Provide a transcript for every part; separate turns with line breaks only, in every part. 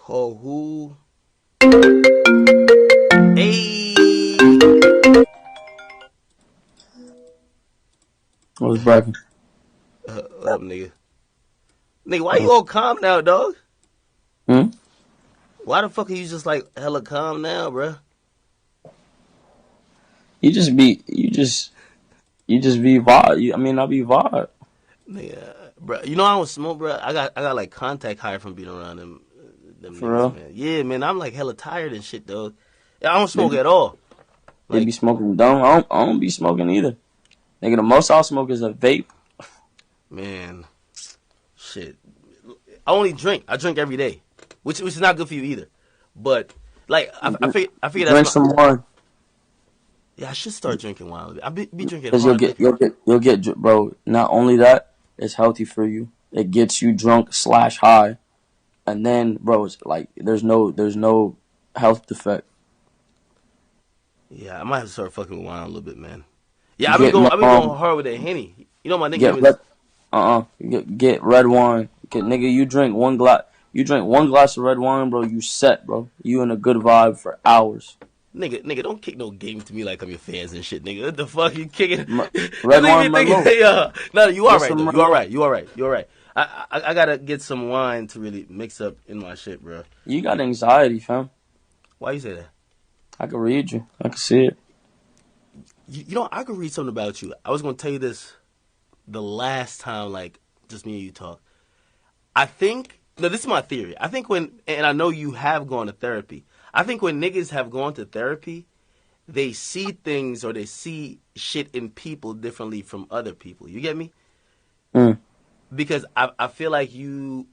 Oh, who? Hey,
What's bragging?
what up, nigga? Nigga, why you all calm now, dog?
Hmm?
Why the fuck are you just like hella calm now, bruh?
You just be vibe. I be vibe.
Nigga, bruh, you know I don't smoke, bruh. I got like contact high from being around them
For
niggas,
real.
man. Yeah, man, I'm like hella tired and shit, dog. Yeah, I don't
They
smoke
be,
at all.
they be
Like,
smoking dumb. I don't be smoking either. Nigga, the most I'll smoke is a vape.
man, shit. I only drink. I drink every day, which is not good for you either. But like,
Drink,
I figure that's
drink
my.
some wine.
Yeah, I should start drinking wine. I be drinking
Cause you'll
hard
get
liquor.
bro. Not only that, it's healthy for you. It gets you drunk slash high, and then bro, it's like there's no health defect.
Yeah, I might have to start fucking with wine a little bit, man. Yeah,
Get
I've been going hard with that Henny. You know my
get
nickname
red
is
get red wine. Nigga, you drink one glass of red wine, bro. You set, bro. You in a good vibe for hours.
nigga. Don't kick no game to me like I'm your fans and shit, nigga. What the fuck you kicking? This
Red
nigga be
wine
thinking,
Merlot.
yeah. No, you are
Get
right though.
some
You are
Merlot.
right. You are right. You are right. I gotta get some wine to really mix up in my shit, bro.
You got anxiety, fam.
Why you say that?
I can read you. I can see it.
You know, I could read something about you. I was gonna tell you this the last time, like just me and you talk. I think no, this is my theory. I think and I know you have gone to therapy. I think when niggas have gone to therapy, they see things or they see shit in people differently from other people. You get me?
Mm.
Because I feel like you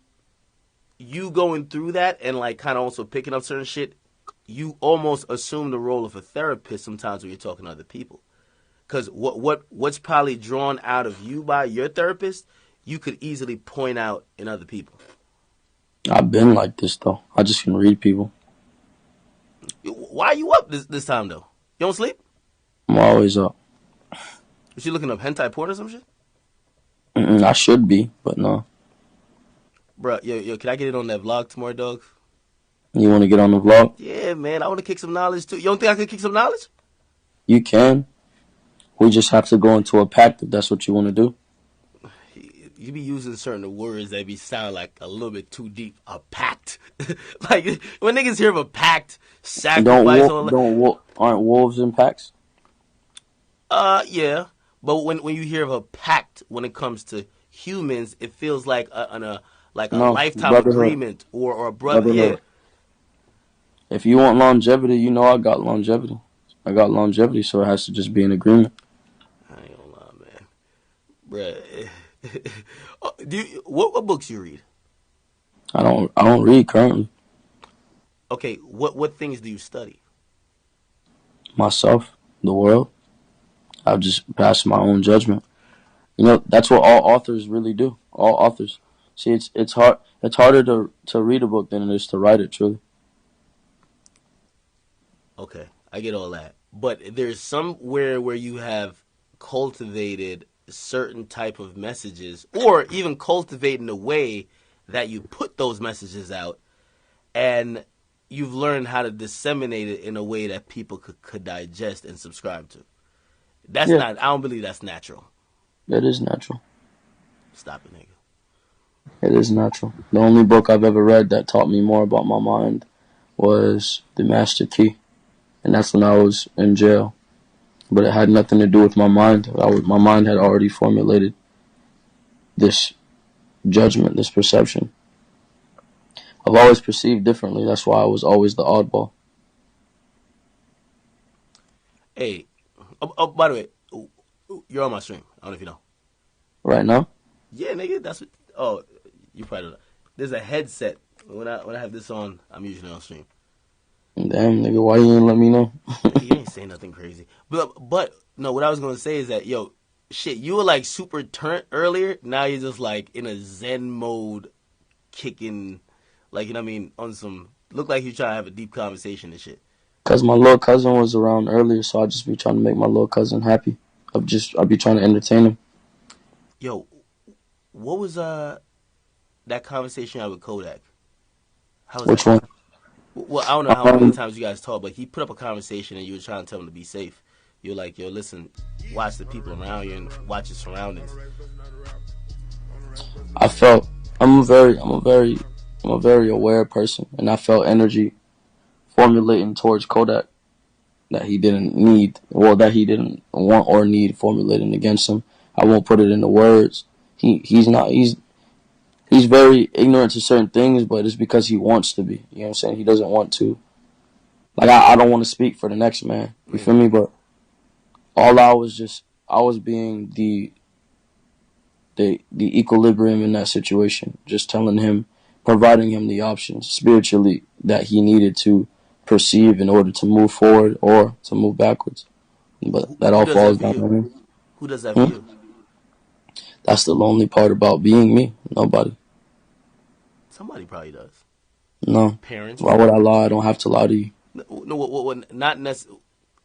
going through that and like kind of also picking up certain shit, you almost assume the role of a therapist sometimes when you're talking to other people. Because what's probably drawn out of you by your therapist, you could easily point out in other people.
I've been like this though. I just can read people.
Why are you up this time though? You don't sleep?
I'm always up.
Is she looking up hentai porn or some shit?
I should be, but no.
Bro, yo, can I get it on that vlog tomorrow, dog?
You want to get on the vlog?
Yeah, man, I want to kick some knowledge too. You don't think I could kick some knowledge?
You can. We just have to go into a pact if that's what you want to do.
You be using certain words that be sound like a little bit too deep. A pact, like when niggas hear of a pact, sacrifice on.
Aren't wolves in packs?
Yeah, but when you hear of a pact, when it comes to humans, it feels like a
No,
lifetime
brotherhood.
agreement or a brother. Yeah,
Brotherhood. If you want longevity, you know I got longevity. I got longevity, so it has to just be an agreement.
I ain't gonna lie, man, bruh. What books you read?
I don't read currently.
Okay, what things do you study?
Myself, the world. I've just passed my own judgment. You know, that's what all authors really do. All authors. See, it's hard. It's harder to read a book than it is to write it. Truly.
Okay, I get all that. But there's somewhere where you have cultivated certain type of messages or even cultivating a way that you put those messages out and you've learned how to disseminate it in a way that people could digest and subscribe to. That's
Yeah,
not I don't believe that's natural.
it is natural.
Stop it, nigga.
It is natural. The only book I've ever read that taught me more about my mind was The Master Key, and that's when I was in jail. But it had nothing to do with my mind. My mind had already formulated this judgment, this perception. I've always perceived differently. That's why I was always the oddball.
Hey, by the way, you're on my stream. I don't know if you know.
Right now,
Yeah, nigga, that's what. Oh, you probably don't know. There's a headset. When I have this on, I'm usually on stream.
damn nigga, why you ain't let me know?
Nigga, you ain't saying nothing crazy. But no, what I was gonna say is that yo, shit, you were like super turnt earlier. Now you're just like in a zen mode, kicking, like you know what I mean, on some. Look like you trying to have a deep conversation and shit.
Cause my little cousin was around earlier, so I just be trying to make my little cousin happy. I'd be trying to entertain him.
Yo, what was that conversation you had with Kodak? How was
Which
that?
one?
Well, I don't know how many
Um,
times you guys talk, but he put up a conversation and you were trying to tell him to be safe. You're like, yo, listen, watch the people around you and watch your surroundings.
I felt I'm a very aware person, and I felt energy formulating towards Kodak that he didn't need, well, that he didn't want or need formulating against him. I won't put it into words. He's very ignorant to certain things, but it's because he wants to be. You know what I'm saying? He doesn't want to. Like I don't want to speak for the next man. You feel me? But I was being the equilibrium in that situation, just telling him, providing him the options spiritually that he needed to perceive in order to move forward or to move backwards. But that
Who
all
does that
falls
for
down
you?
on him.
Who does that for
Hmm?
you?
That's the lonely part about being me. Nobody.
Somebody probably does.
No. Why
Parents.
would I lie? I don't have to lie to you.
No, not necessarily.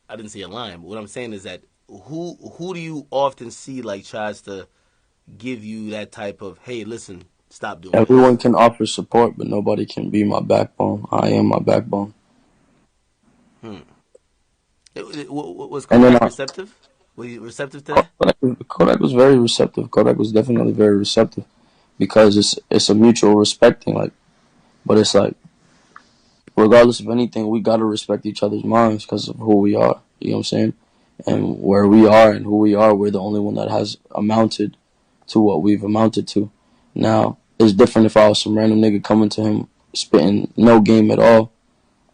I didn't say a line, but what I'm saying is that who do you often see like tries to give you that type of, hey, listen, stop doing
Everyone
this.
can offer support, but nobody can be my backbone. I am my backbone.
Hmm. Was
And then
Kodak receptive? Was he receptive to that?
Kodak was very receptive. Kodak was definitely very receptive because it's a mutual respecting. Like, but it's like regardless of anything, we gotta respect each other's minds because of who we are. You know what I'm saying? And where we are and who we are, we're the only one that has amounted to what we've amounted to. Now, it's different if I was some random nigga coming to him spitting no game at all.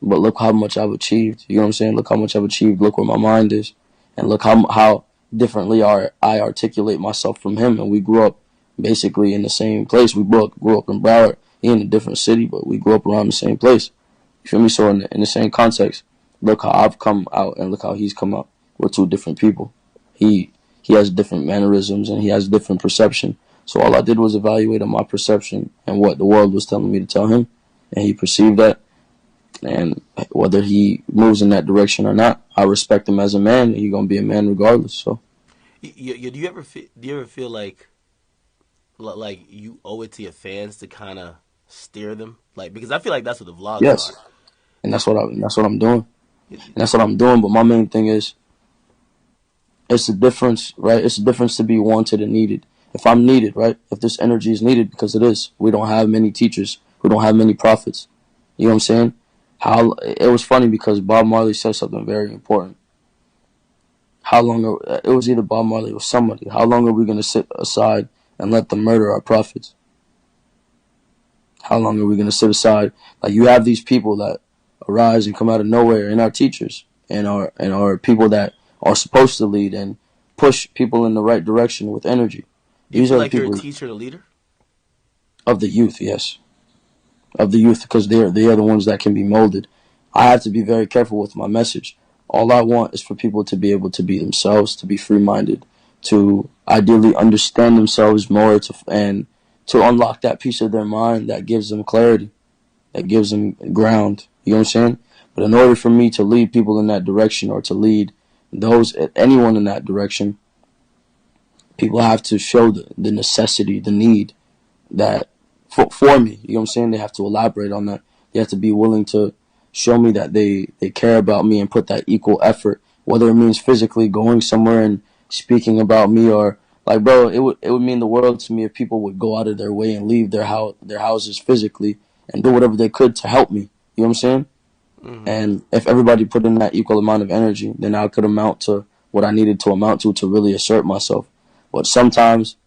But look how much I've achieved. You know what I'm saying? Look how much I've achieved. Look where my mind is, and look how differently I articulate myself from him. And we grew up basically in the same place. We grew up in Broward. He in a different city, but we grew up around the same place. You feel me? So in the same context, look how I've come out and look how he's come out. We're two different people. He he has different mannerisms and he has different perception. So all I did was evaluate on my perception and what the world was telling me to tell him, and he perceived that. And whether he moves in that direction or not, I respect him as a man. He's gonna be a man regardless. So
Do you ever feel like you owe it to your fans to kind of steer them? Like, because I feel like that's what the vlogs
yes,
are.
and that's what I'm doing. And that's what I'm doing. But my main thing is it's a difference, right? It's a difference to be wanted and needed. If I'm needed, right? If this energy is needed, because it is. We don't have many teachers. We don't have many prophets. You know what I'm saying? How it was funny because Bob Marley said something very important. How long it was either Bob Marley or somebody. How long are we going to sit aside and let them murder our prophets? How long are we going to sit aside? Like you have these people that arise and come out of nowhere, and our teachers and our people that are supposed to lead and push people in the right direction with energy.
Do you
These
feel
are the
like you're a
people
teacher and a leader?
of the youth, yes, of the youth, because they are the ones that can be molded. I have to be very careful with my message. All I want is for people to be able to be themselves, to be free-minded, to ideally understand themselves more, and to unlock that piece of their mind that gives them clarity, that gives them ground. You know what I'm saying? But in order for me to lead people in that direction or to lead anyone in that direction, people have to show the necessity, the need that for me. You know what I'm saying? They have to elaborate on that. They have to be willing to show me that they care about me and put that equal effort, whether it means physically going somewhere and speaking about me or like, bro, it would mean the world to me if people would go out of their way and leave their houses physically and do whatever they could to help me. You know what I'm saying?
Mm-hmm.
And if everybody put in that equal amount of energy, then I could amount to what I needed to amount to really assert myself. But sometimes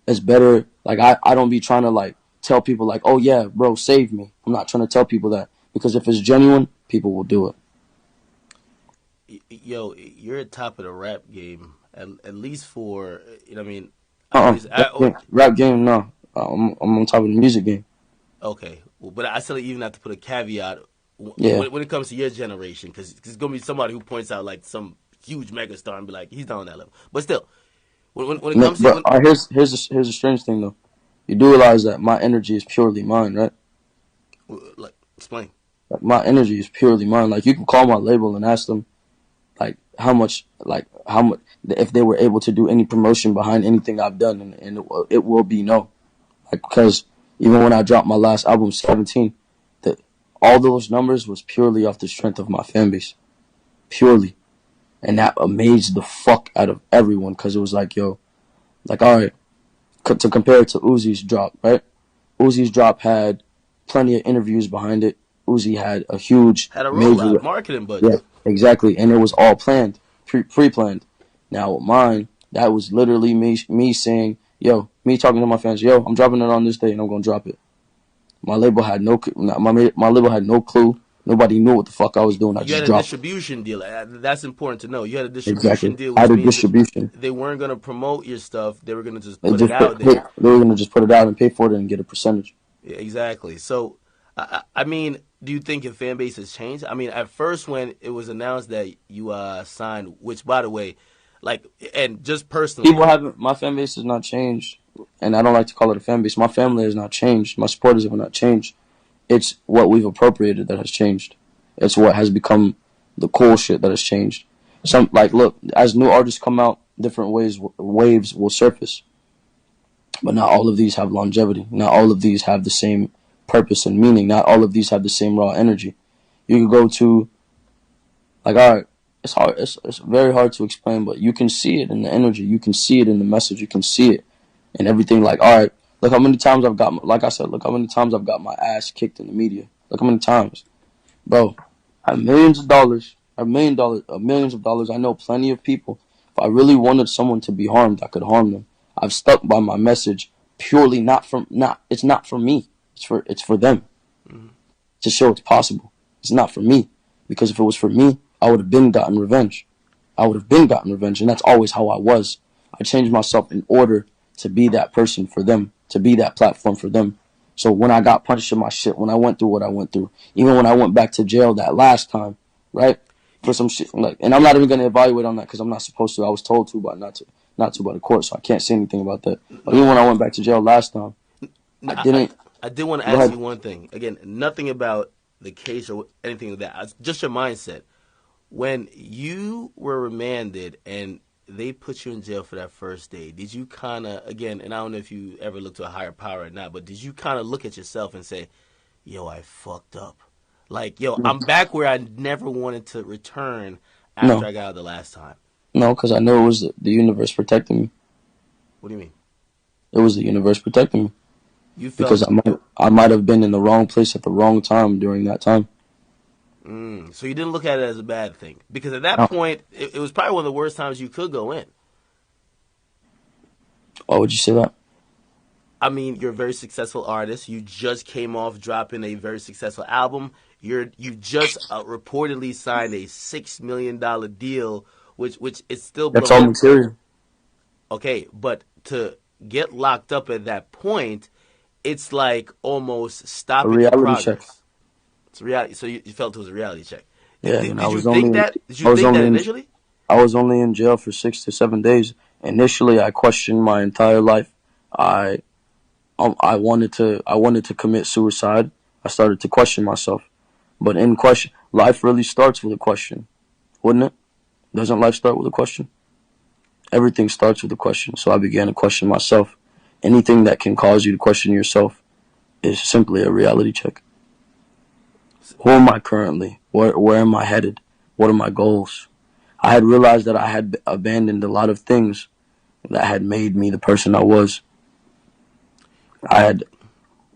it's better, like, I don't be trying to, like, tell people, like, oh, yeah, bro, save me. I'm not trying to tell people that. Because if it's genuine, people will do it.
Yo, you're at top of the rap game, at least for, you know what I mean?
Rap game, rap game, no. I'm on top of the music game.
Okay, well, but I still even have to put a caveat
Yeah.
when it comes to your generation, because it's gonna be somebody who points out like some huge megastar and be like, he's not on that level. But still, when it comes to
But here's the strange thing, though. You do realize that my energy is purely mine, right?
like explain.
Like, my energy is purely mine. Like, you can call my label and ask them, how much, if they were able to do any promotion behind anything I've done, and it will be no. Like, because even when I dropped my last album, 17, All those numbers was purely off the strength of my fan base. Purely. And that amazed the fuck out of everyone because it was like, yo, like, all right, to compare it to Uzi's drop, right? Uzi's drop had plenty of interviews behind it. Uzi had a huge,
Had a rollout,
major,
marketing budget.
yeah, exactly, and it was all planned, pre-planned. Now with mine, that was literally me saying, yo, me talking to my fans, yo, I'm dropping it on this day, and I'm gonna drop it. My label had my label had no clue. Nobody knew what the fuck I was doing. I
You
just
had a
dropped it.
distribution deal. That's important to know. You had a distribution
Exactly.
deal,
I
which
had a
means
distribution.
they weren't going to promote your stuff. They were going to just
They
put it
just
out there.
they were gonna just put it out and pay for it and get a percentage.
Yeah, exactly. So, I mean, do you think your fan base has changed? I mean, at first when it was announced that you signed, which by the way, like, and just personally,
People haven't. My fan base has not changed, and I don't like to call it a fan base. My family has not changed. My supporters have not changed. It's what we've appropriated that has changed. It's what has become the cool shit that has changed. Some like look, as new artists come out, different waves will surface. But not all of these have longevity. Not all of these have the same purpose and meaning. Not all of these have the same raw energy. You could go to like all right, it's hard. It's very hard to explain, but you can see it in the energy. You can see it in the message. You can see it in everything. Like all right, look how many times I've got. Like I said, look how many times I've got my ass kicked in the media. Look how many times, bro. I have millions of dollars. I have millions of dollars. I know plenty of people. If I really wanted someone to be harmed, I could harm them. I've stuck by my message purely it's not for me. It's for them.
mm-hmm.
To show it's possible. It's not for me. Because if it was for me, I would have been gotten revenge. And that's always how I was. I changed myself in order to be that person for them, to be that platform for them. So when I got punched in my shit, when I went through what I went through, even when I went back to jail that last time, right? For some shit, like, and I'm not even gonna evaluate on that because I'm not supposed to. I was told to, but not to by the court, so I can't say anything about that. But even when I went back to jail last time,
No,
I didn't.
I did want to
Go
ask
ahead.
you one thing. Again, nothing about the case or anything like that. Just your mindset. When you were remanded and they put you in jail for that first day, did you kind of, again, and I don't know if you ever looked to a higher power or not, but did you kind of look at yourself and say, yo, I fucked up? Like, yo,
No,
I'm back where I never wanted to return after
no,
I got out the last time.
no, because I know it was the universe protecting me.
What do you mean?
It was the universe protecting me
You felt
because I might have been in the wrong place at the wrong time during that time.
So you didn't look at it as a bad thing because at that
No.
point it was probably one of the worst times you could go in.
Why would you say that?
I mean, you're a very successful artist. You just came off dropping a very successful album. You just reportedly signed a $6 million deal, which is still
That's all material.
okay. But to get locked up at that point, it's like almost
A
stopping your
reality check.
progress. It's reality. So you felt it was a reality check.
Yeah,
Did,
and I
did you
was
think
only
that? Did
I
you
was
think that
only in
initially?
I was only in jail for 6 to 7 days. Initially, I questioned my entire life. I I wanted to commit suicide. I started to question myself. But in question, life really starts with a question, wouldn't it? Doesn't life start with a question? Everything starts with a question. So I began to question myself. Anything that can cause you to question yourself is simply a reality check. Who am I currently? Where am I headed? What are my goals? I had realized that I had abandoned a lot of things that had made me the person I was. I had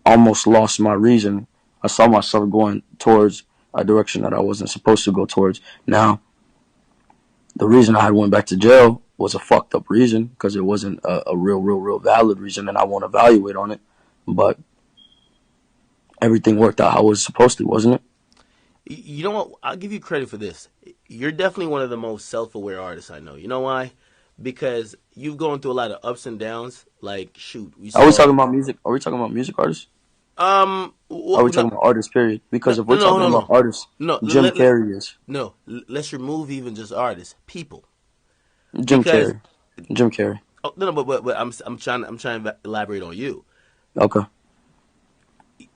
almost lost my reason. I saw myself going towards a direction that I wasn't supposed to go towards. Now, the reason I went back to jail was a fucked up reason because it wasn't a real valid reason, and I won't evaluate on it. But everything worked out how it was supposed to, wasn't it?
You know what? I'll give you credit for this. You're definitely one of the most self-aware artists I know. You know why? Because you've gone through a lot of ups and downs. Like, shoot, we
Are we
saw.
talking about music? Are we talking about music artists? Are we
No,
talking about artists? Period.
no,
Because if we're
no, no,
talking
no,
about
no,
artists,
no.
Jim Carrey is
No. Let's remove even just artists, people,
Jim
because
Carrey. Jim Carrey.
oh, no, no, but I'm trying to elaborate on you.
Okay.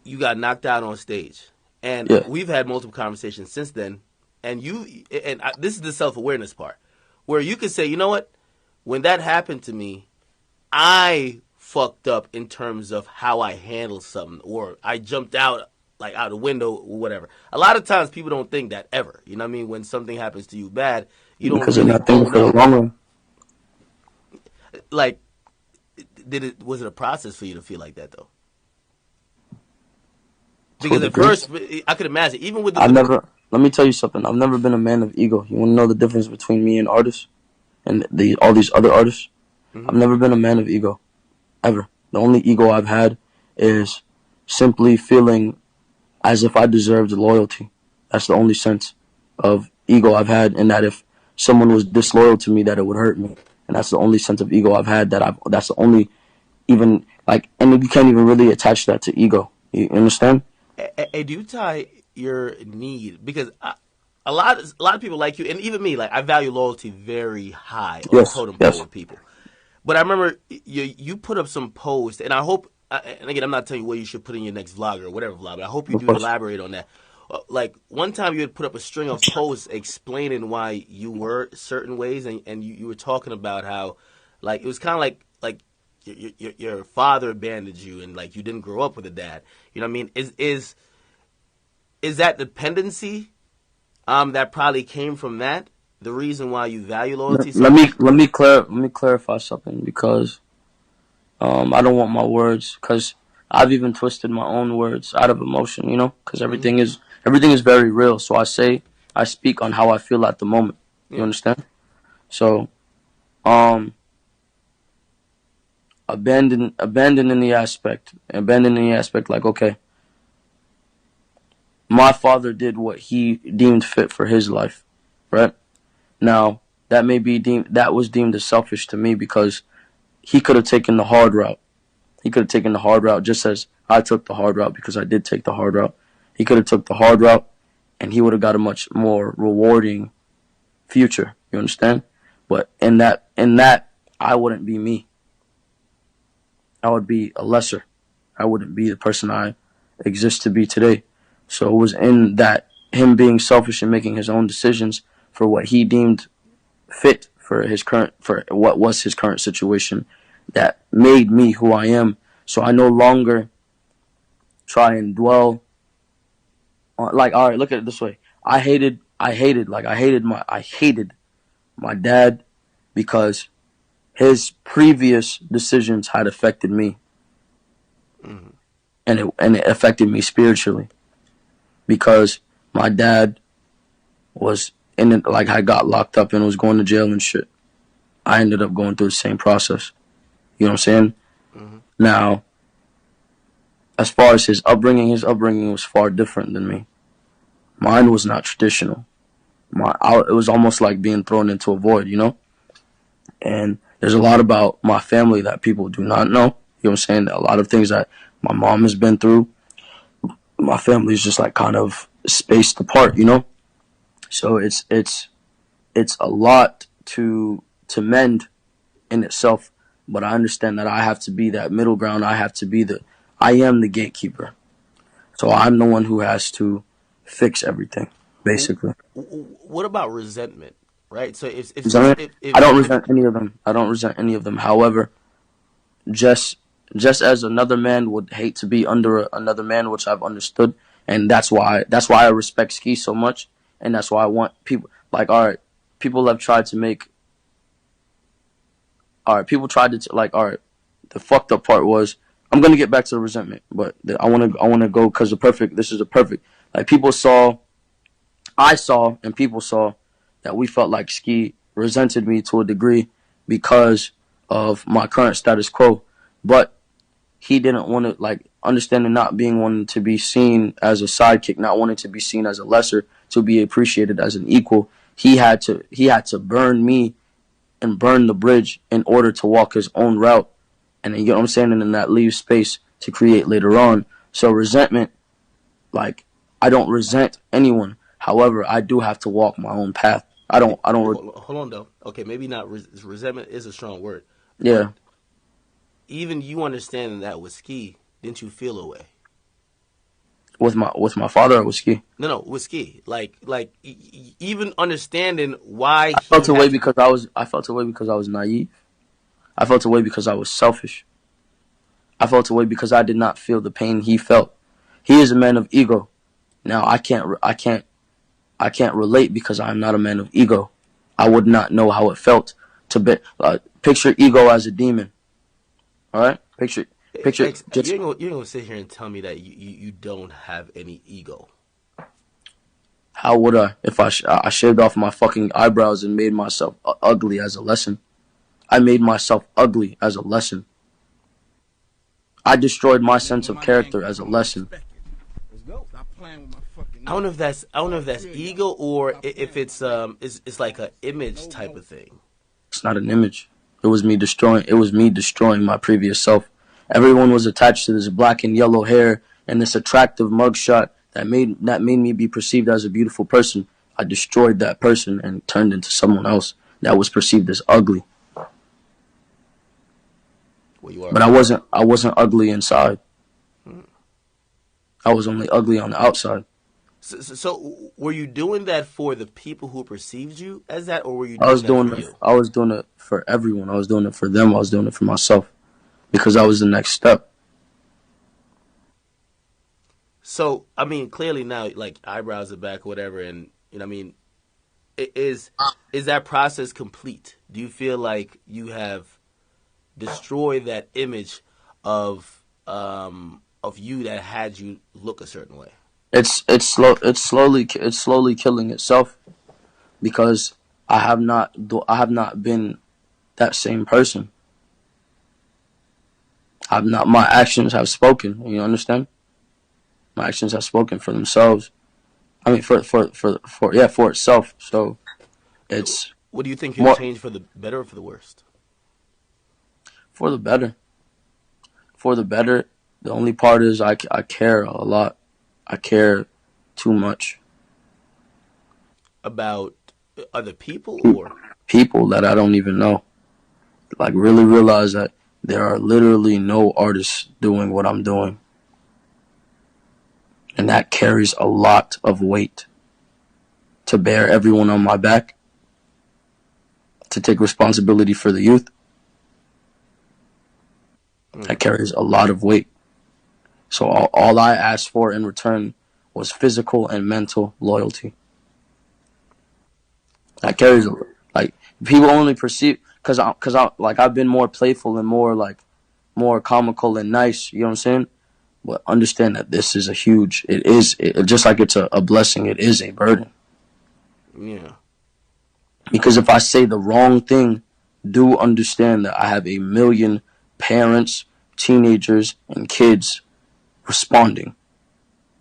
You got knocked out on stage, and
Yeah.
we've had multiple conversations since then. And this is the self-awareness part, where you could say, you know what, when that happened to me, I fucked up in terms of how I handled something, or I jumped out like out the window or whatever. A lot of times people don't think that ever. You know what I mean? When something happens to you bad, you don't
because they're
really
not thinking
own
for the
up.
long run.
Like, was it a process for you to feel like that though?
To a
Because at
degree.
first, I could imagine, even with
I've never. Let me tell you something. I've never been a man of ego. You want to know the difference between me and artists and all these other artists? I've
Mhm.
never been a man of ego ever. The only ego I've had is simply feeling as if I deserved loyalty. That's the only sense of ego I've had, in that if someone was disloyal to me, that it would hurt me. And that's the only sense of ego I've had. That's the only even like, and you can't even really attach that to ego. You understand?
Do you tie your need because a lot of people like you, and even me, like I value loyalty very high on the
Yes.
totem pole
Yes.
with people. But I remember you put up some posts, and I hope, and again, I'm not telling you what you should put in your next vlog or whatever vlog, but I hope you
Of
do
course.
elaborate on that. Like one time you had put up a string of posts explaining why you were certain ways, and you were talking about how, like it was kind of like your father abandoned you, and like you didn't grow up with a dad. You know what I mean? Is that dependency that probably came from that the reason why you value loyalty so much?
Let me clarify something, because I don't want my words, because I've even twisted my own words out of emotion, because
Hmm.
everything is very real. So I speak on how I feel at the moment. You
Yeah.
understand? So um abandoning the aspect, like, okay, my father did what he deemed fit for his life, right? Now that was deemed as selfish to me, because he could have taken the hard route. He could have taken the hard route, just as I took the hard route, because I did take the hard route. He could have took the hard route, and he would have got a much more rewarding future. You understand? But in that, I wouldn't be me. I would be a lesser. I wouldn't be the person I exist to be today. So it was in that, him being selfish and making his own decisions for what he deemed fit for what was his current situation, that made me who I am. So I no longer try and dwell on, like, all right, look at it this way. I hated my dad, because his previous decisions had affected me,
Hmm.
and it affected me spiritually, because my dad was in it, like, I got locked up and was going to jail and shit. I ended up going through the same process. You know what I'm saying?
Hmm.
Now, as far as his upbringing was far different than me. Mine was not traditional. It was almost like being thrown into a void. And there's a lot about my family that people do not know. You know what I'm saying? A lot of things that my mom has been through, my family's just like kind of spaced apart. So it's a lot to mend in itself. But I understand that I have to be that middle ground. I am the gatekeeper. So I'm the one who has to fix everything, basically.
What about resentment? Right. So
Resentment?
if
I don't
if
resent any of them. I don't resent any of them. However, just just as another man would hate to be under another man, which I've understood, and that's why I respect Ski so much, and that's why I want people, like, all right, people have tried to make all right, people tried to, like, all right, the fucked up part was, I'm gonna get back to the resentment, but I wanna go, because this is a perfect, like, I saw and people saw that we felt like Ski resented me to a degree because of my current status quo. But he didn't want to, like, understanding, not being wanting to be seen as a sidekick, not wanting to be seen as a lesser, to be appreciated as an equal. He had to burn me and burn the bridge in order to walk his own route. And you know what I'm saying? And then that leaves space to create later on. So resentment, like, I don't resent anyone. However, I do have to walk my own path. I don't,
hold on though. Okay, maybe not resentment is a strong word,
yeah,
but even you understanding that with Ski, didn't you feel a way?
with my father, I was Ski.
No, with Ski, even understanding why
I
he
felt away
had to.
because I felt away because I was naive. I felt away because I was selfish. I felt away because I did not feel the pain he felt. He is a man of ego. Now I can't relate because I'm not a man of ego. I would not know how it felt to be. Picture ego as a demon. All right, picture. Just
You're gonna sit here and tell me that you don't have any ego.
how would I if I shaved off my fucking eyebrows and made myself ugly as a lesson? I made myself ugly as a lesson. I destroyed my sense of character as a lesson.
I don't know if that's ego or if it's like an image type of thing.
It's not an image. It was me destroying my previous self. Everyone was attached to this black and yellow hair and this attractive mugshot that made me be perceived as a beautiful person. I destroyed that person and turned into someone else that was perceived as ugly.
Well, you are.
But I wasn't ugly inside. I was only ugly on the outside.
So were you doing that for the people who perceived you as that, or were you doing that for you?
I was doing it for everyone. I was doing it for them. I was doing it for myself because that was the next step.
So I mean, clearly now, like eyebrows are back, or whatever, and you know, I mean, is that process complete? Do you feel like you have destroyed that image of you that had you look a certain way?
It's slowly killing itself because I have not been that same person. My actions have spoken. You understand? My actions have spoken for themselves. I mean, for itself. So it's.
What do you think you'll change for the better or for the worst?
For the better. For the better. The only part is I care a lot. I care too much.
About other people or?
People that I don't even know. Like, really realize that there are literally no artists doing what I'm doing. And that carries a lot of weight. To bear everyone on my back. To take responsibility for the youth. That carries a lot of weight. So all I asked for in return was physical and mental loyalty. That carries, like, people only perceive, cause I've been more playful and more comical and nice, you know what I'm saying? But understand that this is just like it's a blessing, it is a burden.
Yeah.
Because if I say the wrong thing, do understand that I have a million parents, teenagers, and kids responding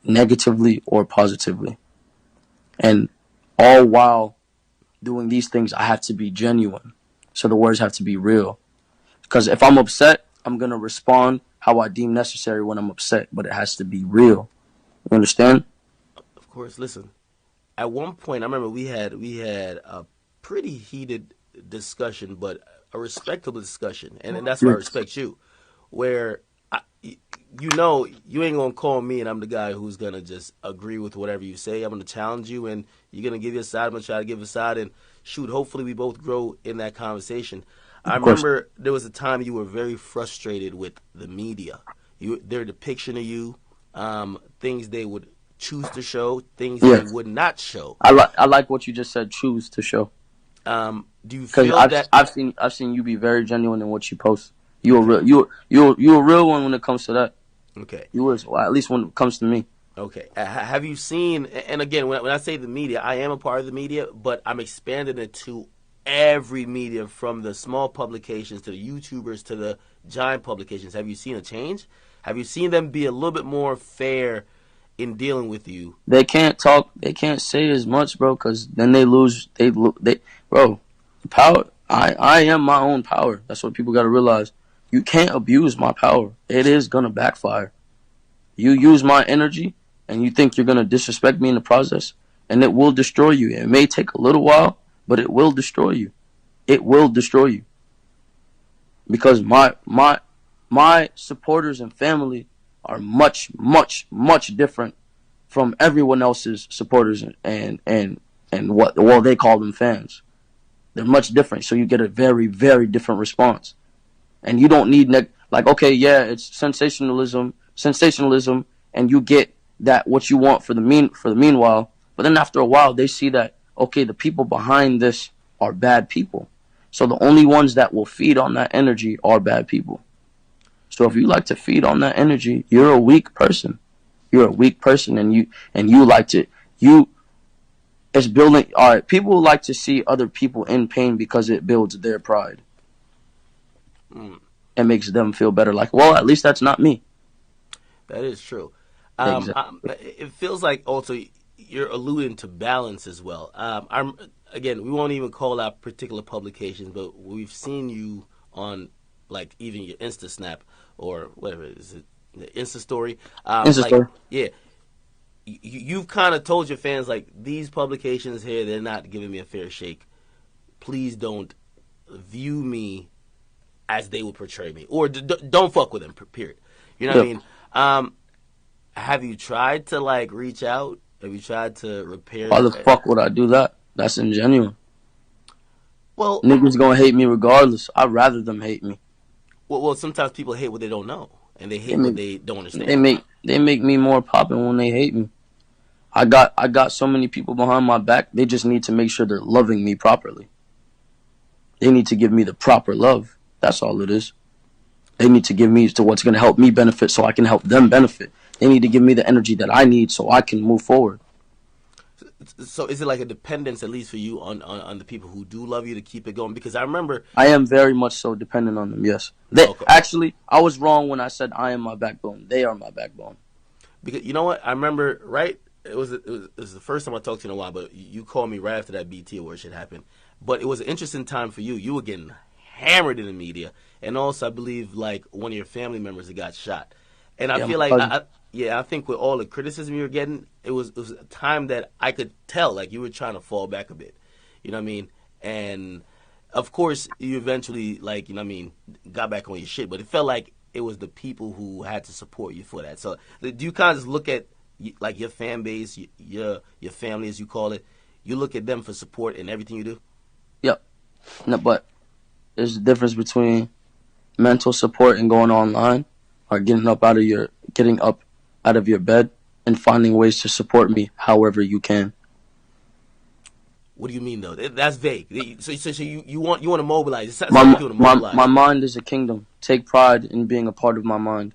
negatively or positively. And all while doing these things, I have to be genuine. So the words have to be real. Because if I'm upset, I'm going to respond how I deem necessary when I'm upset. But it has to be real. You understand?
Of course. Listen, at one point, I remember we had a pretty heated discussion, but a respectable discussion. And that's why I respect you. Where you know, you ain't gonna call me and I'm the guy who's gonna just agree with whatever you say. I'm gonna challenge you and you're gonna give your side, I'm gonna try to give a side, and shoot, hopefully we both grow in that conversation. I remember there was a time you were very frustrated with the media. Their depiction of you, things they would choose to show, things they would not show.
I like what you just said, choose to show.
Do you feel that
I've seen you be very genuine in what you post. You're a real one when it comes to that.
Okay.
You is, well, at least when it comes to me.
Okay. Have you seen, and again, when I say the media, I am a part of the media, but I'm expanding it to every media, from the small publications to the YouTubers to the giant publications. Have you seen a change? Have you seen them be a little bit more fair in dealing with you?
They can't talk, they can't say as much, bro, because then bro, power, I am my own power. That's what people got to realize. You can't abuse my power. It is going to backfire. You use my energy and you think you're going to disrespect me in the process, and it will destroy you. It may take a little while, but it will destroy you. It will destroy you. Because my supporters and family are much, much, much different from everyone else's supporters and what they call them fans. They're much different. So you get a very, very different response. And you don't need, okay, yeah, it's sensationalism, and you get that what you want for the meanwhile. But then after a while, they see that okay, the people behind this are bad people. So the only ones that will feed on that energy are bad people. So if you like to feed on that energy, you're a weak person. You're a weak person, and you like to you. It's building. All right, people like to see other people in pain because it builds their pride.
Mm.
It makes them feel better. Like, well, at least that's not me.
That is true.
Exactly.
It feels like also you're alluding to balance as well. Again, we won't even call out particular publications, but we've seen you on like even your Insta Snap or whatever is it, the Insta Story.
Insta
Like
story.
yeah, you've kind of told your fans like these publications here, they're not giving me a fair shake. Please don't view me as they would portray me, or don't fuck with them. Period. You know what I
Yep.
mean? Have you tried to like reach out? Have you tried to repair?
Why the fuck would I do that? That's ingenuine.
Well,
Niggas gonna hate me regardless. I'd rather them hate me.
well, sometimes people hate what they don't know, and they
They
hate what
make
they don't
they
understand.
make they make me more popping when they hate me. I got so many people behind my back. They just need to make sure they're loving me properly. They need to give me the proper love. That's all it is. They need to give me to what's gonna help me benefit so I can help them benefit. They need to give me the energy that I need so I can move forward.
So, is it like a dependence, at least for you, on the people who do love you to keep it going? Because I remember,
I am very much so dependent on them. Yes. They
okay,
actually, I was wrong when I said I am my backbone. They are my backbone.
because you know what, I remember, right? It was the first time I talked to you in a while, but you called me right after that BT award shit happened. But it was an interesting time for you. You were getting hammered in the media, and also I believe like one of your family members that got shot. And I
Yeah, my
feel like,
cousin.
yeah, I think with all the criticism you were getting, it was a time that I could tell like you were trying to fall back a bit. You know what I mean? And of course, you eventually like you know what I mean got back on your shit, but it felt like it was the people who had to support you for that. So do you kind of just look at like your fan base, your family as you call it? You look at them for support in everything you do.
Yep. No, but there's a difference between mental support and going online, or getting up out of your bed and finding ways to support me however you can.
What do you mean though? That's vague. So you want to mobilize? It sounds like
My
you want to
my
mobilize.
mind is a kingdom. Take pride in being a part of my mind.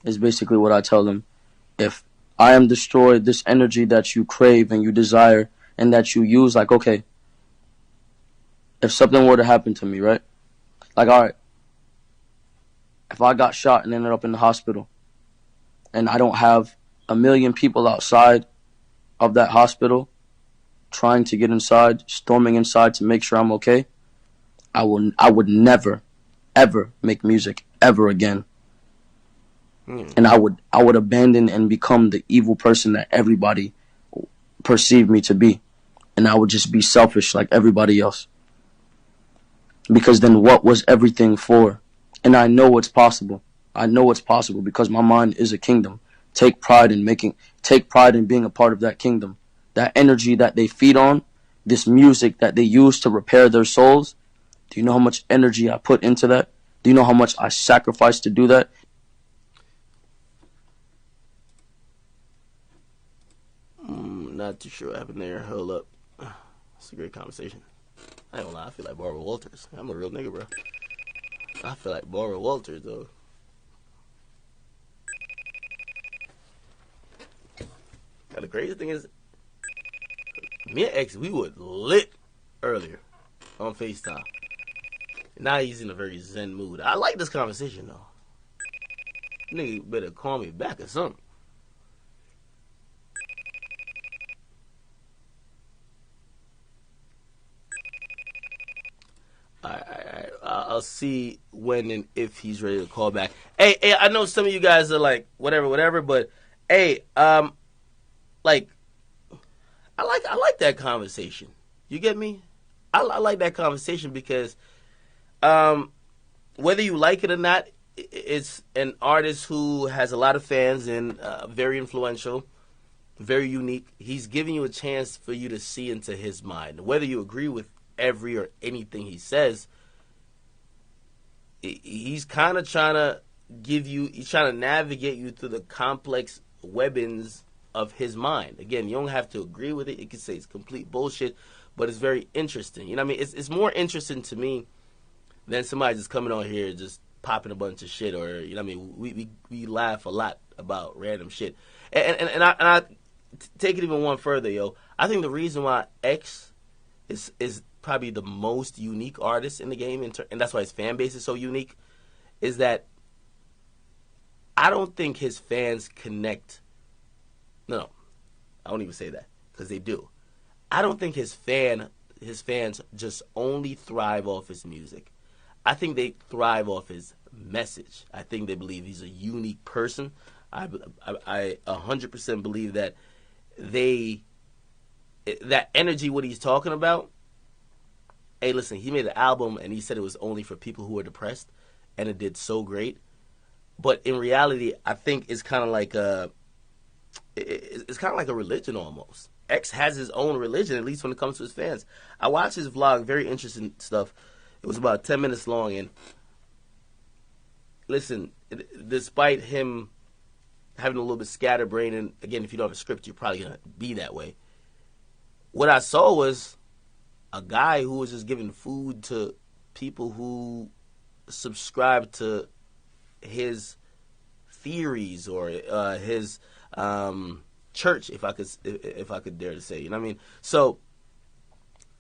Is basically what I tell them. If I am destroyed, this energy that you crave and you desire and that you use, like okay, if something were to happen to me, right? Like all right, if I got shot and ended up in the hospital, and I don't have a million people outside of that hospital trying to get inside, storming inside to make sure I'm okay, I would never ever make music ever again.
Hmm.
And I would abandon and become the evil person that everybody perceived me to be. And I would just be selfish like everybody else. Because then what was everything for? And I know it's possible. I know it's possible because my mind is a kingdom. Take pride in being a part of that kingdom. That energy that they feed on, this music that they use to repair their souls. Do you know how much energy I put into that? Do you know how much I sacrificed to do that?
Not too sure what happened there. Hold up. It's a great conversation. I ain't gonna lie. I feel like Barbara Walters. I'm a real nigga, bro. I feel like Barbara Walters though. Now, the crazy thing is, me and X, we were lit earlier on FaceTime. Now he's in a very zen mood. I like this conversation though. Nigga better call me back or something. Alright. I'll see when and if he's ready to call back. Hey, I know some of you guys are like whatever, but hey, like I like that conversation. You get me? I like that conversation because whether you like it or not, it's an artist who has a lot of fans and very influential, very unique. He's giving you a chance for you to see into his mind. Whether you agree with every or anything he says, he's kind of trying to he's trying to navigate you through the complex weapons of his mind. Again, you don't have to agree with it. You can say it's complete bullshit, but it's very interesting. You know what I mean? It's more interesting to me than somebody just coming on here just popping a bunch of shit, or you know what I mean? We laugh a lot about random shit, and I take it even one further, yo. I think the reason why X is probably the most unique artist in the game, and that's why his fan base is so unique, is that I don't think his fans connect. No, I won't even say that because they do. I don't think his fans just only thrive off his music. I think they thrive off his message. I think they believe he's a unique person. I 100% believe that that energy, what he's talking about. Hey, listen, he made an album and he said it was only for people who are depressed, and it did so great. But in reality, I think it's kind of like a religion almost. X has his own religion, at least when it comes to his fans. I watched his vlog, very interesting stuff. It was about 10 minutes long, and listen, despite him having a little bit scatterbrained, and again, if you don't have a script, you're probably going to be that way. What I saw was a guy who was just giving food to people who subscribe to his theories or his church, if I could dare to say, you know what I mean? So,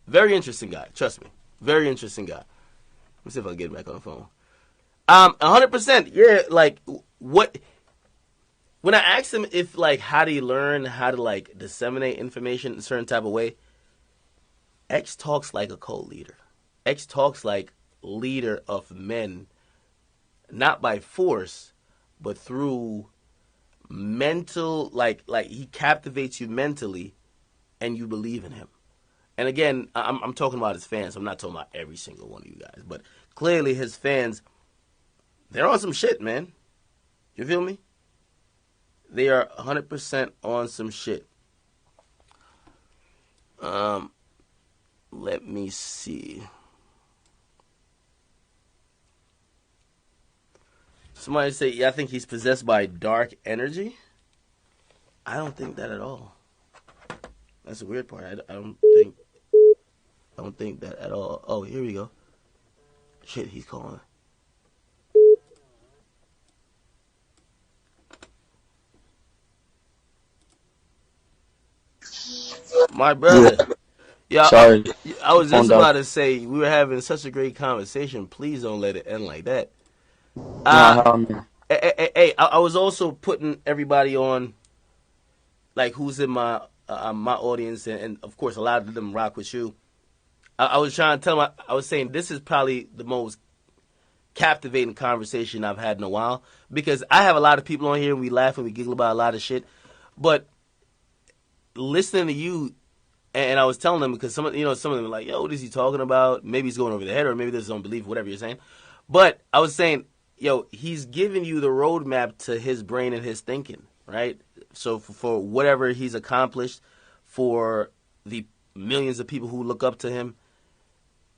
very interesting guy. Trust me, very interesting guy. Let me see if I can get him back on the phone. 100%. Yeah, like what? When I asked him if like how do you learn how to like disseminate information in a certain type of way, X talks like a cult leader. X talks like leader of men, not by force, but through mental, like he captivates you mentally, and you believe in him. And again, I'm talking about his fans. I'm not talking about every single one of you guys, but clearly his fans, they're on some shit, man. You feel me? They are 100% on some shit. Let me see. Somebody say, yeah, I think he's possessed by dark energy. I don't think that at all. That's the weird part. I don't think that at all. Oh, here we go. Shit, he's calling. My brother. Yeah,
Sorry.
I was just
Phoned out.
about to say we were having such a great conversation. Please don't let it end like that.
No, hell no.
Hey, I was also putting everybody on, like who's in my my audience, and of course a lot of them rock with you. I was trying to tell them. I was saying this is probably the most captivating conversation I've had in a while, because I have a lot of people on here and we laugh and we giggle about a lot of shit, but listening to you. And I was telling them, because some of them are like, yo, what is he talking about? Maybe he's going over the head, or maybe there's some belief, whatever you're saying. But I was saying, yo, he's giving you the roadmap to his brain and his thinking, right? So for whatever he's accomplished, for the millions of people who look up to him,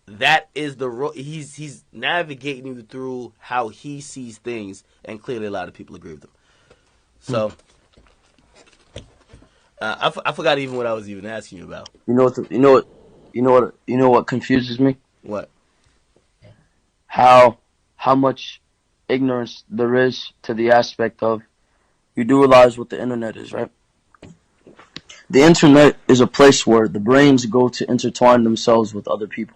that is he's navigating you through how he sees things, and clearly a lot of people agree with him. So. I forgot even what I was even asking you about.
You know what confuses me?
What?
How much ignorance there is to the aspect of, you do realize what the internet is, right? The internet is a place where the brains go to intertwine themselves with other people.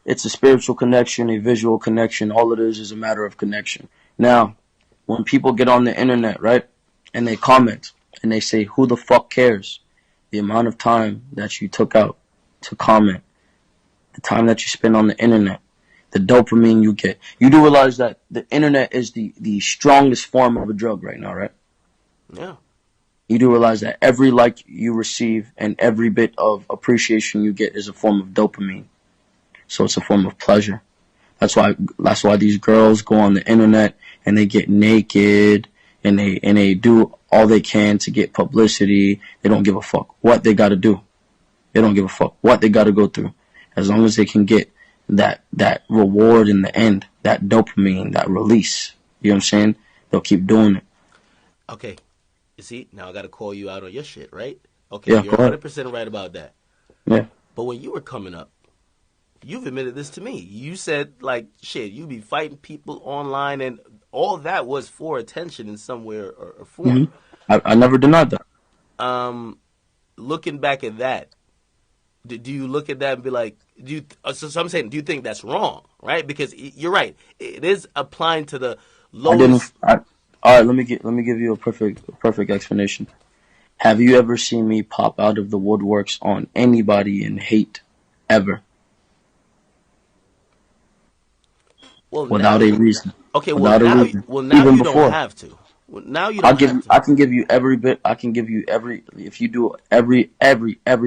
It's a spiritual connection, a visual connection. All it is a matter of connection. Now, when people get on the internet, right, and they comment, and they say, who the fuck cares? The amount of time that you took out to comment, the time that you spend on the internet, the dopamine you get. You do realize that the internet is the strongest form of a drug right now, right?
Yeah.
You do realize that every like you receive and every bit of appreciation you get is a form of dopamine. So it's a form of pleasure. That's why these girls go on the internet and they get naked and they do all they can to get publicity. They don't give a fuck what they gotta do. They don't give a fuck what they gotta go through. As long as they can get that reward in the end, that dopamine, that release. You know what I'm saying? They'll keep doing it.
Okay. You see, now I got to call you out on your shit, right? Okay,
Yeah,
you're
go ahead.
100% right about that.
Yeah.
But when you were coming up, you've admitted this to me. You said, like, shit, you be fighting people online, and all that was for attention in some way or
hmm
form.
I never denied that.
Um, Looking back at that, do you look at that and be like, so I'm saying, do you think that's wrong, right? Because you're right. It is applying to the
I didn't.
lowest.
All right, let me give you a perfect explanation. Have you ever seen me pop out of the woodworks on anybody in hate, ever,
Well, now
without a
you.
reason?
Okay,
Without a reason.
well now
Even
you don't
before.
have to. Well, now you
I'll
don't
give
have
you.
to.
I can give you every bit. I can give you every. If you do every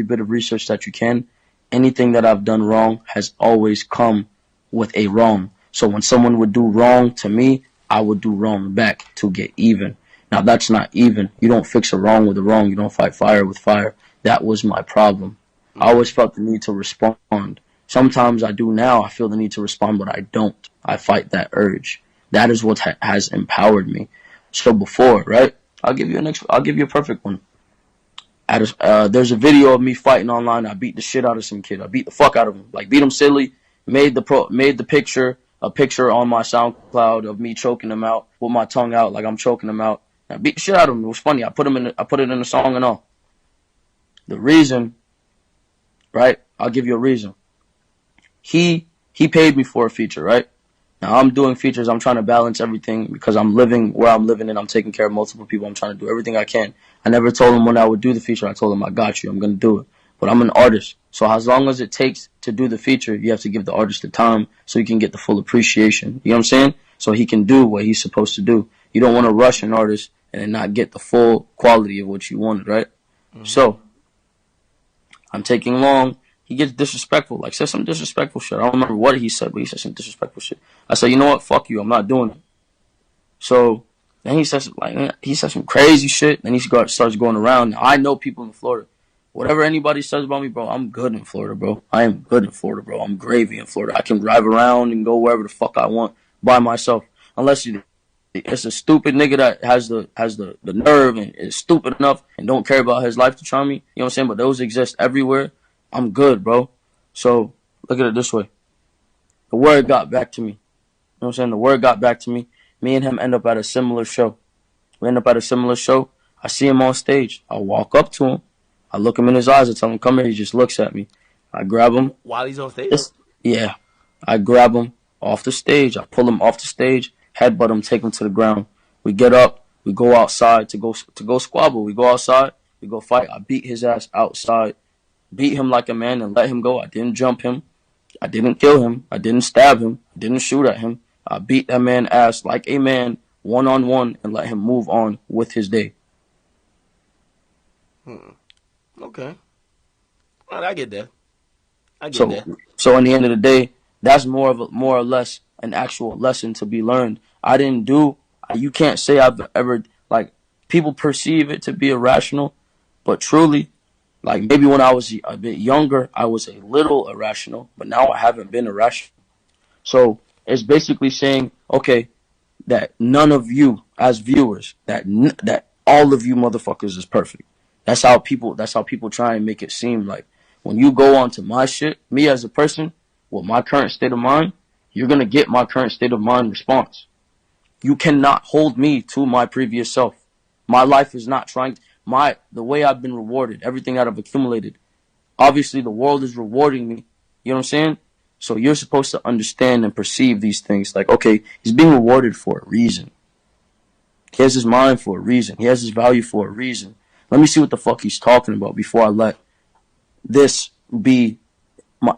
bit of research that you can, anything that I've done wrong has always come with a wrong. So when someone would do wrong to me, I would do wrong back to get even. Now that's not even. You don't fix a wrong with a wrong. You don't fight fire with fire. That was my problem. I always
Mm-hmm.
felt the need to respond. Sometimes I do now. I feel the need to respond, but I don't. I fight that urge. That is what has empowered me. So before, right? I'll give you a perfect one. There's a video of me fighting online. I beat the shit out of some kid. I beat the fuck out of him. Like beat him silly. Made the picture a picture on my SoundCloud of me choking him out with my tongue out like I'm choking him out. I beat the shit out of him. It was funny. I put it in the song and all. The reason, right? I'll give you a reason. He paid me for a feature, right? Now I'm doing features. I'm trying to balance everything because I'm living where I'm living and I'm taking care of multiple people. I'm trying to do everything I can. I never told him when I would do the feature. I told him I got you. I'm gonna do it. But I'm an artist, so as long as it takes to do the feature, you have to give the artist the time so he can get the full appreciation. You know what I'm saying? So he can do what he's supposed to do. You don't want to rush an artist and then not get the full quality of what you wanted, right?
Mm-hmm.
So I'm taking long. He gets disrespectful, like says some disrespectful shit. I don't remember what he said, but he said some disrespectful shit. I said, you know what? Fuck you. I'm not doing it. So then he says some crazy shit. Then starts going around. Now, I know people in Florida. Whatever anybody says about me, bro, I'm good in Florida, bro. I am good in Florida, bro. I'm gravy in Florida. I can drive around and go wherever the fuck I want by myself. Unless it's a stupid nigga that has the nerve and is stupid enough and don't care about his life to try me. You know what I'm saying? But those exist everywhere. I'm good, bro. So look at it this way. The word got back to me. You know what I'm saying? The word got back to me. Me and him end up at a similar show. We end up at a similar show. I see him on stage. I walk up to him. I look him in his eyes. I tell him, come here. He just looks at me. I grab him.
While he's on stage.
Yes. Yeah. I grab him off the stage. I pull him off the stage, headbutt him, take him to the ground. We get up. We go outside to go squabble. We go outside. We go fight. I beat his ass outside. Beat him like a man and let him go. I didn't jump him. I didn't kill him. I didn't stab him. I didn't shoot at him. I beat that man ass like a man, one on one, and let him move on with his day.
Hmm. Okay. All right, I get that. I get
So,
that.
so in the end of the day, that's more or less an actual lesson to be learned. I didn't do. You can't say I've ever like people perceive it to be irrational, but truly, like maybe when I was a bit younger, I was a little irrational, but now I haven't been irrational. So it's basically saying, okay, that none of you as viewers, that all of you motherfuckers is perfect. That's how people try and make it seem like when you go onto my shit, me as a person, with my current state of mind, you're gonna get my current state of mind response. You cannot hold me to my previous self. My life is not trying the way I've been rewarded, everything that I've accumulated. Obviously the world is rewarding me. You know what I'm saying? So you're supposed to understand and perceive these things like, okay, he's being rewarded for a reason. He has his mind for a reason. He has his value for a reason. Let me see what the fuck he's talking about before I let this be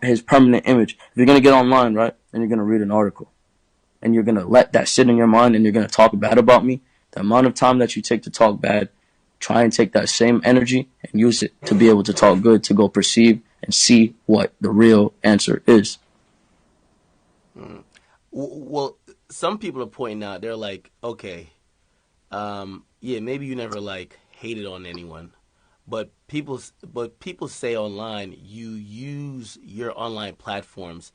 his permanent image. If you're going to get online, right, and you're going to read an article, and you're going to let that sit in your mind and you're going to talk bad about me, the amount of time that you take to talk bad, try and take that same energy and use it to be able to talk good, to go perceive and see what the real answer is.
Mm. Well, some people are pointing out, they're like, okay, yeah, maybe you never like hated on anyone, but people say online you use your online platforms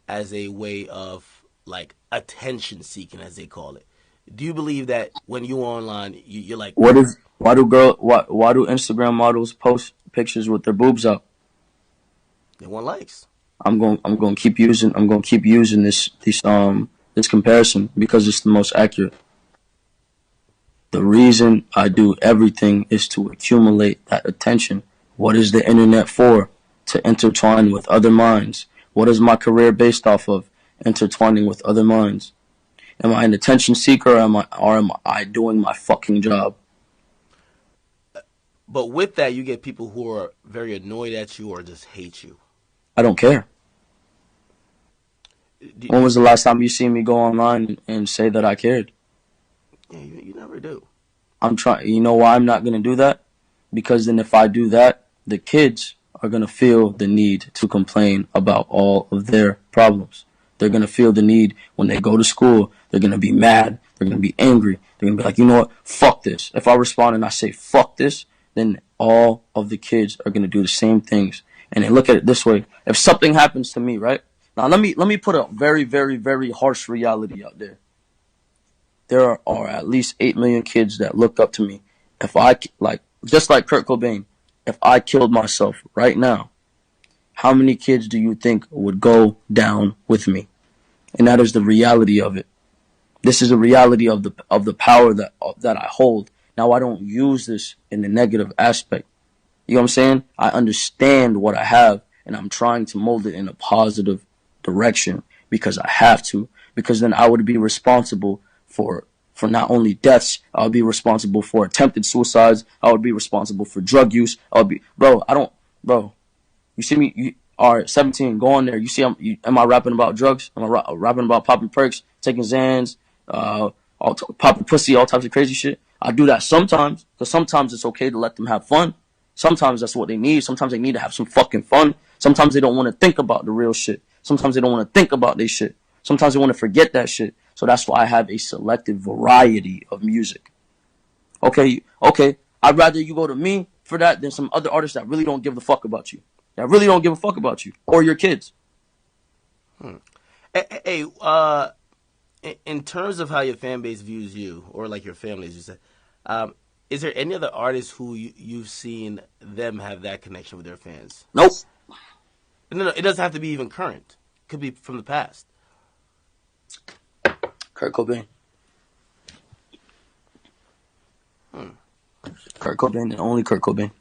as a way of like attention seeking, as they call it. Do you believe that when you online, you're like,
Why do Instagram models post pictures with their boobs out?
they want likes?
I'm going to keep using this comparison because it's the most accurate. The reason I do everything is to accumulate that attention. What is the internet for? To intertwine with other minds. What is my career based off of? Intertwining with other minds. Am I an attention seeker, or am I doing my fucking job?
But with that, you get people who are very annoyed at you or just hate you.
I don't care.
Do,
When was the last time you seen me go online and say that I cared?
yeah, you never do.
I'm trying. You know why I'm not gonna do that? Because then if I do that, the kids are gonna feel the need to complain about all of their problems. They're gonna feel the need when they go to school. They're gonna be mad. They're gonna be angry. They're gonna be like, you know what? Fuck this. If I respond and I say fuck this, then all of the kids are gonna do the same things. And then look at it this way: if something happens to me, right now, let me put a very, very, very harsh reality out there. There are at least 8 million kids that look up to me. If I, just like Kurt Cobain, if I killed myself right now, how many kids do you think would go down with me? And that is the reality of it. This is the reality of the power that I hold. Now, I don't use this in the negative aspect. You know what I'm saying? I understand what I have, and I'm trying to mold it in a positive direction because I have to. Because then I would be responsible for not only deaths. I would be responsible for attempted suicides. I would be responsible for drug use. I would be, bro. You see me? All right, 17. Go on there. You see, am I rapping about drugs? Am I rapping about popping perks, taking Xans, popping pussy, all types of crazy shit? I do that sometimes, because sometimes it's okay to let them have fun. Sometimes that's what they need. Sometimes they need to have some fucking fun. Sometimes they don't want to think about the real shit. Sometimes they don't want to think about their shit. Sometimes they want to forget that shit. So that's why I have a selective variety of music. Okay. I'd rather you go to me for that than some other artists that really don't give a fuck about you. That really don't give a fuck about you or your kids.
Hey, in terms of how your fan base views you, or like your family, as you said, is there any other artists who you've seen them have that connection with their fans?
Nope.
No, it doesn't have to be even current. It could be from the past.
Kurt Cobain. Kurt Cobain and only Kurt Cobain.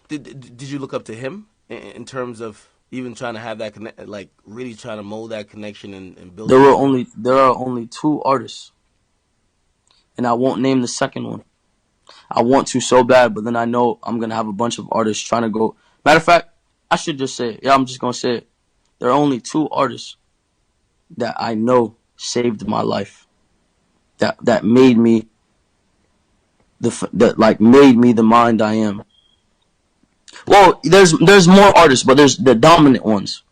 Did you look up to him in terms of even trying to have that connect, like really trying to mold that connection and build?
There are only two artists, and I won't name the second one. I want to so bad, but then I know I'm gonna have a bunch of artists trying to go. Matter of fact, I should just say it. Yeah, I'm just gonna say it. There are only two artists that I know saved my life. That made me made me the mind I am. Well, there's more artists, but there's the dominant ones.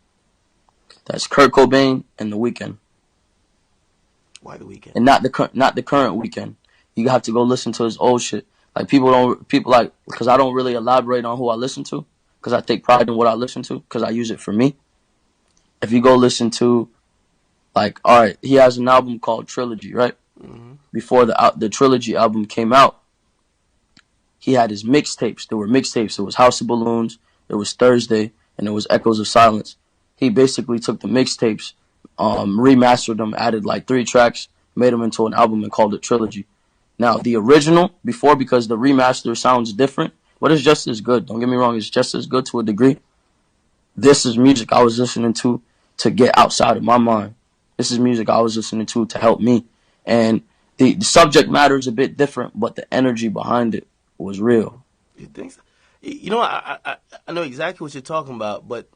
That's Kurt Cobain and The Weeknd.
Why The Weeknd?
And not the current Weeknd. You have to go listen to his old shit. Like people because I don't really elaborate on who I listen to because I take pride in what I listen to because I use it for me. If you go listen to, like, all right, he has an album called Trilogy, right?
Mm-hmm.
Before the Trilogy album came out, he had his mixtapes. There were mixtapes. There was House of Balloons, there was Thursday, and there was Echoes of Silence. He basically took the mixtapes, remastered them, added like 3 tracks, made them into an album and called it Trilogy. Now, the original, because the remaster sounds different, but it's just as good. Don't get me wrong, it's just as good to a degree. This is music I was listening to get outside of my mind. This is music I was listening to help me. And the subject matter is a bit different, but the energy behind it was real.
You think so? You know, I know exactly what you're talking about, but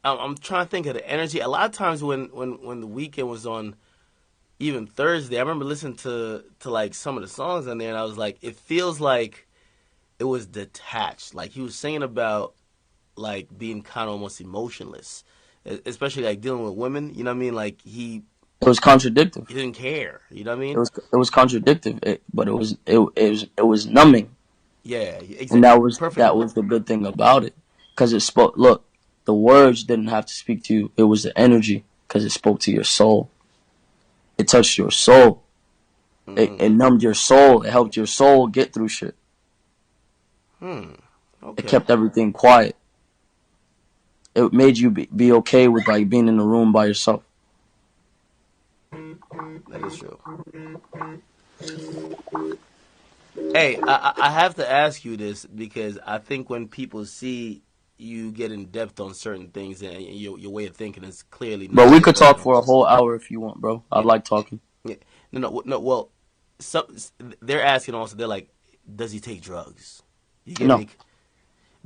I'm trying to think of the energy. A lot of times when The Weeknd was on, even Thursday, I remember listening to like some of the songs in there, and I was like, it feels like it was detached. Like he was singing about like being kind of almost emotionless, especially like dealing with women. You know what I mean? Like
it was contradictory.
He didn't care. You know what I mean?
It was contradictory, but it was numbing.
Yeah, exactly.
And that was the good thing about it, because it spoke. Look, the words didn't have to speak to you. It was the energy, because it spoke to your soul. It touched your soul.
Mm-hmm.
It numbed your soul. It helped your soul get through shit. It
Okay.
kept everything quiet. It made you be okay with like being in the room by yourself.
That is true. Hey, I have to ask you this because I think when people see you get in depth on certain things and your way of thinking is clearly
But
not
we could talk
conventional.
for a whole hour if you want, bro. I
Yeah,
like talking.
yeah. No. Well, some they're asking also. They're like, does he take drugs? You get
No,
me?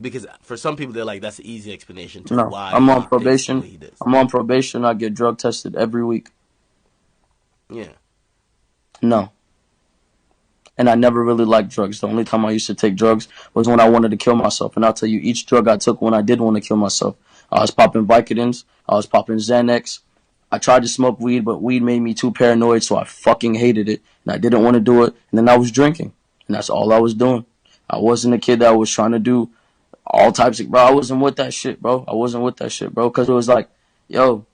Because for some people, they're like, that's the easy explanation to
no.
why
I'm on
he thinks the
probation.
way he does.
I'm on probation. I get drug tested every week.
Yeah.
No. And I never really liked drugs. The only time I used to take drugs was when I wanted to kill myself. And I'll tell you, each drug I took when I did want to kill myself, I was popping Vicodins, I was popping Xanax. I tried to smoke weed, but weed made me too paranoid, so I fucking hated it. And I didn't want to do it. And then I was drinking. And that's all I was doing. I wasn't a kid that was trying to do all types of, bro. I wasn't with that shit, bro. I wasn't with that shit, bro. Because it was like, yo,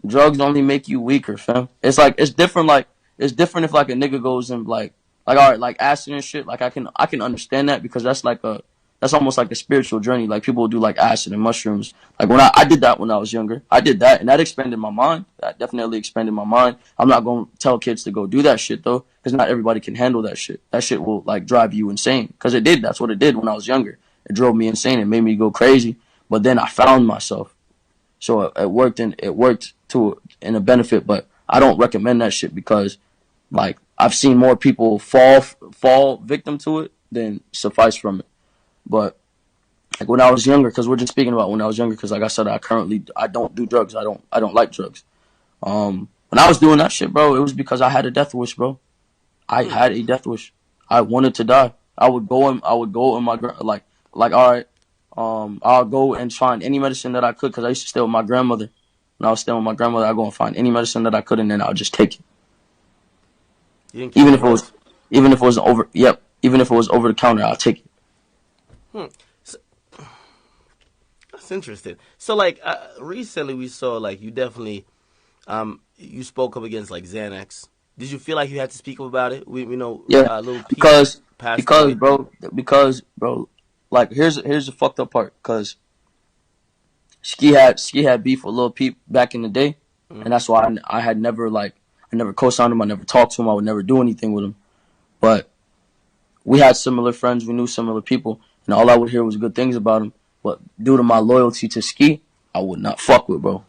drugs only make you weaker, fam. It's like, it's different. Like, it's different if like a nigga goes and like, all right, like acid and shit. Like, I can understand that because that's almost like a spiritual journey. Like, people do like acid and mushrooms. Like, when I did that when I was younger, I did that and that expanded my mind. That definitely expanded my mind. I'm not going to tell kids to go do that shit though, because not everybody can handle that shit. That shit will like drive you insane. Because it did. That's what it did when I was younger. It drove me insane. It made me go crazy. But then I found myself. So it worked in a benefit, but I don't recommend that shit because like I've seen more people fall victim to it than suffice from it. But like when I was younger, because we're just speaking about when I was younger, because like I said, I don't do drugs. I don't like drugs. When I was doing that shit, bro, it was because I had a death wish, bro. I
Hmm.
had a death wish. I wanted to die. I would go in my like all right. I'll go and find any medicine that I could because I used to stay with my grandmother. When I was staying with my grandmother, I'd go and find any medicine that I could, and then I'll just take it,
You didn't keep
even
the
if it was,
drugs.
even if it was over. Yep, even if it was over the counter, I'll take it.
Hmm. So, that's interesting. So, like, recently we saw like you definitely you spoke up against like Xanax. Did you feel like you had to speak up about it? We know
Yeah,
little Pete
because
passed
because
away.
bro, bro, like here's the fucked up part. Because Ski had beef with Lil Peep back in the day,
Mm.
and that's why I had never like I never co-signed him. I never talked to him. I would never do anything with him. But we had similar friends. We knew similar people, and all I would hear was good things about him. But due to my loyalty to Ski, I would not fuck with bro.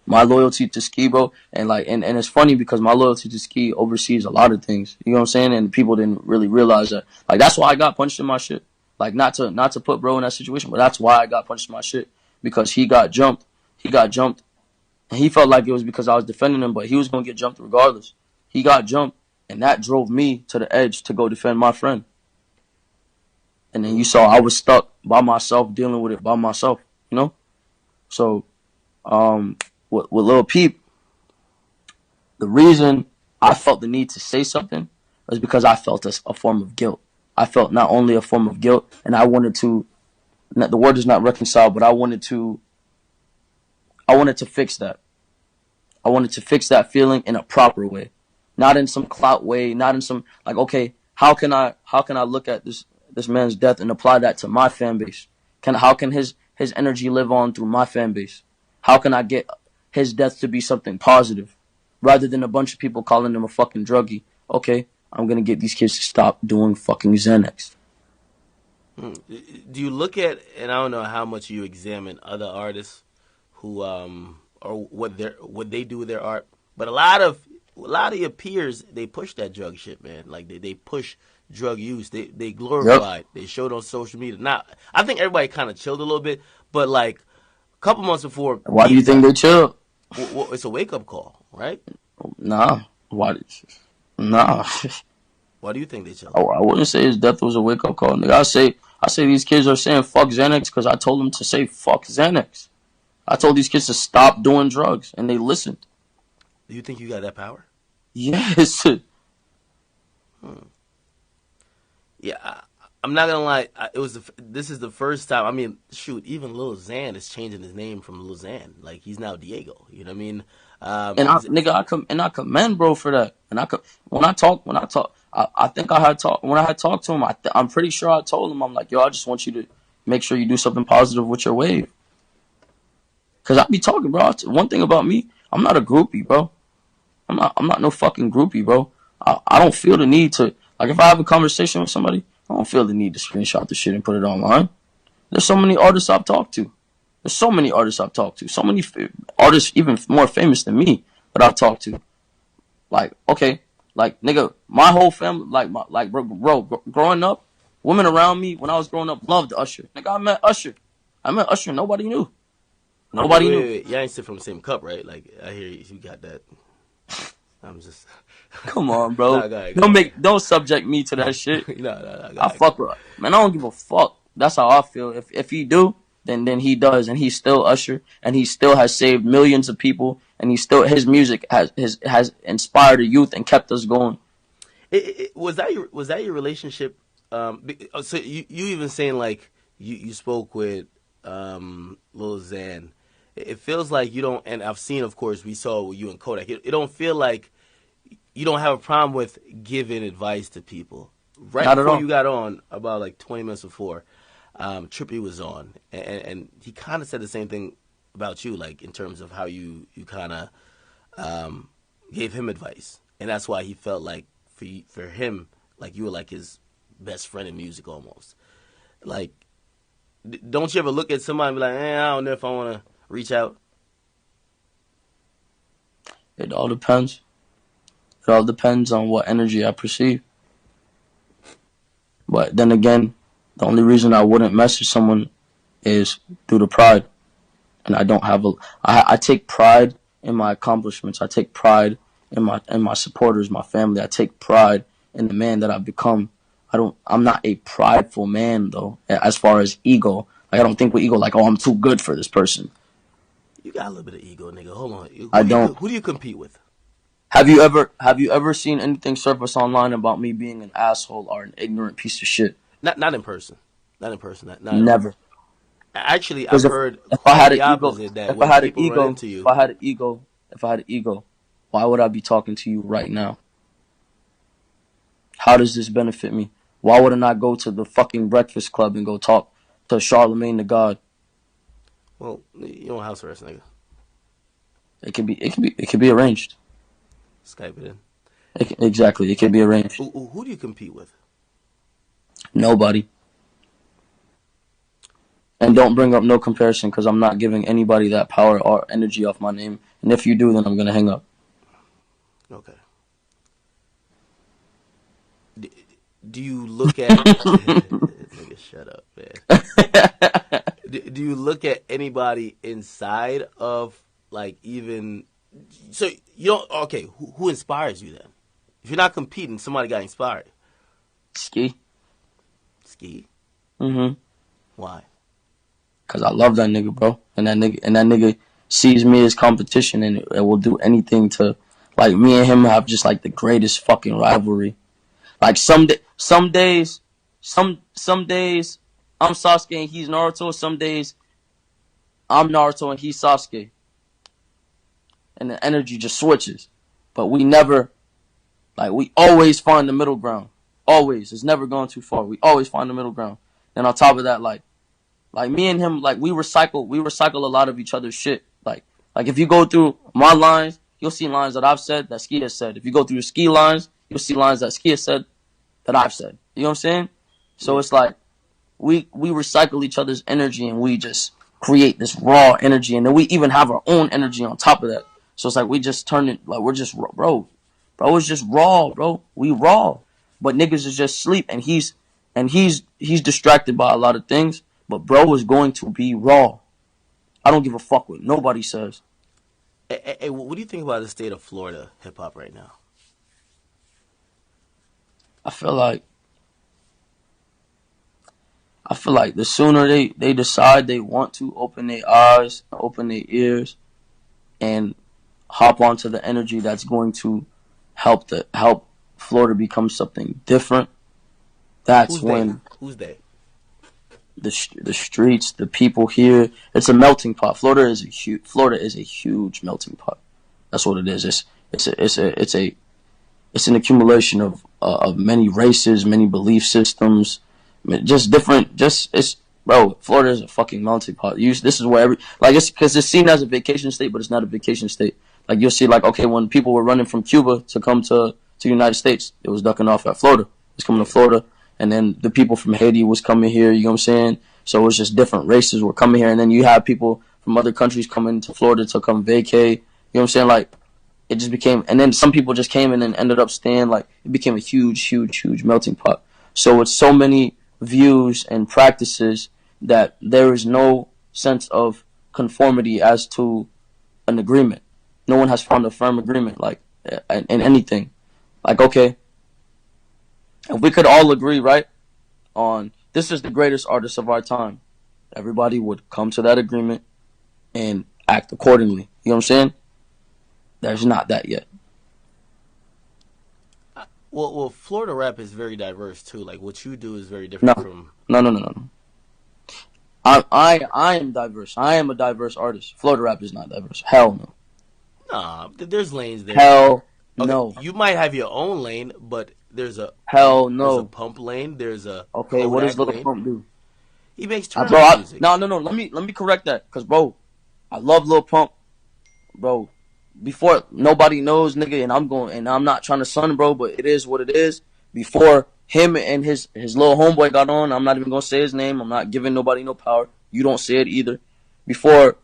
My loyalty to Ski, bro, and it's funny because my loyalty to Ski oversees a lot of things. You know what I'm saying? And people didn't really realize that. Like that's why I got punched in my shit. Like not to put bro in that situation, but that's why I got punched in my shit because he got jumped. He got jumped, and he felt like it was because I was defending him, but he was gonna get jumped regardless. He got jumped, and that drove me to the edge to go defend my friend. And then you
Mm.
saw I was stuck by myself dealing with it by myself. You know, so um, with Lil Peep, the reason I felt the need to say something was because I felt a form of guilt. I felt not only a form of guilt, and I wanted to. The word is not reconcile, but I wanted to. I wanted to fix that. I wanted to fix that feeling in a proper way, not in some clout way, not in some like okay, how can I look at this man's death and apply that to my fan base? How can his energy live on through my fan base? How can I get his death to be something positive rather than a bunch of people calling him a fucking druggie? Okay, I'm gonna get these kids to stop doing fucking Xanax.
Mm. Do you look at, and I don't know how much you examine other artists who or what they do with their art, but a lot of your peers, they push that drug shit, man. Like they push drug use. They
Yep.
glorify it. They show it on social media. Now I think everybody kind of chilled a little bit, but like a couple months before
Why do you
Pete
think
died,
they chill?
it's a wake up call, right?
Nah. Why? Nah.
Why do you think they chilled?
I wouldn't say his death was a wake up call, nigga. I say these kids are saying fuck Xanax because I told them to say fuck Xanax. I told these kids to stop doing drugs, and they listened.
Do you think you got that power?
Yes.
Hmm. Yeah, I'm not gonna lie. This is the first time. I mean, shoot, even Lil Xan is changing his name from Lil Xan. Like he's now Diego. You know what I mean?
And I commend bro for that. And when I talk, I think when I had talked to him, I'm pretty sure I told him, I'm like, yo, I just want you to make sure you do something positive with your wave. Cause I be talking, bro. One thing about me, I'm not a groupie, bro. I'm not no fucking groupie, bro. I don't feel the need to, like, if I have a conversation with somebody, I don't feel the need to screenshot the shit and put it online. There's so many artists I've talked to. So many artists even more famous than me that I've talked to. Like, okay, like, nigga, my whole family, bro, growing up, women around me when I was growing up loved Usher. Nigga, I met Usher. Nobody knew.
Wait. Y'all ain't sit from the same cup, right? Like, I hear you got that. I'm just.
Come on, bro. Don't subject me to that shit.
No.
I fuck with, man. I don't give a fuck. That's how I feel. If he do, then he does, and he's still Usher, and he still has saved millions of people, and his music has inspired the youth and kept us going.
Was that your relationship? So you even saying like you spoke with Lil Xan. It feels like you don't, and I've seen, of course, we saw you and Kodak. It don't feel like you don't have a problem with giving advice to people. Right
Not
before you got on, about like 20 minutes before, Trippie was on, and he kind of said the same thing about you, like in terms of how you kind of gave him advice, and that's why he felt like for him, like you were like his best friend in music almost. Like, don't you ever look at somebody and be like, I don't know if I want to reach out?
It all depends. It all depends on what energy I perceive. But then again, the only reason I wouldn't message someone is due to pride. And I don't have I take pride in my accomplishments. I take pride in my supporters, my family. I take pride in the man that I've become. I'm not a prideful man though, as far as ego. Like, I don't think with ego like, oh, I'm too good for this person.
You got a little bit of ego, nigga. Hold on. Who do you compete with?
Have you ever seen anything surface online about me being an asshole or an ignorant piece of shit?
Not in person. Not in person.
Never.
Actually, I've heard
if I had an ego, why would I be talking to you right now? How does this benefit me? Why wouldn't I go to the fucking Breakfast Club and go talk to Charlemagne the God?
Well, you don't house arrest, nigga.
It could be arranged.
Skype it in.
Exactly, it can be arranged.
Who do you compete with?
Nobody. And don't bring up no comparison, because I'm not giving anybody that power or energy off my name. And if you do, then I'm going to hang up.
Okay. Do you look at... Nigga, shut up, man. Do you look at anybody inside of, like, even... So, you don't... Okay, who inspires you then? If you're not competing, somebody got inspired.
Ski.
Mm-hmm. Why?
Because I love that nigga, bro. And that nigga sees me as competition and will do anything to... Like, me and him have just, like, the greatest fucking rivalry. Like, some days I'm Sasuke and he's Naruto. Some days I'm Naruto and he's Sasuke. And the energy just switches. But we never... Like, we always find the middle ground. Always. It's never gone too far. We always find the middle ground. And on top of that, like me and him, like, we recycle a lot of each other's shit. Like if you go through my lines, you'll see lines that I've said that Ski has said. If you go through the Ski lines, you'll see lines that Ski has said that I've said. You know what I'm saying? So it's like we recycle each other's energy and we just create this raw energy, and then we even have our own energy on top of that. So it's like we just turn it, like, we're just bro, it's just raw, bro. We raw. But niggas is just sleep, and he's distracted by a lot of things, but bro is going to be raw. I don't give a fuck what nobody says.
Hey, what do you think about the state of Florida hip hop right now?
I feel like the sooner they decide they want to open their eyes, open their ears, and hop onto the energy that's going to help Florida become something different. That's when
who's they?
The streets, the people here. It's a melting pot. Florida is a huge melting pot. That's what it is. It's an accumulation of many races, many belief systems, just different. Just it's bro. Florida is a fucking melting pot. This is where it's because it's seen as a vacation state, but it's not a vacation state. Like you'll see, like okay, when people were running from Cuba to come to the United States, it was ducking off at Florida. It's coming to Florida, and then the people from Haiti was coming here. You know what I'm saying? So it's just different races were coming here, and then you have people from other countries coming to Florida to come vacay. You know what I'm saying? Like it just became, and then some people just came in and ended up staying. Like it became a huge melting pot. So it's so many views and practices that there is no sense of conformity as to an agreement. No one has found a firm agreement, like in anything. Like okay, if we could all agree, right, on this is the greatest artist of our time, everybody would come to that agreement and act accordingly. You know what I'm saying? There's not that yet.
Well, Florida rap is very diverse too. Like what you do is very different from.
No. I am diverse. I am a diverse artist. Florida rap is not diverse. Hell no.
Nah, there's lanes there.
Hell
okay,
no.
You might have your own lane, but there's a
hell no.
There's a pump lane. There's a
okay.
Kodak
what does Lil
lane.
Pump do?
He makes trap music.
No. Let me correct that, cause bro, I love Lil Pump, bro. Before nobody knows, nigga, and I'm not trying to sun, bro, but it is what it is. Before him and his little homeboy got on, I'm not even gonna say his name. I'm not giving nobody no power. You don't say it either. Before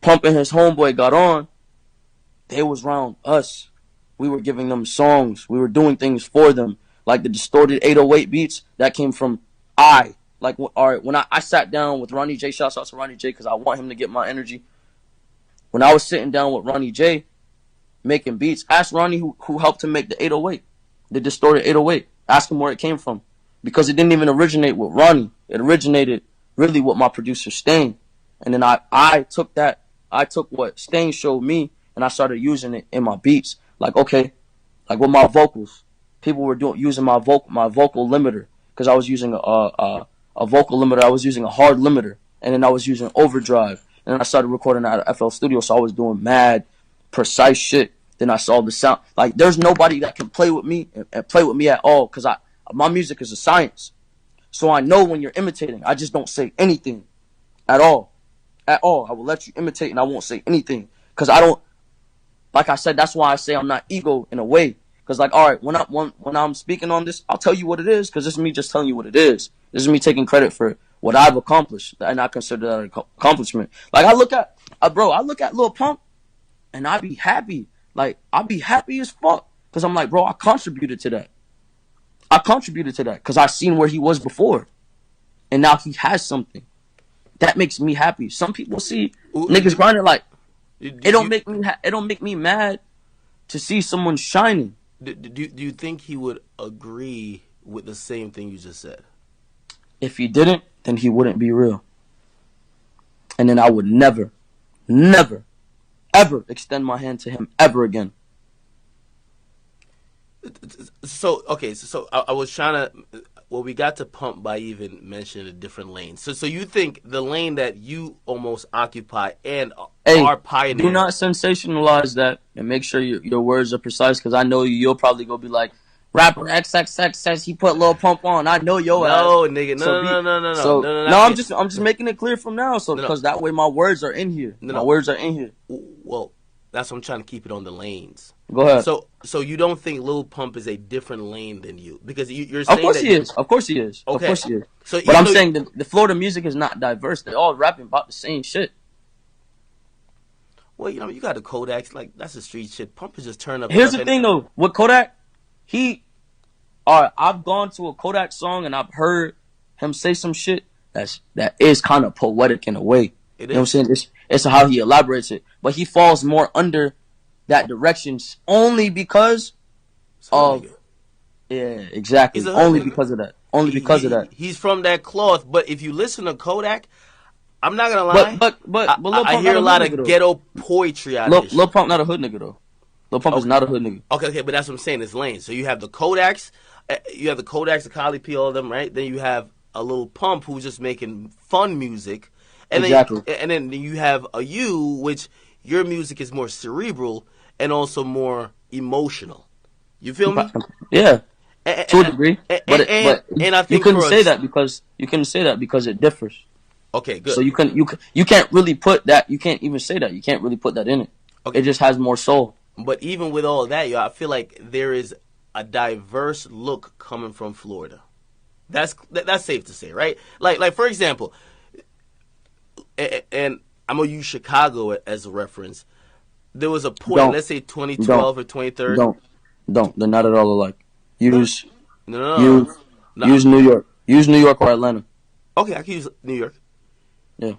Pump and his homeboy got on, they was around us. We were giving them songs. We were doing things for them. Like the distorted 808 beats, that came from I. Like, all right, when I sat down with Ronnie J, shouts out to Ronnie J, because I want him to get my energy. When I was sitting down with Ronnie J, making beats, ask Ronnie who helped him make the 808, the distorted 808. Ask him where it came from. Because it didn't even originate with Ronnie. It originated really with my producer, Stain. And then I took what Stain showed me, and I started using it in my beats. Like, okay, like with my vocals, people were using my vocal limiter, because I was using a vocal limiter. I was using a hard limiter, and then I was using overdrive, and then I started recording out of FL Studio. So I was doing mad precise shit. Then I saw the sound. Like, there's nobody that can play with me and play with me at all, because my music is a science. So I know when you're imitating. I just don't say anything at all. At all. I will let you imitate, and I won't say anything, because I don't. Like I said, that's why I say I'm not ego in a way. Because, like, all right, when I'm speaking on this, I'll tell you what it is, because this is me just telling you what it is. This is me taking credit for what I've accomplished, and I consider that an accomplishment. Like, I look at Lil Pump, and I be happy. Like, I be happy as fuck, because I'm like, bro, I contributed to that. Because I seen where he was before, and now he has something. That makes me happy. Some people see niggas grinding like, it don't make me mad to see someone shining.
Do you think he would agree with the same thing you just said?
If he didn't, then he wouldn't be real. And then I would never, ever extend my hand to him ever again.
So, okay, so I was trying to... Well, we got to Pump by even mentioning a different lane. So you think the lane that you almost occupy and are pioneering...
Do not sensationalize that, and make sure your words are precise, because I know you'll probably go be like, rapper XXX says he put Lil Pump on. I know your ass.
No, nigga, no.
I'm just making it clear from now, so because that way my words are in here. My words are in here.
Well, that's what I'm trying to keep it on the lanes.
Go ahead.
So you don't think Lil Pump is a different lane than you? Because you're saying
Of course he is.
Okay.
Of course he is.
So,
but I'm saying the Florida music is not diverse. They're all rapping about the same shit.
Well, you got the Kodaks. Like, that's the street shit. Pump is just turn up.
Here's the thing, though. With Kodak, I've gone to a Kodak song and I've heard him say some shit that is kind of poetic in a way. You know what I'm saying? It's how he elaborates it. But he falls more under that direction only because of... Yeah, exactly. Only because of that.
He's from that cloth. But if you listen to Kodak, I'm not gonna lie.
But
I hear a lot of ghetto poetry out of this.
Lil Pump not a hood nigga though. Lil Pump is not a hood nigga.
Okay, but that's what I'm saying. It's lanes. So you have the Kodaks, the Kali P, all of them, right? Then you have a Lil Pump who's just making fun music, and
exactly.
Then you have a you, which your music is more cerebral. and also more emotional. You feel me?
Yeah,
And,
to a degree.
and I
You
think
couldn't
for
say
us,
that because it differs.
okay, good.
So you can't really put that. You can't even say that. You can't really put that in it.
Okay,
It just has more soul.
but even with all that, yo, I feel like there is a diverse look coming from Florida. That's safe to say, right? Like for example, and I'm gonna use Chicago as a reference. There was a point,
Don't
let's say
don't
2012 or 2013.
don't don't. They're not at all alike.
No,
Use
no, no, no.
use
No,
use New York. Use New York or Atlanta.
okay, I can use New York.
Yeah.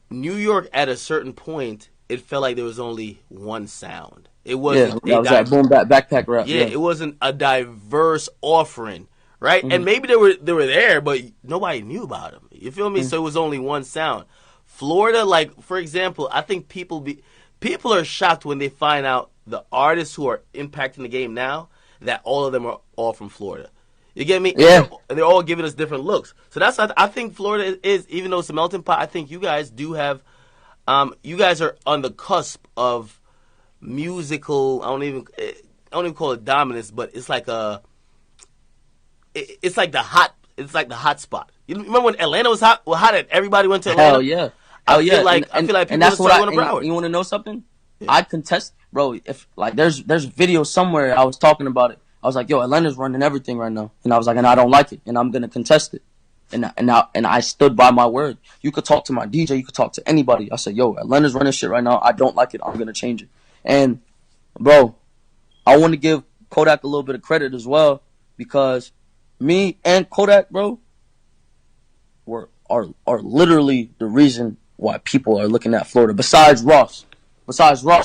New York, at a certain point, it felt like there was only one sound. It
Yeah,
wasn't
that was that boom backpack rap.
yeah,
Yeah.
it wasn't a diverse offering, right?
Mm-hmm.
And maybe they were there, but nobody knew about them. You feel me?
Mm-hmm.
So it was only one sound. Florida, like for example, I think people are shocked when they find out the artists who are impacting the game now that all of them are all from Florida. You get me?
Yeah.
And they're all giving us different looks. So I think Florida is, even though it's a melting pot, I think you guys do have you guys are on the cusp of musical. I don't even call it dominance, but it's like it's like the hot spot. You remember when Atlanta was hot? Well, hot and everybody went to Atlanta.
Hell yeah.
I
Hell
feel
yeah.
like
And
people
that's what
started going to Broward.
you want to know something? Yeah. I contest, bro. If like there's video somewhere I was talking about it. I was like, yo, Atlanta's running everything right now, and I was like, and I don't like it, and I'm gonna contest it. And I stood by my word. You could talk to my DJ, you could talk to anybody. I said, yo, Atlanta's running shit right now. I don't like it. I'm gonna change it. And bro, I want to give Kodak a little bit of credit as well, because me and Kodak, bro, are literally the reason why people are looking at Florida. Besides Ross,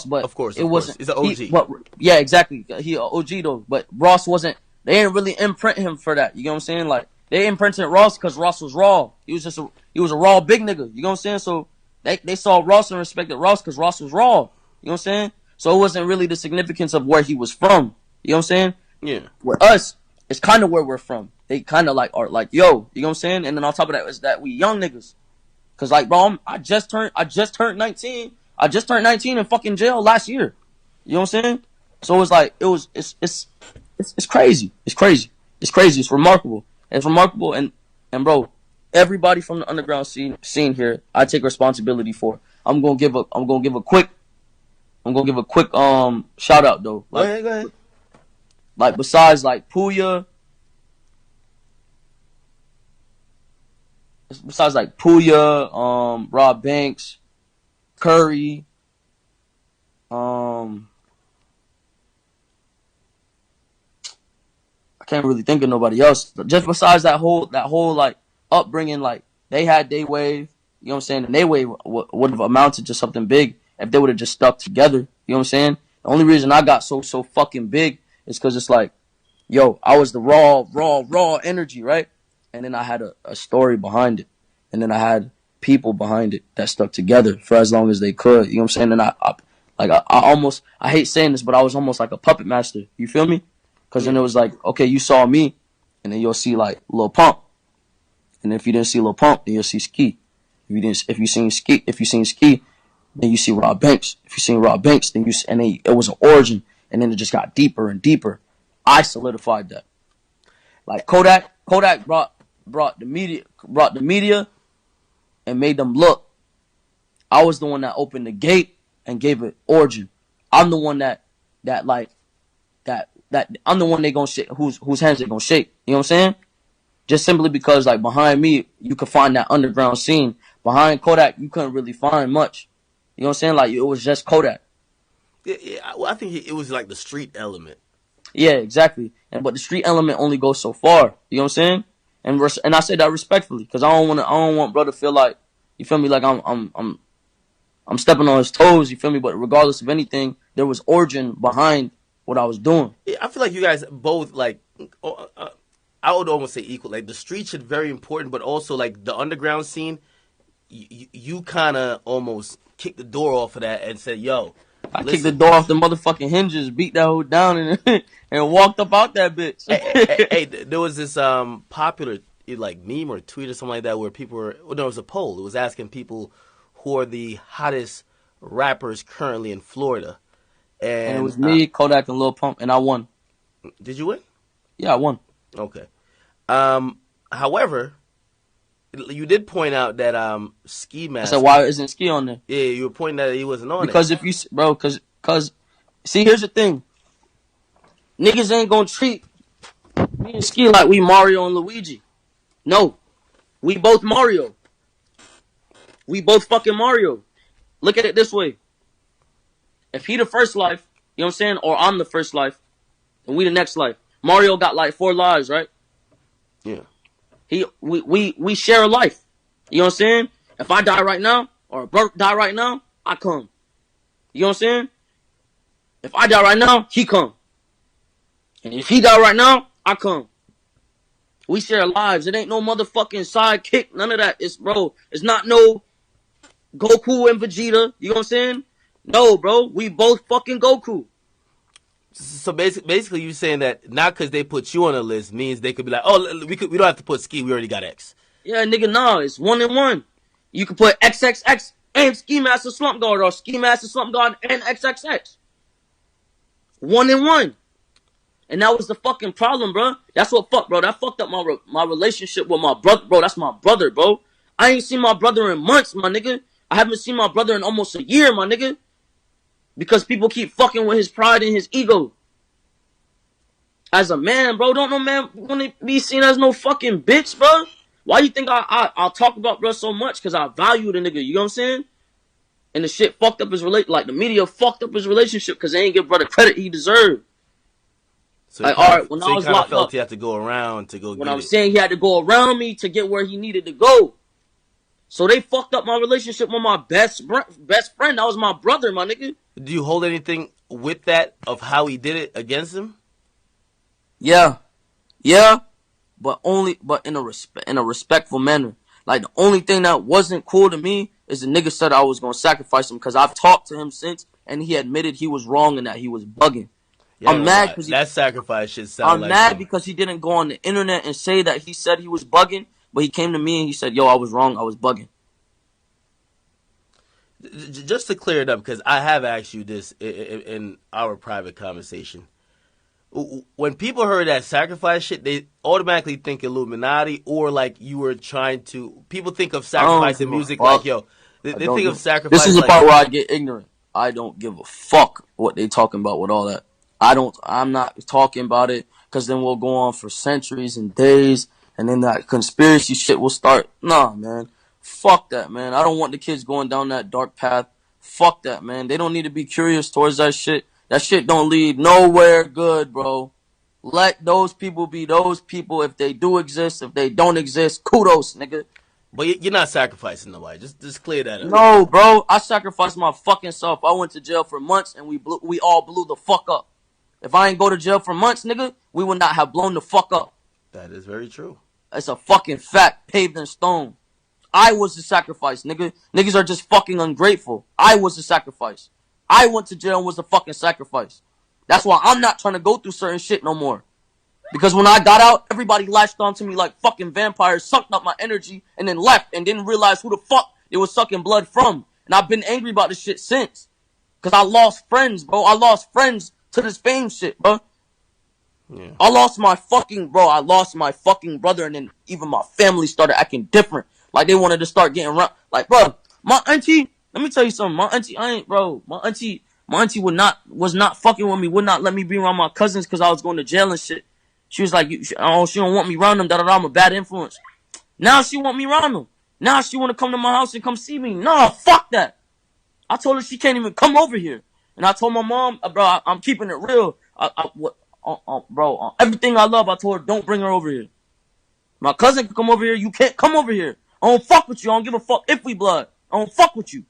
but
Of course,
it wasn't.
He's an OG.
But yeah, exactly. He an OG though. But Ross wasn't. They didn't really imprint him for that. You know what I'm saying? Like they imprinted Ross because Ross was raw. He was a raw big nigga. You know what I'm saying? So they saw Ross and respected Ross because Ross was raw. You know what I'm saying? So it wasn't really the significance of where he was from. You know what I'm saying?
Yeah.
With us, it's kind of where we're from. They kind of like are like, yo, you know what I'm saying? And then on top of that is that we young niggas. Cause like, bro, I just turned 19. I just turned 19 in fucking jail last year. You know what I'm saying? So it's like it's crazy. It's crazy. It's crazy. It's remarkable. It's remarkable. And bro, everybody from the underground scene here, I take responsibility for. I'm gonna give a quick shout out though. Like,
Go ahead.
Like besides like Puya, Rob Banks, Curry, I can't really think of nobody else. Just besides that whole like upbringing, like they had their wave, you know what I'm saying? And their wave would have amounted to something big if they would have just stuck together. You know what I'm saying? The only reason I got so fucking big is because it's like, yo, I was the raw energy, right? And then I had a story behind it. And then I had people behind it that stuck together for as long as they could. You know what I'm saying? And I hate saying this, but I was almost like a puppet master. You feel me? Because then it was like, okay, you saw me, and then you'll see like Lil Pump. And if you didn't see Lil Pump, then you'll see Ski. If you seen Ski, then you see Rob Banks. If you seen Rob Banks, then it was an origin, and then it just got deeper and deeper. I solidified that. Like Kodak brought the media and made them look. I was the one that opened the gate and gave it origin. I'm the one that I'm the one they gonna shake, whose hands they gonna shake. You know what I'm saying? Just simply because like behind me you could find that underground scene. Behind Kodak you couldn't really find much. You know what I'm saying? Like it was just Kodak.
Yeah, well, I think it was like the street element.
Yeah, exactly. But the street element only goes so far. You know what I'm saying? And I say that respectfully because I don't want brother to feel like, you feel me, like I'm stepping on his toes. You feel me? But regardless of anything, there was origin behind what I was doing.
Yeah, I feel like you guys both like. I would almost say equal. Like the street shit very important, but also like the underground scene. You kind of almost kicked the door off of that and said, "Yo."
I kicked the door off the motherfucking hinges, beat that hoe down, and walked up out that bitch.
hey, there was this popular like meme or tweet or something like that where people were. Well, there was a poll. It was asking people who are the hottest rappers currently in Florida,
And it
And
was me, Kodak, and Lil Pump, and I won.
did you win?
Yeah, I won.
Okay. However, you did point out that Ski
I said,
Mask.
why isn't Ski on there?
Yeah, you were pointing out that he wasn't on it.
Because if you, bro, cause, see, here's the thing. Niggas ain't gonna treat me and Ski like we Mario and Luigi. No, we both Mario. We both fucking Mario. Look at it this way. If he the first life, you know what I'm saying, or I'm the first life, and we the next life. Mario got like 4 lives, right?
Yeah.
We share a life. You know what I'm saying? If I die right now, or Bert die right now, I come. You know what I'm saying? If I die right now, he come. And if he die right now, I come. We share lives. It ain't no motherfucking sidekick. None of that. It's, bro, it's not no Goku and Vegeta. You know what I'm saying? No, bro. We both fucking Goku.
So basically, you're saying that not because they put you on a list means they could be like, oh, we don't have to put Ski. We already got X.
Yeah, nigga, nah. It's 1 and 1. You can put XXX and Ski Master Slump Guard, or Ski Master Slump Guard and XXX. 1 and 1. And that was the fucking problem, bro. That's what fucked, bro. That fucked up my relationship with my brother, bro. That's my brother, bro. I ain't seen my brother in months, my nigga. I haven't seen my brother in almost a year, my nigga. Because people keep fucking with his pride and his ego. As a man, bro, don't no man want to be seen as no fucking bitch, bro. Why you think I'll talk about bro so much? Because I value the nigga, you know what I'm saying? And the shit fucked up his like the media fucked up his relationship because they ain't give brother credit he deserved.
So
like, all right, when I was locked
felt
up,
he had to go around to go.
When I was saying he had to go around me to get where he needed to go. So they fucked up my relationship with my best friend. That was my brother, my nigga.
Do you hold anything with that of how he did it against him?
Yeah, but in a respectful manner. Like the only thing that wasn't cool to me is the nigga said I was gonna sacrifice him because I've talked to him since and he admitted he was wrong and that he was bugging.
Yeah,
I'm mad because
that sacrifice should sound
I'm
like
mad because he didn't go on the internet and say that he said he was bugging, but he came to me and he said, "Yo, I was wrong. I was bugging."
Just to clear it up, because I have asked you this in our private conversation. When people heard that sacrifice shit, they automatically think Illuminati or like you were trying to. People think of sacrifice in music like, yo, they think of sacrifice.
This is the
like,
part where I get ignorant. I don't give a fuck what they talking about with all that. I'm not talking about it because then we'll go on for centuries and days, and then that conspiracy shit will start. Nah, man. Fuck that, man. I don't want the kids going down that dark path. Fuck that, man. They don't need to be curious towards that shit. That shit don't lead nowhere good, bro. Let those people be those people. If they do exist, if they don't exist, kudos, nigga.
But you're not sacrificing nobody. Just clear that up.
No, bro. I sacrificed my fucking self. I went to jail for months and we all blew the fuck up. If I ain't go to jail for months, nigga, we would not have blown the fuck up.
That is very true.
It's a fucking fact paved in stone. I was the sacrifice, nigga. Niggas are just fucking ungrateful. I was the sacrifice. I went to jail and was the fucking sacrifice. That's why I'm not trying to go through certain shit no more. Because when I got out, everybody latched onto me like fucking vampires, sucked up my energy, and then left and didn't realize who the fuck they was sucking blood from. And I've been angry about this shit since. Because I lost friends, bro. I lost friends to this fame shit, bro.
Yeah.
I lost my fucking brother, and then even my family started acting different. Like they wanted to start getting around. Like, bro, my auntie, let me tell you something. My auntie, my auntie was not fucking with me, would not let me be around my cousins because I was going to jail and shit. She was like, she don't want me around them, I'm a bad influence. Now she want me around them. Now she want to come to my house and come see me. No, fuck that. I told her she can't even come over here. And I told my mom, bro, I'm keeping it real. Bro, everything I love, I told her, don't bring her over here. My cousin can come over here. You can't come over here. I don't fuck with you. I don't give a fuck if we blood. I don't fuck with you.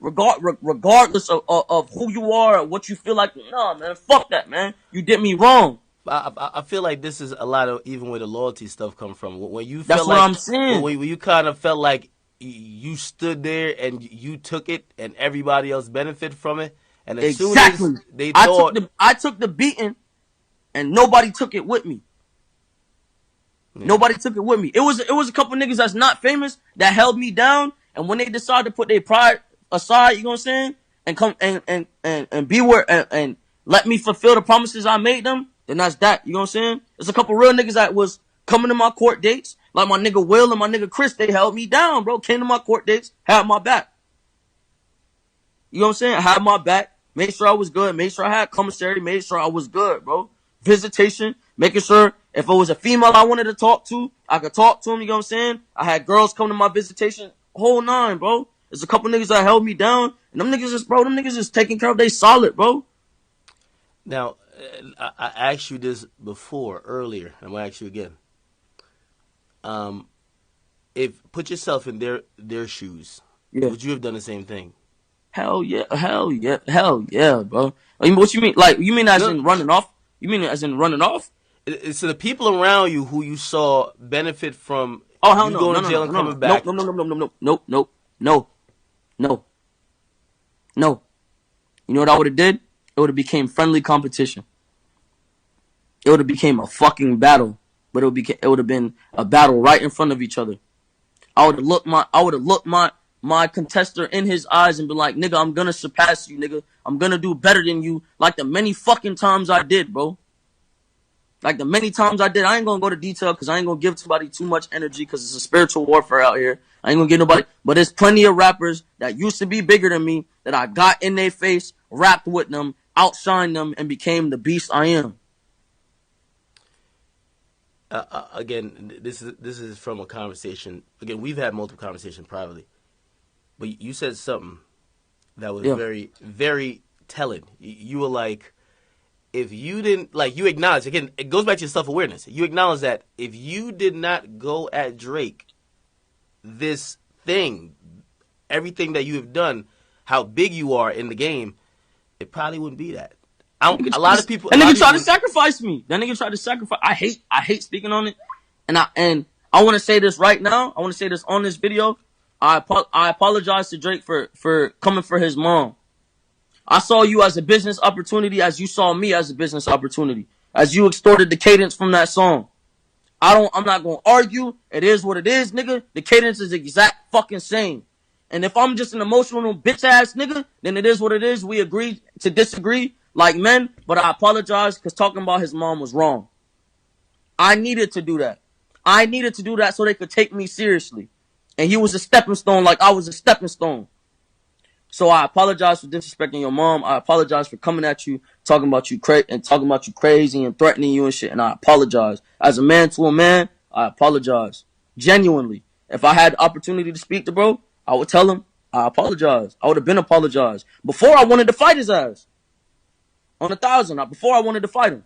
Regardless of who you are or what you feel like. Nah, man. Fuck that, man. You did me wrong.
I feel like this is a lot of even where the loyalty stuff come from. When you
That's
felt
what
like,
I'm saying.
When you kind of felt like you stood there and you took it and everybody else benefited from it. And as soon as they thought...
I took the beating and nobody took it with me. Yeah. Nobody took it with me. It was a couple niggas that's not famous that held me down. And when they decided to put their pride aside, you know what I'm saying?
and come and be where and let me fulfill the promises I made them, then that's that. You know what I'm saying? There's a couple real niggas that was coming to my court dates, like my nigga Will and my nigga Chris. They held me down, bro. Came to my court dates, had my back. You know what I'm saying? Had my back, made sure I was good, made sure I had commissary, made sure I was good, bro. Visitation, making sure if it was a female I wanted to talk to, I could talk to them. You know what I'm saying? I had girls come to my visitation, whole nine, bro. There's a couple niggas that held me down, and them niggas just taking care of they solid, bro.
Now, I asked you this before, earlier. I'm going to ask you again. If put yourself in their shoes, would you have done the same thing?
Hell yeah, bro. What you mean? Like, you mean as in running off? You mean as in running off?
So the people around you who you saw benefit from
you
going to jail and coming back.
No. You know what I would have did? It would have became friendly competition. It would have became a fucking battle, but it would have been a battle right in front of each other. I would have looked my contester in his eyes and be like, nigga, I'm gonna surpass you, nigga. I'm gonna do better than you, like the many fucking times I did, bro. Like the many times I did. I ain't gonna go to detail because I ain't gonna give somebody too much energy because it's a spiritual warfare out here. I ain't gonna get nobody, but there's plenty of rappers that used to be bigger than me that I got in their face, rapped with them, outshined them, and became the beast I am.
Again, this is from a conversation. Again, we've had multiple conversations privately, but you said something that was very, very telling. You were like, if you didn't, like, you acknowledge, again, it goes back to your self-awareness. You acknowledge that if you did not go at Drake, this thing, everything that you have done, how big you are in the game, it probably wouldn't be that. A lot of people.
That nigga tried to sacrifice me. I hate speaking on it. And I want to say this right now. I want to say this on this video. I apologize to Drake for coming for his mom. I saw you as a business opportunity as you saw me as a business opportunity. As you extorted the cadence from that song. I'm not gonna argue. It is what it is, nigga. The cadence is the exact fucking same. And if I'm just an emotional bitch ass nigga, then it is what it is. We agreed to disagree like men, but I apologize because talking about his mom was wrong. I needed to do that. So they could take me seriously. And he was a stepping stone like I was a stepping stone. So I apologize for disrespecting your mom. I apologize for coming at you, talking about you crazy and threatening you and shit. And I apologize. As a man to a man, I apologize. Genuinely. If I had the opportunity to speak to bro, I would tell him, I apologize. I would have been apologized. Before I wanted to fight his ass. On 1,000. Before I wanted to fight him.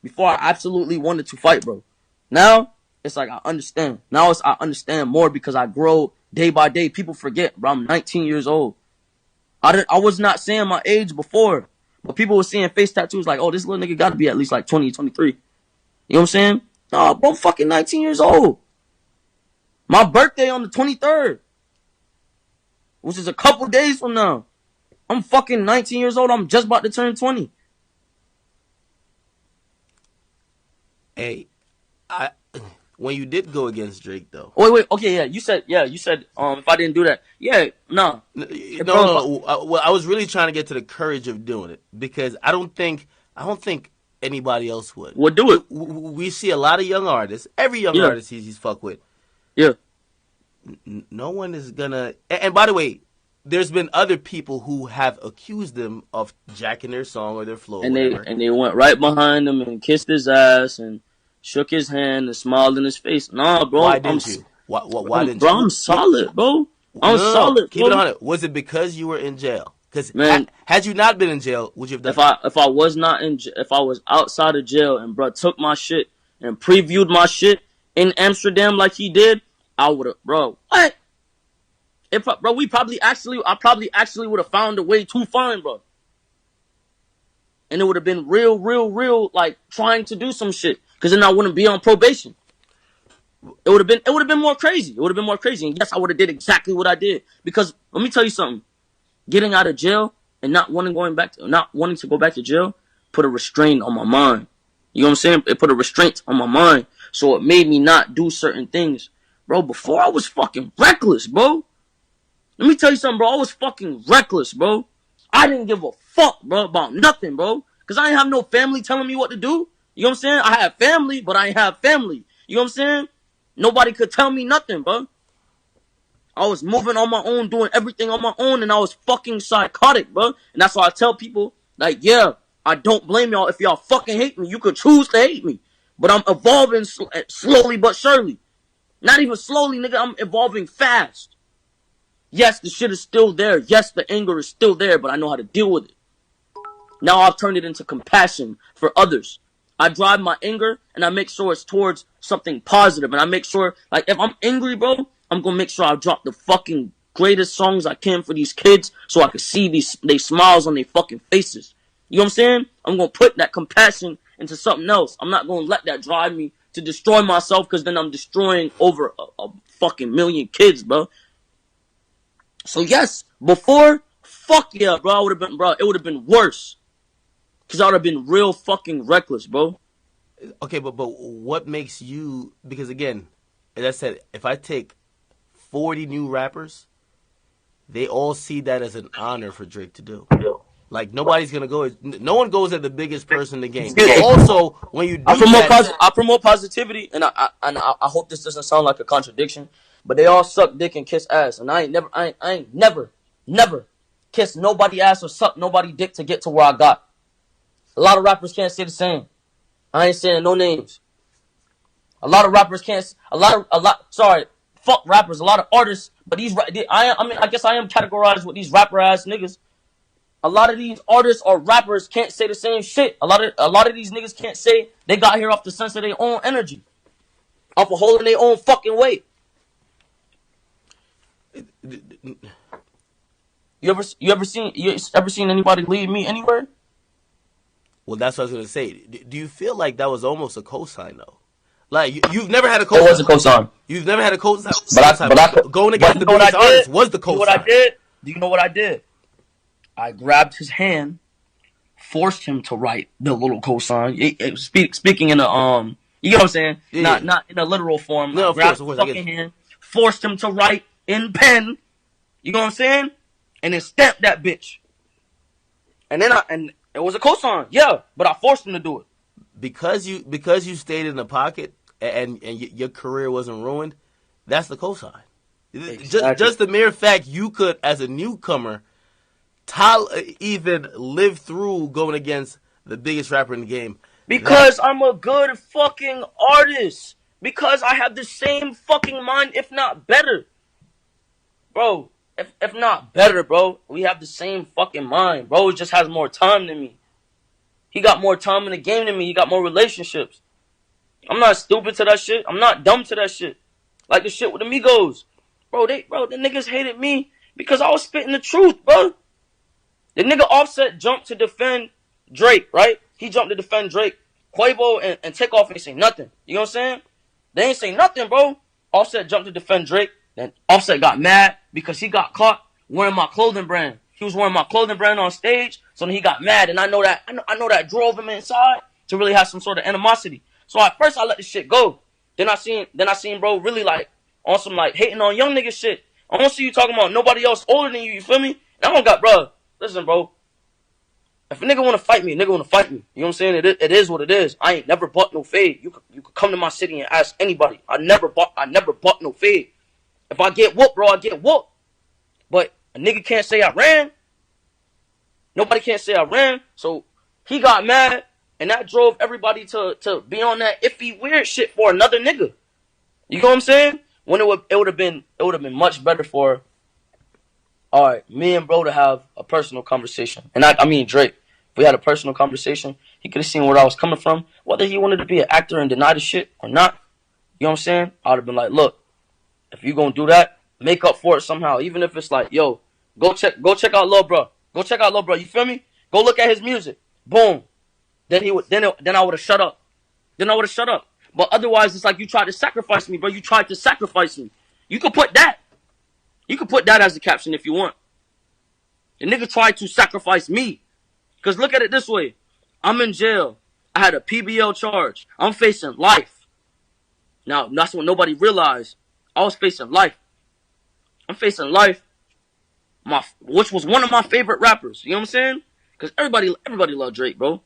Before I absolutely wanted to fight, bro. Now, it's like I understand. I understand more because I grow day by day. People forget, bro. I'm 19 years old. I was not saying my age before. But people were seeing face tattoos like, oh, this little nigga gotta be at least like 20, 23. You know what I'm saying? Nah, bro, I'm fucking 19 years old. My birthday on the 23rd. Which is a couple days from now. I'm fucking 19 years old. I'm just about to turn 20.
Hey, when you did go against Drake, though.
Wait, okay, yeah. You said, if I didn't do that. Yeah, no.
No. Well, I was really trying to get to the courage of doing it because I don't think anybody else would.
Would do it.
We see a lot of young artists. Every young artist he's fuck with.
Yeah.
No one is gonna. And by the way, there's been other people who have accused them of jacking their song or their flow,
and they went right behind him and kissed his ass and shook his hand and smiled in his face. Nah, bro.
Why didn't you? Why didn't you?
Bro, I'm solid, bro. I'm solid.
Keep it on it. Was it because you were in jail? Because had you not been in jail, would you have done?
If I was outside of jail and bro took my shit and previewed my shit in Amsterdam like he did, I would have, bro. What? I probably actually would have found a way to find, bro. And it would have been real, like trying to do some shit. Cause then I wouldn't be on probation. It would have been more crazy. And yes, I would have did exactly what I did. Because let me tell you something. Getting out of jail and not wanting to go back to jail put a restraint on my mind. You know what I'm saying? It put a restraint on my mind. So it made me not do certain things. Bro, before I was fucking reckless, bro. Let me tell you something, bro. I was fucking reckless, bro. I didn't give a fuck, bro, about nothing, bro. Because I ain't have no family telling me what to do. You know what I'm saying? I had family, but I ain't have family. You know what I'm saying? Nobody could tell me nothing, bro. I was moving on my own, doing everything on my own, and I was fucking psychotic, bro. And that's why I tell people, like, yeah, I don't blame y'all. If y'all fucking hate me, you could choose to hate me. But I'm evolving slowly but surely. Not even slowly, nigga. I'm evolving fast. Yes, the shit is still there. Yes, the anger is still there, but I know how to deal with it. Now I've turned it into compassion for others. I drive my anger and I make sure it's towards something positive. And I make sure, like, if I'm angry, bro, I'm gonna make sure I drop the fucking greatest songs I can for these kids so I can see they smiles on their fucking faces. You know what I'm saying? I'm gonna put that compassion into something else. I'm not gonna let that drive me to destroy myself, because then I'm destroying over a fucking million kids, bro. So yes, before, fuck yeah, bro, it would have been worse. Cause I would have been real fucking reckless, bro.
Okay, but what makes you? Because again, as I said, if I take 40 new rappers, they all see that as an honor for Drake to do. Like nobody's gonna go. No one goes at the biggest person in the game. Also, when you do
I promote positivity, and I hope this doesn't sound like a contradiction, but they all suck dick and kiss ass, and I ain't never kissed nobody ass or suck nobody dick to get to where I got. A lot of rappers can't say the same. I ain't saying no names. A lot of rappers can't. Sorry, fuck rappers. A lot of artists, but I guess I am categorized with these rapper ass niggas. A lot of these artists or rappers can't say the same shit. A lot of these niggas can't say they got here off the sense of their own energy, off of holding their own fucking weight. You ever seen anybody lead me anywhere?
Well, that's what I was gonna say. Do you feel like that was almost a cosign though? Like you've never had a cosign.
It was a cosign.
You've never had a cosign.
But
going against the biggest artist was the cosign.
What I did? Do you know what I did? I grabbed his hand, forced him to write the little cosign. Speaking in a you know what I'm saying? Yeah. Not in a literal form.
No,
of course. Fucking hand, forced him to write in pen. You know what I'm saying? And then stamped that bitch. And then it was a cosign, yeah, but I forced him to do it.
Because you stayed in the pocket and your career wasn't ruined, that's the cosign. Exactly. Just the mere fact you could, as a newcomer, even live through going against the biggest rapper in the game.
Because I'm a good fucking artist. Because I have the same fucking mind, if not better. Bro, if not better, bro. We have the same fucking mind. Bro just has more time than me. He got more time in the game than me. He got more relationships. I'm not stupid to that shit. I'm not dumb to that shit. Like the shit with the Migos. Bro, the niggas hated me because I was spitting the truth, bro. The nigga Offset jumped to defend Drake, right? He jumped to defend Drake. Quavo and Takeoff ain't say nothing. You know what I'm saying? They ain't say nothing, bro. Offset jumped to defend Drake. Then Offset got mad because he got caught wearing my clothing brand. He was wearing my clothing brand on stage, so then he got mad, and I know that drove him inside to really have some sort of animosity. So at first I let the shit go. Then I seen bro really like on some like hating on young nigga shit. I don't see you talking about nobody else older than you. You feel me? And I don't got, bro. Listen, bro. If a nigga wanna fight me, a nigga wanna fight me. You know what I'm saying? It is what it is. I ain't never bought no fade. You could come to my city and ask anybody. I never bought no fade. If I get whooped, bro, I get whooped. But a nigga can't say I ran. Nobody can't say I ran. So he got mad, and that drove everybody to be on that iffy weird shit for another nigga. You know what I'm saying? When it would have been much better for, all right, me and bro to have a personal conversation. And I mean Drake. If we had a personal conversation, he could have seen where I was coming from, whether he wanted to be an actor and deny the shit or not. You know what I'm saying? I would have been like, look, if you gonna do that, make up for it somehow. Even if it's like, yo, go check out Lil Bro. Go check out Lil Bro. You feel me? Go look at his music. Boom. Then I would have shut up. But otherwise, it's like you tried to sacrifice me, bro. You tried to sacrifice me. You could put that. You could put that as the caption if you want. The nigga tried to sacrifice me. Because look at it this way. I'm in jail. I had a PBL charge. I'm facing life. Now, that's what nobody realized. I was facing life. I'm facing life. which was one of my favorite rappers. You know what I'm saying? Because everybody loved Drake, bro.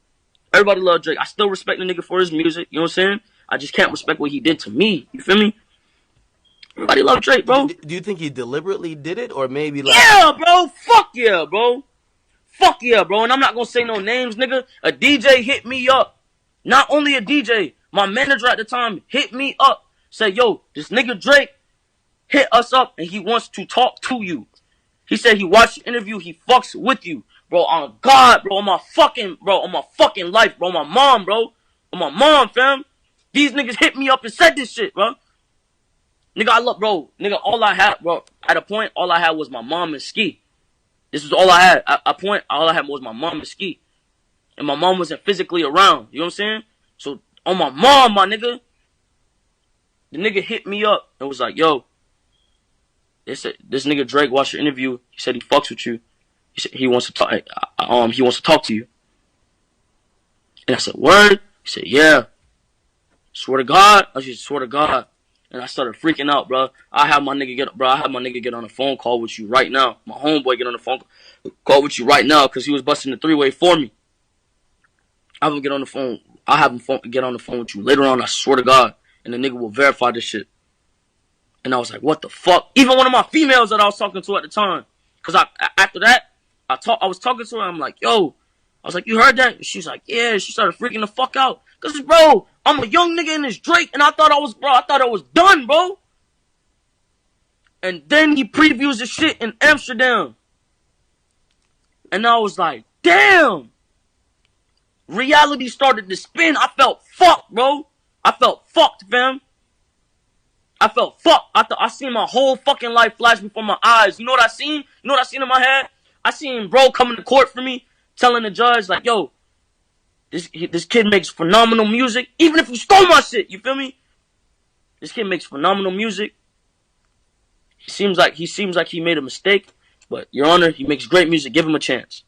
Everybody loved Drake. I still respect the nigga for his music. You know what I'm saying? I just can't respect what he did to me. You feel me? Everybody loved Drake, bro.
Do you think he deliberately did it, or maybe like?
Yeah, bro. Fuck yeah, bro. Fuck yeah, bro. And I'm not gonna say no names, nigga. A DJ hit me up. Not only a DJ, my manager at the time hit me up. Said, yo, this nigga Drake hit us up and he wants to talk to you. He said he watched the interview, he fucks with you. Bro, on God, bro, on my fucking life, bro, on my mom, bro. On my mom, fam. These niggas hit me up and said this shit, bro. Nigga, I love, bro. Nigga, all I had, bro, at a point, all I had was my mom and Ski. This was all I had. At a point, all I had was my mom and Ski. And my mom wasn't physically around. You know what I'm saying? So, on my mom, my nigga, the nigga hit me up and was like, yo, they said, this nigga Drake watched your interview. He said he fucks with you. He said he wants to talk. He wants to talk to you. And I said, word? He said, yeah. Swear to God. I said, swear to God. And I started freaking out, bro. I had my nigga get on a phone call with you right now. My homeboy get on the phone call with you right now because he was busting the three-way for me. I have him get on the phone. I'll have him get on the phone with you later on. I swear to God. And the nigga will verify this shit. And I was like, what the fuck? Even one of my females that I was talking to at the time. Because after that, I was talking to her. I'm like, yo. I was like, you heard that? And she's like, yeah. She started freaking the fuck out. Because, bro, I'm a young nigga in this Drake. And I thought I was done, bro. And then he previews the shit in Amsterdam. And I was like, damn. Reality started to spin. I felt fucked, bro. I felt fucked, fam. I felt fucked. I seen my whole fucking life flash before my eyes. You know what I seen? You know what I seen in my head? I seen bro coming to court for me, telling the judge, like, yo, this kid makes phenomenal music. Even if you stole my shit, you feel me? This kid makes phenomenal music. He seems like he made a mistake, but Your Honor, he makes great music. Give him a chance.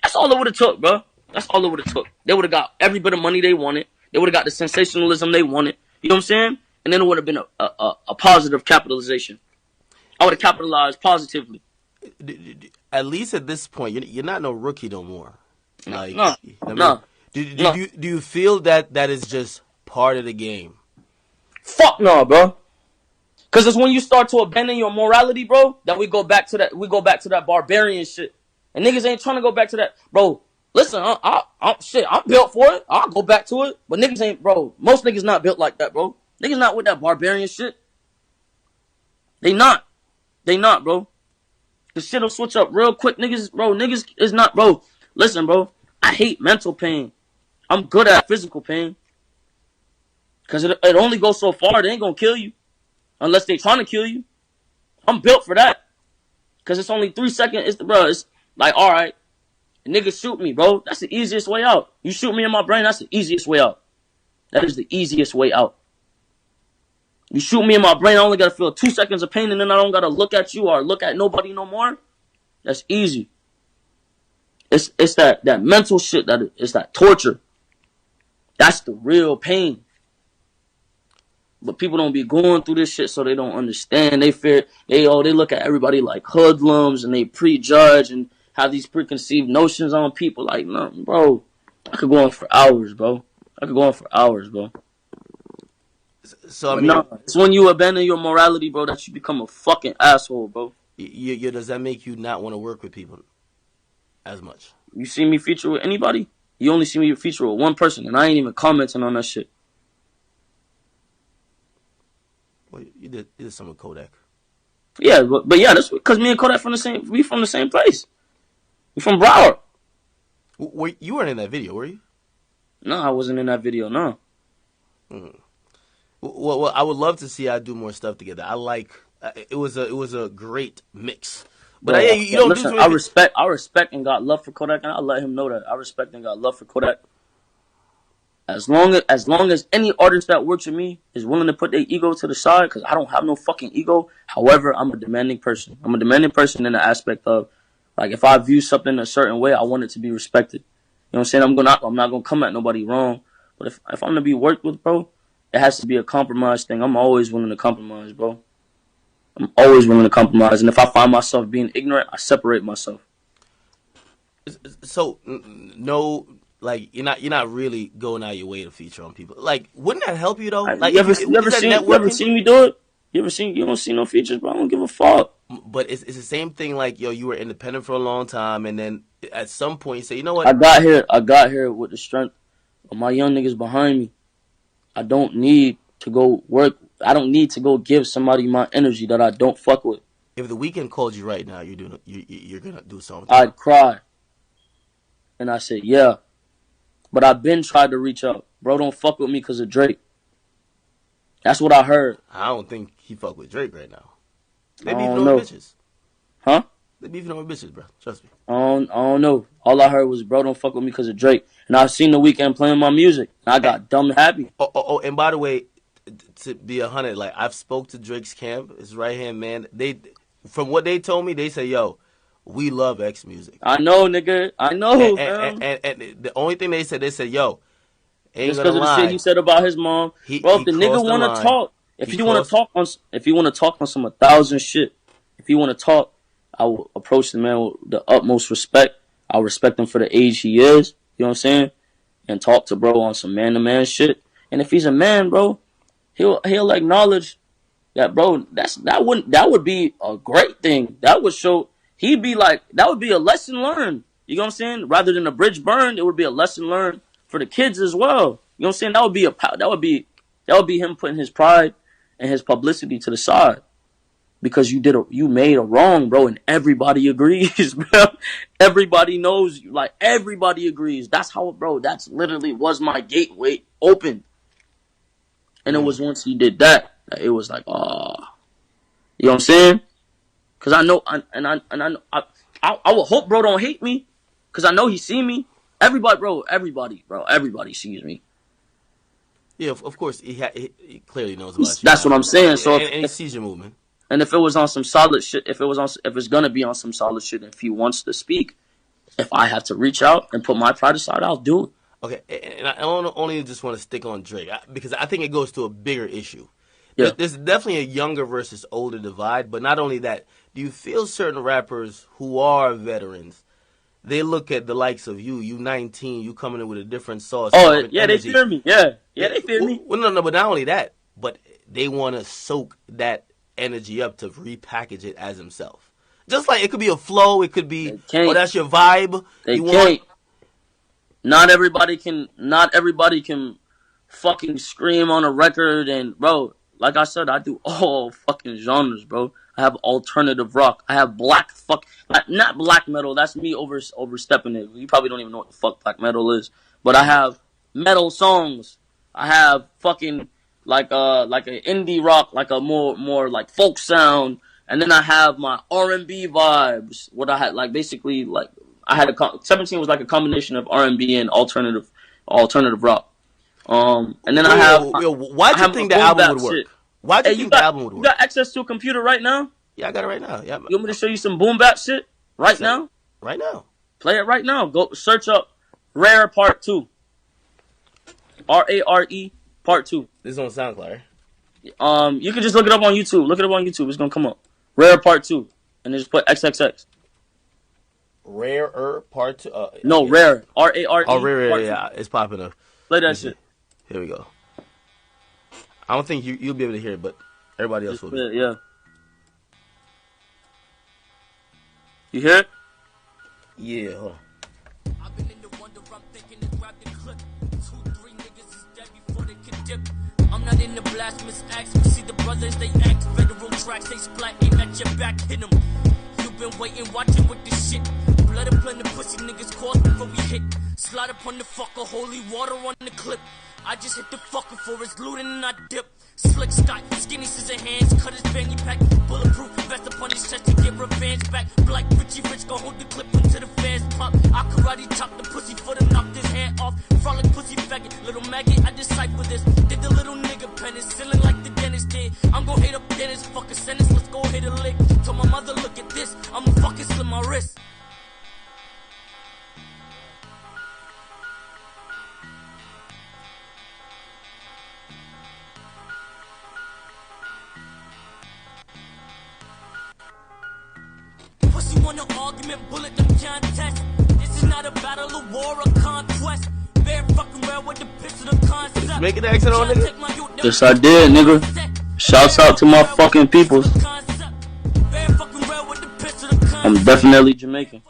That's all it would have took, bro. That's all it would have took. They would have got every bit of money they wanted. They would have got the sensationalism they wanted. You know what I'm saying? And then it would have been a positive capitalization. I would have capitalized positively.
At least at this point, you're not no rookie no more. Like,
no.
Do you feel that is just part of the game?
Fuck no, bro. Cause it's when you start to abandon your morality, bro, that we go back to that barbarian shit. And niggas ain't trying to go back to that, bro. Listen, I'm built for it. I'll go back to it. But niggas ain't, bro. Most niggas not built like that, bro. Niggas not with that barbarian shit. They not, bro. The shit'll switch up real quick, niggas is not, bro. Listen, bro. I hate mental pain. I'm good at physical pain. Cause it only goes so far. They ain't gonna kill you. Unless they trying to kill you. I'm built for that. Cause it's only 3 seconds. It's like, alright. Nigga shoot me, bro. That's the easiest way out. You shoot me in my brain, that's the easiest way out. That is the easiest way out. You shoot me in my brain, I only gotta feel 2 seconds of pain and then I don't gotta look at you or look at nobody no more. That's easy. It's that mental shit, it's that torture. That's the real pain. But people don't be going through this shit so they don't understand. They fear, they look at everybody like hoodlums and they prejudge and have these preconceived notions on people. Like, no, bro, I could go on for hours, bro.
So, I mean,
it's when you abandon your morality, bro, that you become a fucking asshole, bro.
Does that make you not want to work with people as much?
You see me feature with anybody? You only see me feature with one person, and I ain't even commenting on that shit.
Well, you did some with Kodak.
Yeah, but yeah, that's because me and Kodak from the same place. We from Broward.
You weren't in that video, were you?
No, I wasn't in that video, no.
Well, I would love to see I do more stuff together. I like it was a great mix. But you don't
listen,
do
I respect and got love for Kodak, and I let him know that I respect and got love for Kodak. As long as any artist that works with me is willing to put their ego to the side, because I don't have no fucking ego. However, I'm a demanding person. I'm a demanding person in the aspect of, like, if I view something a certain way, I want it to be respected. You know what I'm saying? I'm not gonna come at nobody wrong. But if I'm gonna be worked with, bro, it has to be a compromise thing. I'm always willing to compromise, bro. I'm always willing to compromise. And if I find myself being ignorant, I separate myself.
So no, like you're not really going out your way to feature on people. Like, wouldn't that help you though? Like,
You
if
ever,
you is that
you ever
networking?
seen me do it? You don't see no features, bro. I don't give a fuck.
But it's the same thing. Like, yo, you were independent for a long time, and then at some point you say, you know what?
I got here with the strength of my young niggas behind me. I don't need to go work. I don't need to go give somebody my energy that I don't fuck with.
If the weekend called you right now, you're gonna do something.
I'd cry. And I said, yeah. But I've been tried to reach out. Bro, don't fuck with me because of Drake. That's what I heard.
I don't think he fuck with Drake right now. They
I
beefing
don't
over
know.
bitches.
Huh?
They beefing over bitches, bro. Trust me.
I don't know. All I heard was, bro, don't fuck with me because of Drake. And I seen the weekend playing my music. And I got dumb happy.
And by the way, to be 100, like, I've spoke to Drake's camp, his right hand man. From what they told me, they say, yo, we love X music.
I know, nigga. I know,
and the only thing they said, yo, ain't
just
gonna
because of the
lie.
shit he said about his mom. Bro, if the nigga want to talk, if you want to talk on some 1,000 shit, if you want to talk, I will approach the man with the utmost respect. I'll respect him for the age he is. You know what I'm saying? And talk to bro on some man-to-man shit. And if he's a man, bro, he'll acknowledge that, bro. That would be a great thing. That would show. He'd be like, that would be a lesson learned. You know what I'm saying? Rather than a bridge burned, it would be a lesson learned for the kids as well. You know what I'm saying? That would be him putting his pride and his publicity to the side. Because you made a wrong, bro, and everybody agrees, bro. Everybody knows you. Like, everybody agrees. That's how, bro, that's literally was my gateway open. And it was once he did that it was like, oh. You know what I'm saying? Because I know, I would hope bro don't hate me. Because I know he see me. Everybody sees me.
Yeah, of course, he clearly knows about you.
That's what I'm saying. So
and he sees your movement.
And if it was on some solid shit, if it's gonna be on some solid shit, if he wants to speak, if I have to reach out and put my pride aside, I'll do it.
Okay, and I only just want to stick on Drake because I think it goes to a bigger issue.
Yeah.
There's definitely a younger versus older divide, but not only that, do you feel certain rappers who are veterans, they look at the likes of you 19, you coming in with a different sauce.
Oh, yeah, energy. They fear me. Yeah, they fear me.
Well, no, but not only that, but they want to soak that energy up to repackage it as himself. Just like it could be a flow, it could be, oh, that's your vibe.
They can't. Not everybody can fucking scream on a record. And bro, like I said, I do all fucking genres, bro. I have alternative rock. I have black not black metal. That's me overstepping it. You probably don't even know what the fuck black metal is. But I have metal songs. I have fucking like an indie rock, like a more like folk sound. And then I have my R&B vibes. What I had, like, basically, like, I had 17 was like a combination of R&B and alternative rock. And then I have.
Why do you think the album would work?
Shit.
Why do you think the album would work?
You got access to a computer right now?
Yeah, I got it right now. Yeah.
You want me to show you some boom bap shit right now?
Right now.
Play it right now. Go search up Rare Part 2. RARE Part 2.
This is on SoundCloud.
You can just look it up on YouTube. Look it up on YouTube. It's gonna come up. Rare Part 2, and then just put XXX.
Rare Part 2.
No,
okay.
Rare. RARE.
Oh, Rare. Yeah, it's popping up.
Play that shit.
Here we go. I don't think you'll be able to hear it, but everybody else will be.
Yeah. You hear it?
Yeah. Hold on.
I've been in the wonder, I'm thinking to grab the clip. 2-3 niggas is dead before they can dip. I'm not in the blasphemous acts. We see the brothers, they act. Federal tracks, they splatting at your back. Hit them. You've been waiting, watching with this shit. Blood up on the pussy niggas cause before we hit. Slide up on the fucker, holy water on the clip. I just hit the fucker for his gluten and I dip. Slick Scott, skinny scissor hands, cut his fanny pack. Bulletproof vest upon his chest to get revenge back. Black Richie Rich gon' hold the clip until the fans pop. I karate chop the pussy for them, knocked his hand off. Frolic pussy faggot, little maggot, I decipher this. Did the little nigga penicillin like the dentist did. I'm gon' hit up dentist, fuck a sentence, let's go hit a lick. Told my mother, look at this, I'ma fucking slit my wrist. want an argument, bullet them contest. This is not a battle, a war, or conquest. Very fucking rare with the pistol, the concept.
Make an accent on nigga?
Yes, I did, nigga. Shouts out to my fucking peoples. I'm definitely Jamaican.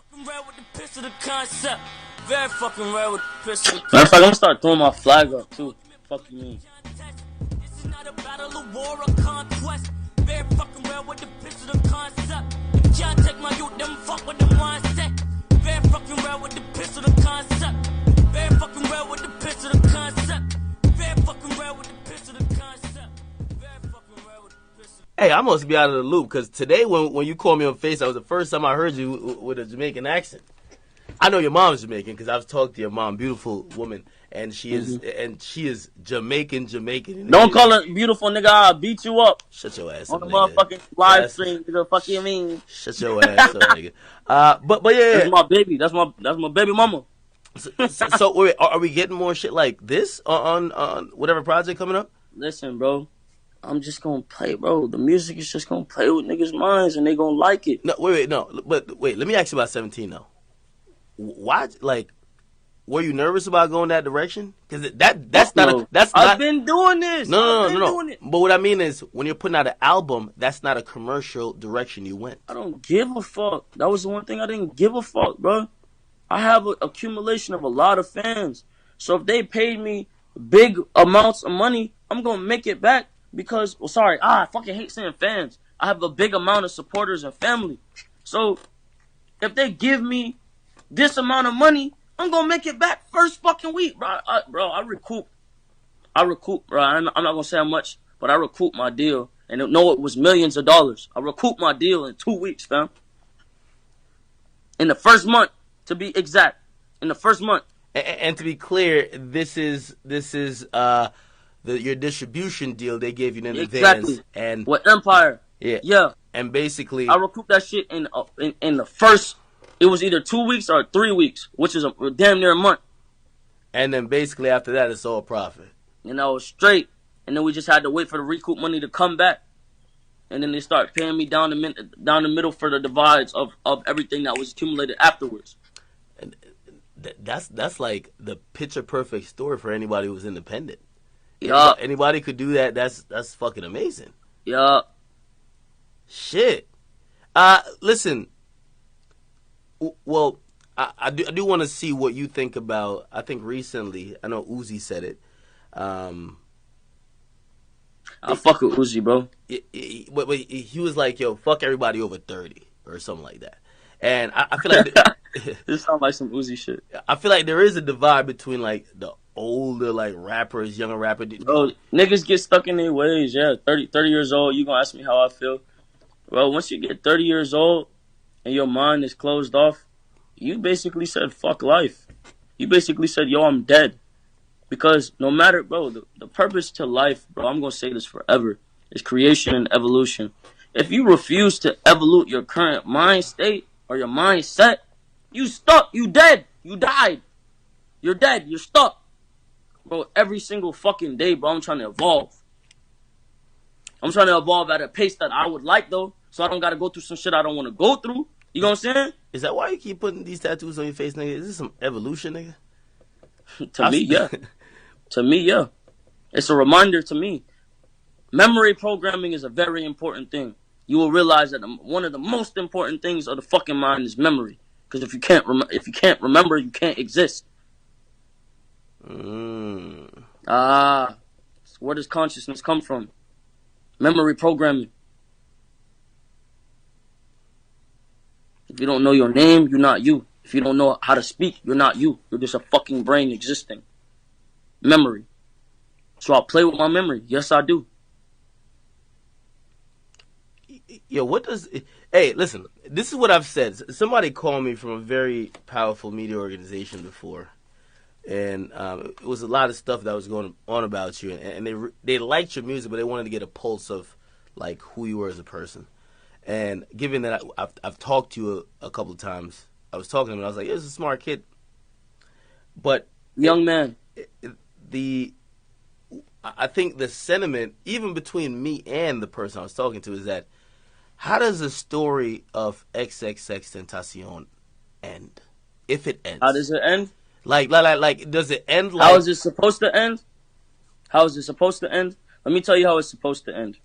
Very fucking rare with the pistol.
Matter of fact, I'm gonna start throwing my flag up too. Fuck you mean?
This is not a battle, a war, or conquest. Very fucking rare with the pistol, the concept. If you can't take my youth, then fuck with the mindset. Very fucking rare with the pistol, the concept. Very fucking rare with the pistol, the concept. Very fucking rare with the pistol, the concept. Very fucking rare with the pistol.
Hey, I must be out of the loop because today when you called me on Face, that was the first time I heard you with a Jamaican accent. I know your mom's Jamaican because I've talked to your mom, beautiful woman, and she is Jamaican.
Don't call her beautiful, nigga. I'll beat you up
Shut your ass
on
up,
the
nigga.
motherfucking live stream, nigga. Fuck you mean?
Shut your ass up, nigga. But yeah.
That's my baby. That's my baby mama.
So wait, are we getting more shit like this on whatever project coming up?
Listen, bro. I'm just gonna play, bro. The music is just gonna play with niggas' minds, and they gonna like it.
No, but wait. Let me ask you about 17 though. Why, like, were you nervous about going that direction? Because that's not.
I've been doing this.
No.
Doing it.
But what I mean is, when you're putting out an album, that's not a commercial direction you went.
I don't give a fuck. That was the one thing I didn't give a fuck, bro. I have an accumulation of a lot of fans. So if they paid me big amounts of money, I'm gonna make it back because, I fucking hate saying fans. I have a big amount of supporters and family. So if they give me this amount of money, I'm gonna make it back first fucking week, bro. I recoup, bro. I'm not gonna say how much, but I recouped my deal, and no, it was millions of dollars. I recouped my deal in 2 weeks, fam. In the first month, to be exact, in the first month.
And to be clear, this is your distribution deal they gave you in advance, and
with Empire, yeah,
and basically
I recouped that shit in the first. It was either 2 weeks or 3 weeks, which is a damn near a month.
And then basically after that, it's all profit.
Straight. And then we just had to wait for the recoup money to come back. And then they start paying me down the middle for the divides of everything that was accumulated afterwards.
And that's like the picture perfect story for anybody who's independent.
Yeah.
Anybody could do that. That's fucking amazing.
Yeah.
Shit. Listen. Well, I do want to see what you think about. I think recently, I know Uzi said it.
I fuck with Uzi, bro.
But he was like, "Yo, fuck everybody over 30" or something like that. And I feel like
this sounds like some Uzi shit.
I feel like there is a divide between like the older like rappers, younger rappers.
Bro, niggas get stuck in their ways. Yeah, 30 years old. You gonna ask me how I feel? Bro, once you get 30 years old and your mind is closed off, you basically said fuck life. You basically said, yo, I'm dead. Because no matter, bro, the purpose to life, bro, I'm gonna say this forever, is creation and evolution. If you refuse to evolve your current mind state or your mindset, you stuck, you dead, you died. You're dead, you're stuck. Bro, every single fucking day, bro, I'm trying to evolve. I'm trying to evolve at a pace that I would like, though, so I don't gotta go through some shit I don't want to go through. You know what I'm saying?
Is that why you keep putting these tattoos on your face, nigga? Is this some evolution, nigga?
To me, yeah. To me, yeah. It's a reminder to me. Memory programming is a very important thing. You will realize that one of the most important things of the fucking mind is memory. Because if you can't remember, you can't exist. Where does consciousness come from? Memory programming. If you don't know your name, you're not you. If you don't know how to speak, you're not you. You're just a fucking brain existing. Memory. So I play with my memory. Yes, I do.
Yo, what does... Hey, listen, this is what I've said. Somebody called me from a very powerful media organization before. And it was a lot of stuff that was going on about you. And they liked your music, but they wanted to get a pulse of, like, who you were as a person. And given that I've talked to you a couple of times, I was talking to him and I was like, yeah, he's a smart kid. But...
Young man.
I think the sentiment, even between me and the person I was talking to, is that How does the story of XXXTentacion end? If it ends.
How does it end?
Like, does it end like...
How is it supposed to end? How is it supposed to end? Let me tell you how it's supposed to end.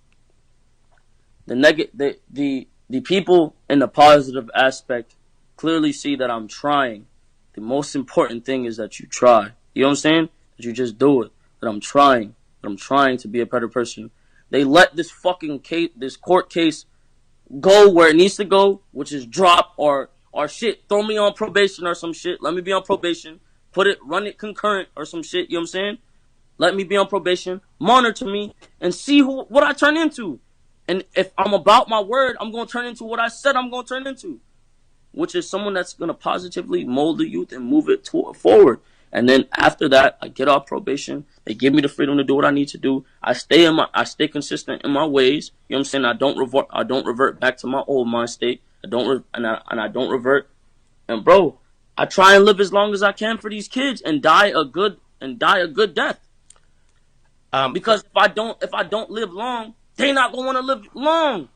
The people in the positive aspect clearly see that I'm trying. The most important thing is that you try. You know what I'm saying? That you just do it. That I'm trying. That I'm trying to be a better person. They let this fucking case, this court case, go where it needs to go, which is drop or shit. Throw me on probation or some shit. Let me be on probation. Run it concurrent or some shit. You know what I'm saying? Let me be on probation. Monitor me and see what I turn into. And if I'm about my word, I'm going to turn into what I said I'm going to turn into, which is someone that's going to positively mold the youth and move it forward. And then after that, I get off probation. They give me the freedom to do what I need to do. I stay consistent in my ways. You know what I'm saying? I don't revert back to my old mind state. I don't revert. And bro, I try and live as long as I can for these kids and die a good death. Because if I don't live long, they not gonna want to live long.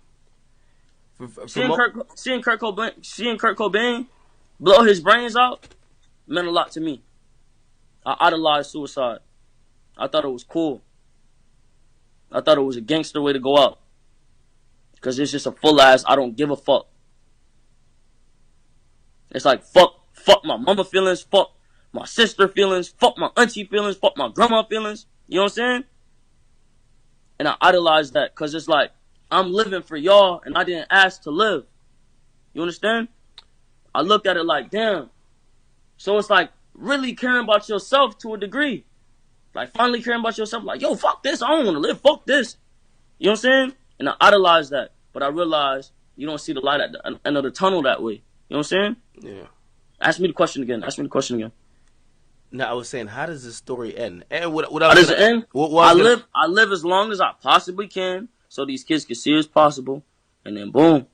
Seeing Kurt Cobain blow his brains out meant a lot to me. I idolized suicide. I thought it was cool. I thought it was a gangster way to go out. Because it's just a full ass, I don't give a fuck. It's like, fuck my mama feelings, fuck my sister feelings, fuck my auntie feelings, fuck my grandma feelings. You know what I'm saying? And I idolize that because it's like, I'm living for y'all and I didn't ask to live. You understand? I looked at it like, damn. So it's like really caring about yourself to a degree. Like finally caring about yourself. Like, yo, fuck this. I don't want to live. Fuck this. You know what I'm saying? And I idolize that. But I realize you don't see the light at the end of the tunnel that way. You know what I'm saying?
Yeah.
Ask me the question again.
No, I was saying, how does this story end? And
how does it end? I live as long as I possibly can, so these kids can see as possible, and then boom,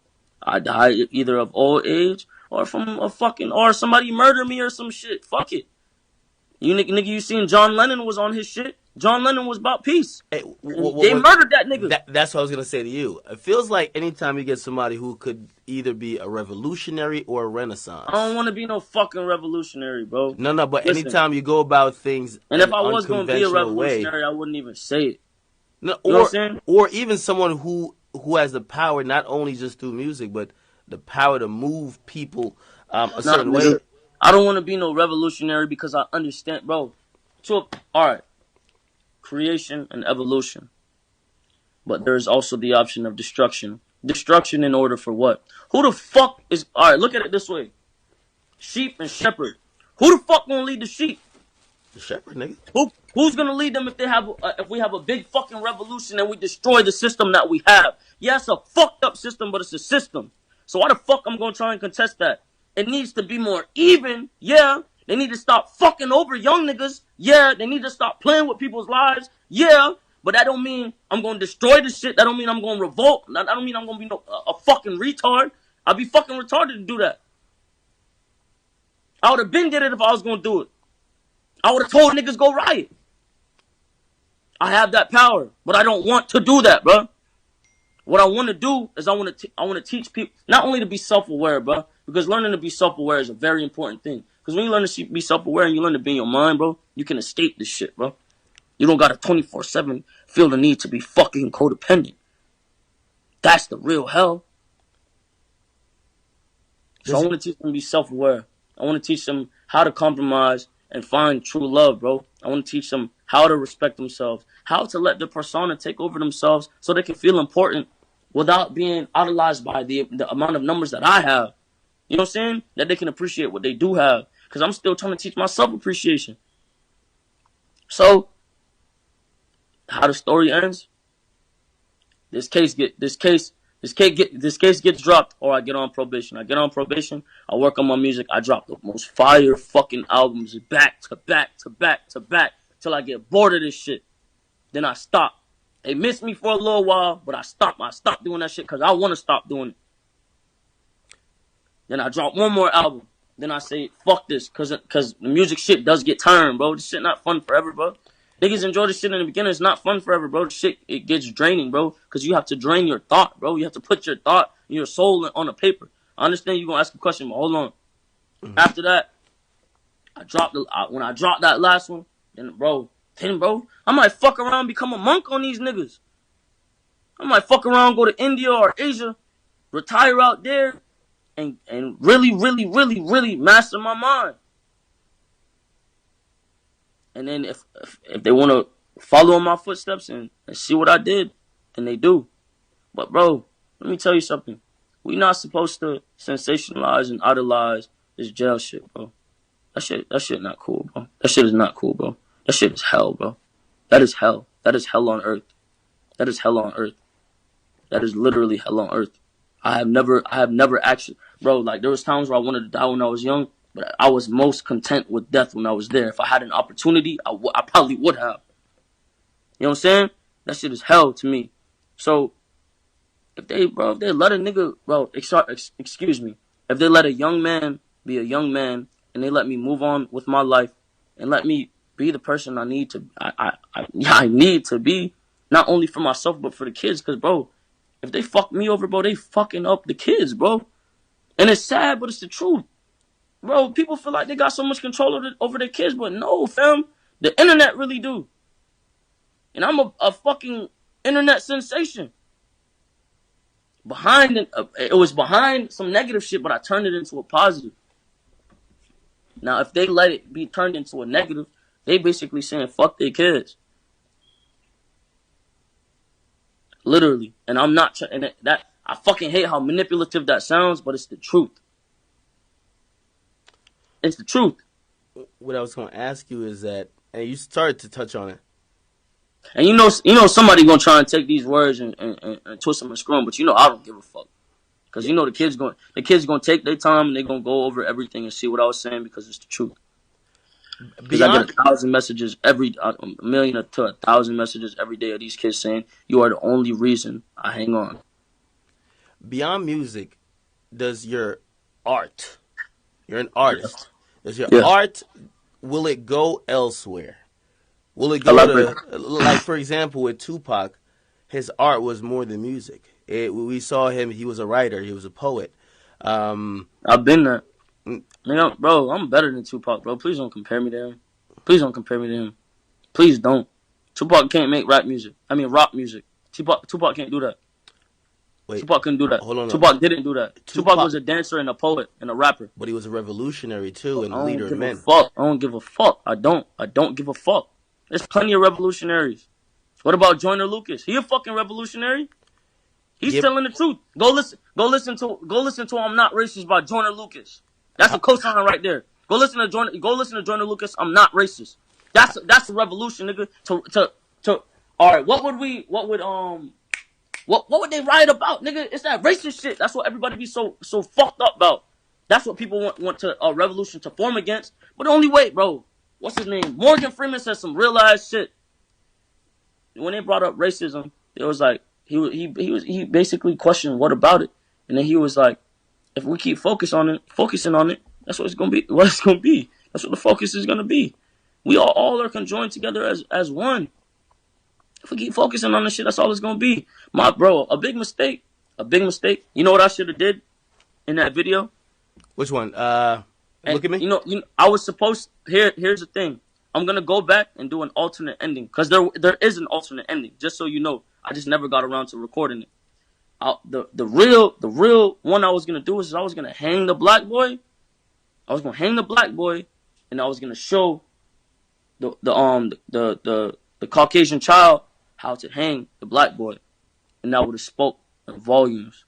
I die either of old age or from or somebody murder me or some shit. Fuck it. Nigga, you seen John Lennon was on his shit. John Lennon was about peace. Hey, they murdered that nigga.
That's what I was going to say to you. It feels like anytime you get somebody who could either be a revolutionary or a renaissance.
I don't want to be no fucking revolutionary, bro.
No, but listen, anytime you go about things
and if I was going to be a revolutionary, I wouldn't even say it.
No,
you know what I'm saying?
Or even someone who has the power, not only just through music, but the power to move people a certain way.
I don't want to be no revolutionary because I understand, bro. So, all right. Creation and evolution. But there's also the option of destruction. Destruction in order for what? Who the fuck is... All right, look at it this way. Sheep and shepherd. Who the fuck gonna lead the sheep?
The shepherd, nigga.
Who's gonna lead them if we have a big fucking revolution and we destroy the system that we have? Yeah, it's a fucked up system, but it's a system. So why the fuck I'm gonna try and contest that? It needs to be more even. Yeah. They need to stop fucking over young niggas. Yeah. They need to stop playing with people's lives. Yeah. But that don't mean I'm going to destroy the shit. That don't mean I'm going to revolt. That don't mean I'm going to be a fucking retard. I'd be fucking retarded to do that. I would have been did it if I was going to do it. I would have told niggas go riot. I have that power. But I don't want to do that, bro. What I want to do is I want to teach people not only to be self-aware, bro, because learning to be self-aware is a very important thing. Because when you learn to be self-aware and you learn to be in your mind, bro, you can escape this shit, bro. You don't got to 24/7 feel the need to be fucking codependent. That's the real hell. So I want to teach them to be self-aware. I want to teach them how to compromise and find true love, bro. I want to teach them how to respect themselves, how to let their persona take over themselves so they can feel important without being idolized by the amount of numbers that I have. You know what I'm saying? That they can appreciate what they do have. Because I'm still trying to teach myself appreciation. So, how the story ends? This case gets dropped, or I get on probation. I get on probation. I work on my music. I drop the most fire fucking albums back to back to back to back till I get bored of this shit. Then I stop. They miss me for a little while, but I stop. I stop doing that shit because I want to stop doing it. Then I drop one more album. Then I say, fuck this, because the music shit does get tiring, bro. This shit not fun forever, bro. Niggas enjoy this shit in the beginning. It's not fun forever, bro. This shit, it gets draining, bro, because you have to drain your thought, bro. You have to put your thought your soul on the paper. I understand you gonna ask a question, but hold on. After that, when I dropped that last one, then bro, I might fuck around and become a monk on these niggas. I might fuck around, go to India or Asia, retire out there, and really, really, really, really master my mind. And then if they want to follow in my footsteps and see what I did, then they do. But bro, let me tell you something. We not supposed to sensationalize and idolize this jail shit, bro. That shit not cool, bro. That shit is not cool, bro. That shit is hell, bro. That is hell. That is hell on earth. That is hell on earth. That is literally hell on earth. I have never actually, bro, like there was times where I wanted to die when I was young, but I was most content with death when I was there. If I had an opportunity, I probably would have. You know what I'm saying? That shit is hell to me. So, if they let a nigga, bro, excuse me, if they let a young man be a young man and they let me move on with my life and let me be the person I need to, I need to be, not only for myself but for the kids, because bro, if they fuck me over, bro, they fucking up the kids, bro. And it's sad, but it's the truth. Bro, people feel like they got so much control over their kids, but no, fam. The internet really do. And I'm a fucking internet sensation. It was behind some negative shit, but I turned it into a positive. Now, if they let it be turned into a negative, they basically saying fuck their kids. Literally. And I'm not, I fucking hate how manipulative that sounds, but it's the truth. It's the truth.
What I was going to ask you is that, and you started to touch on it.
And you know somebody gonna try and take these words and twist them and screw them, but you know I don't give a fuck. Cause you know the kids gonna take their time and they gonna go over everything and see what I was saying because it's the truth. Because I get 1,000 messages a million to 1,000 messages every day of these kids saying you are the only reason I hang on.
Beyond music, does your art, you're an artist, does your art, will it go elsewhere? Will it go to, like for example with Tupac, his art was more than music. We saw him, he was a writer, he was a poet.
I've been there. Nigga, bro, I'm better than Tupac, bro. Please don't compare me to him. Please don't compare me to him. Please don't. Tupac can't make rock music. Tupac can't do that.
Wait,
Tupac couldn't do that.
Hold on.
Tupac didn't do that. Tupac was a dancer and a poet and a rapper.
But he was a revolutionary too and a leader of men.
I don't give a fuck. I don't give a fuck. There's plenty of revolutionaries. What about Joyner Lucas? He a fucking revolutionary. He's telling the truth. Go listen to I'm Not Racist by Joyner Lucas. That's a cosign right there. Go listen to Joyner Lucas. I'm not racist. That's a revolution, nigga. To all right. What would they write about, nigga? It's that racist shit. That's what everybody be so fucked up about. That's what people want to a revolution to form against. But the only way, bro. What's his name? Morgan Freeman said some real ass shit. When they brought up racism, it was like he basically questioned what about it, and then he was like, if we keep focusing on it, that's what it's gonna be. What it's gonna be. That's what the focus is gonna be. We all are conjoined together as one. If we keep focusing on this shit, that's all it's gonna be. My bro, a big mistake. You know what I should have did in that video?
Which one? Look at me.
You know, I was supposed. Here's the thing. I'm gonna go back and do an alternate ending because there is an alternate ending. Just so you know, I just never got around to recording it. The real one I was gonna do is I was gonna hang the black boy. I was gonna hang the black boy, and I was gonna show the Caucasian child how to hang the black boy, and I would have spoke in volumes.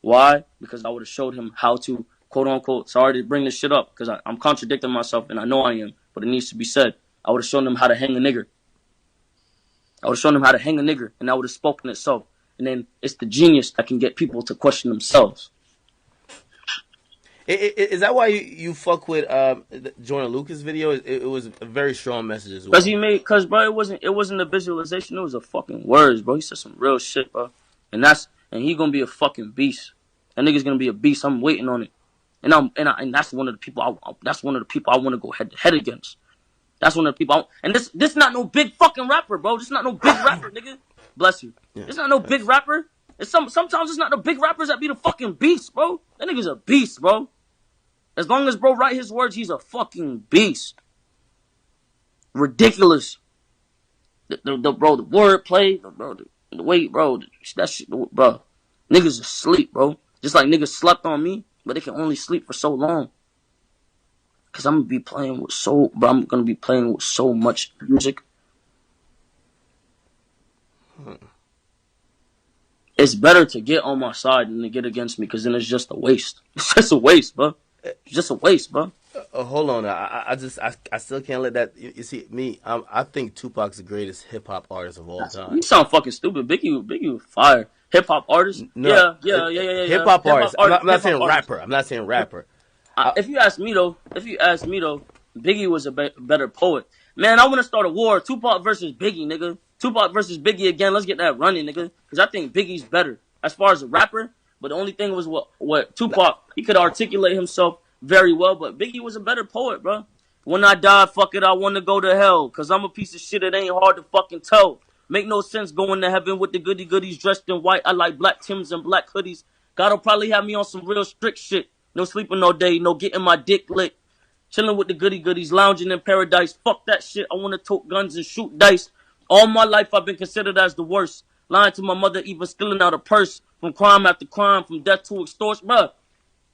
Why? Because I would have showed him how to, quote unquote, sorry to bring this shit up because I'm contradicting myself and I know I am, but it needs to be said. I would have shown them how to hang a nigger. And that would have spoken itself. And then it's the genius that can get people to question themselves.
Is that why you fuck with Joyner Lucas video? It was a very strong message as well.
Because bro, it wasn't a visualization. It was a fucking words, bro. He said some real shit, bro. And he gonna be a fucking beast. That nigga's gonna be a beast. I'm waiting on it. And that's one of the people. I want to go head to head against. That's one of the people. And this not no big fucking rapper, bro. This not no big rapper, nigga. Bless you. Yeah. This not no big rapper. It's sometimes it's not the big rappers that be the fucking beast, bro. That nigga's a beast, bro. As long as bro write his words, he's a fucking beast. Ridiculous. The wordplay, the way, bro, that shit, bro. Niggas asleep, bro. Just like niggas slept on me, but they can only sleep for so long. Cause I'm gonna be playing with so much music. It's better to get on my side than to get against me, cause then it's just a waste. It's just a waste, bro. It's just a waste, bro.
Hold on, I still can't let that. You see, me, I think Tupac's the greatest hip hop artist of all time.
You sound fucking stupid. Biggie was fire. Hip hop artist?
No,
yeah.
Hip hop artist. I'm not saying rapper. I'm not saying rapper.
If you ask me though, Biggie was a better poet. Man, I want to start a war. Tupac versus Biggie, nigga. Tupac versus Biggie again. Let's get that running, nigga. Because I think Biggie's better as far as a rapper. But the only thing was what Tupac, he could articulate himself very well. But Biggie was a better poet, bro. When I die, fuck it, I want to go to hell. Because I'm a piece of shit, it ain't hard to fucking tell. Make no sense going to heaven with the goody goodies dressed in white. I like black Timbs and black hoodies. God'll probably have me on some real strict shit. No sleeping all day, no getting my dick licked. Chilling with the goody goodies, lounging in paradise. Fuck that shit, I want to tote guns and shoot dice. All my life I've been considered as the worst. Lying to my mother, even stealing out a purse. From crime after crime, from death to extortion, bruh.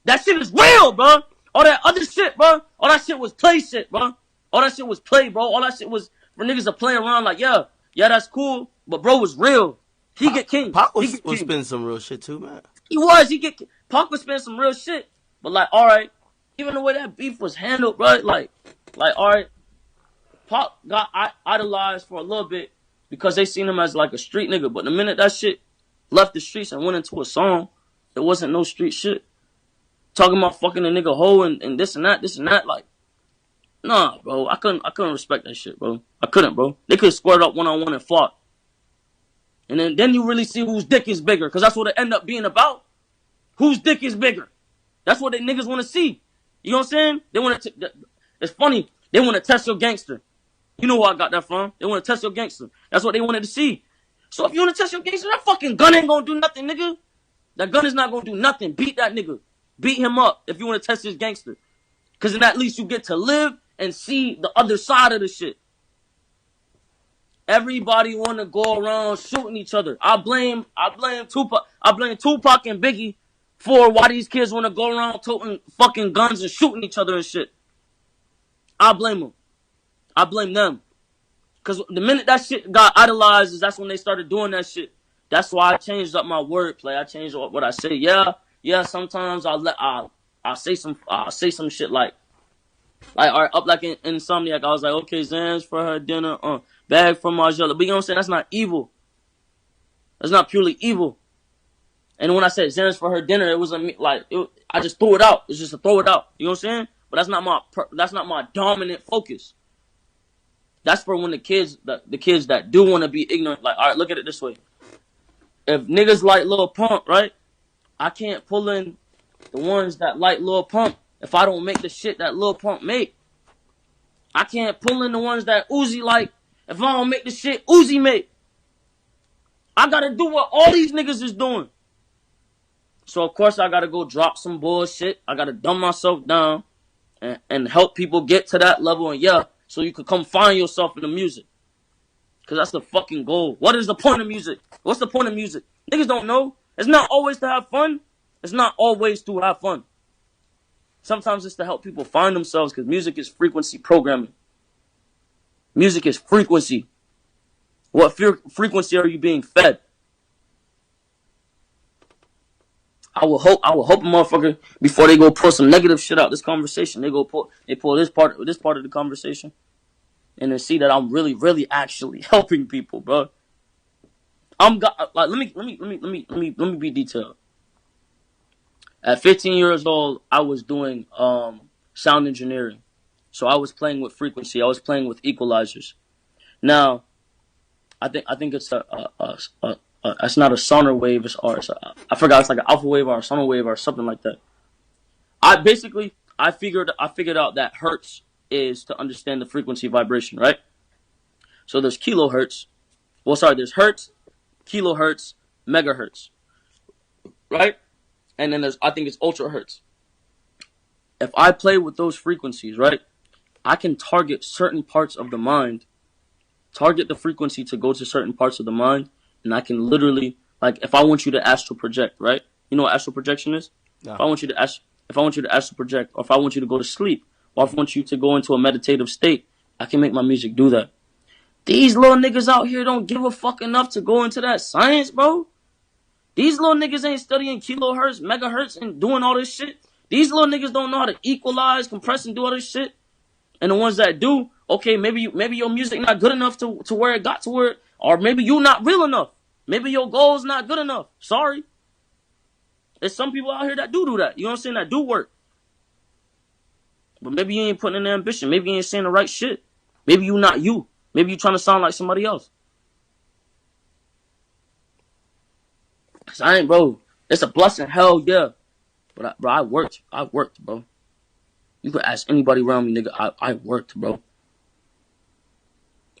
That shit is real, bruh. All that other shit, bruh. All that shit was play shit, bruh. All that shit was play, bro. All that shit was for niggas to play around like, yeah, that's cool. But bro was real. He get king.
Pac was spinning some real shit too, man.
Pac was spinning some real shit. But like, alright. Even the way that beef was handled, bro. Like, alright. Pac got idolized for a little bit because they seen him as like a street nigga. But the minute that shit left the streets and went into a song, there wasn't no street shit. Talking about fucking a nigga hoe and this and that, like, nah, bro. I couldn't respect that shit, bro. I couldn't, bro. They could have squared up one-on-one and fought. And then you really see whose dick is bigger, because that's what it end up being about. Whose dick is bigger? That's what they niggas want to see. You know what I'm saying? They want to. It's funny. They want to test your gangster. You know where I got that from. They want to test your gangster. That's what they wanted to see. So if you want to test your gangster, that fucking gun ain't gonna do nothing, nigga. That gun is not gonna do nothing. Beat that nigga. Beat him up if you want to test his gangster. Because then at least you get to live and see the other side of the shit. Everybody want to go around shooting each other. I blame Tupac. I blame Tupac and Biggie for why these kids want to go around toting fucking guns and shooting each other and shit. I blame them. I blame them. Because the minute that shit got idolized, that's when they started doing that shit. That's why I changed up my wordplay. I changed up what I say. Yeah. Sometimes I'll say some shit like up like in Insomniac. I was like, okay, Zans for her dinner, bag from Margella. But you know what I'm saying? That's not evil. That's not purely evil. And when I said Zans for her dinner, it was I just threw it out. It's just to throw it out. You know what I'm saying? But that's not my dominant focus. That's for when the kids that do want to be ignorant. Like, all right, look at it this way. If niggas like Lil Pump, right? I can't pull in the ones that like Lil Pump if I don't make the shit that Lil Pump make. I can't pull in the ones that Uzi like if I don't make the shit Uzi make. I gotta do what all these niggas is doing. So of course I gotta go drop some bullshit. I gotta dumb myself down and help people get to that level. And so you could come find yourself in the music. Because that's the fucking goal. What is the point of music? What's the point of music? Niggas don't know. It's not always to have fun. It's not always to have fun. Sometimes it's to help people find themselves, because music is frequency programming. Music is frequency. What frequency are you being fed? I will hope a motherfucker, before they go pull some negative shit out this conversation, they pull this part of the conversation, and then see that I'm really, really actually helping people, bro. Let me be detailed. At 15 years old, I was doing sound engineering, so I was playing with frequency. I was playing with equalizers. Now, I think it's it's not a sonar wave, I forgot, it's like an alpha wave or a sonar wave or something like that. I figured out that hertz is to understand the frequency vibration, right? So there's kilohertz. There's hertz, kilohertz, megahertz. right? And then I think it's ultra hertz. If I play with those frequencies, right, I can target certain parts of the mind, target the frequency to go to certain parts of the mind, and I can literally, like, if I want you to astral project, right? You know what astral projection is?
No.
If I want you to astral project, or if I want you to go to sleep, or if I want you to go into a meditative state, I can make my music do that. These little niggas out here don't give a fuck enough to go into that science, bro. These little niggas ain't studying kilohertz, megahertz, and doing all this shit. These little niggas don't know how to equalize, compress, and do all this shit. And the ones that do, okay, maybe your music not good enough to where it got to where, or maybe you not real enough. Maybe your goal's not good enough. Sorry. There's some people out here that do that. You know what I'm saying? That do work. But maybe you ain't putting in the ambition. Maybe you ain't saying the right shit. Maybe you not you. Maybe you trying to sound like somebody else. Cause I ain't, bro. It's a blessing, hell yeah. But I worked. I worked, bro. You could ask anybody around me, nigga. I worked, bro.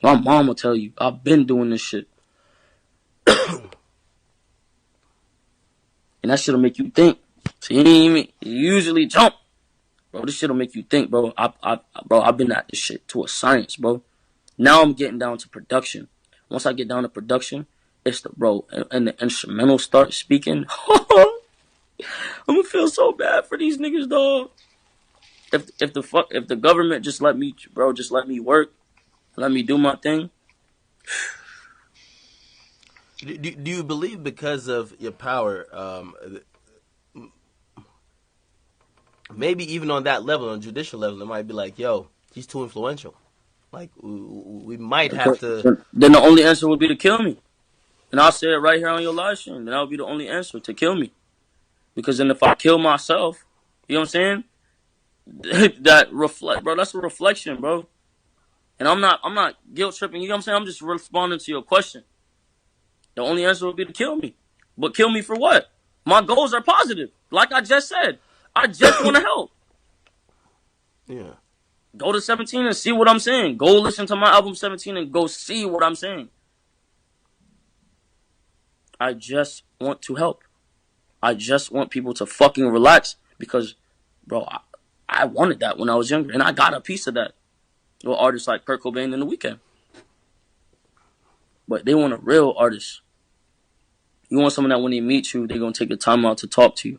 My mom will tell you, I've been doing this shit. And that shit'll make you think. See, you usually jump. Bro, this shit'll make you think, bro. I've been at this shit to a science, bro. Now I'm getting down to production. Once I get down to production, it's the, bro, and the instrumental starts speaking. I'm gonna feel so bad for these niggas, dog. If the government just let me, bro, just let me work, let me do my thing.
Do you believe because of your power, maybe even on that level, on judicial level, it might be like, yo, he's too influential. Like, we might have to...
Then the only answer would be to kill me. And I'll say it right here on your live stream. Then that would be the only answer, to kill me. Because then if I kill myself, you know what I'm saying? Bro, that's a reflection, bro. And I'm not guilt tripping, you know what I'm saying? I'm just responding to your question. The only answer would be to kill me. But kill me for what? My goals are positive. Like I just said. I just want to help.
Yeah.
Go to 17 and see what I'm saying. Go listen to my album 17 and go see what I'm saying. I just want to help. I just want people to fucking relax. Because, bro, I wanted that when I was younger. And I got a piece of that. With artists like Kurt Cobain and The Weeknd. But they want a real artist. You want someone that when they meet you, they're going to take the time out to talk to you.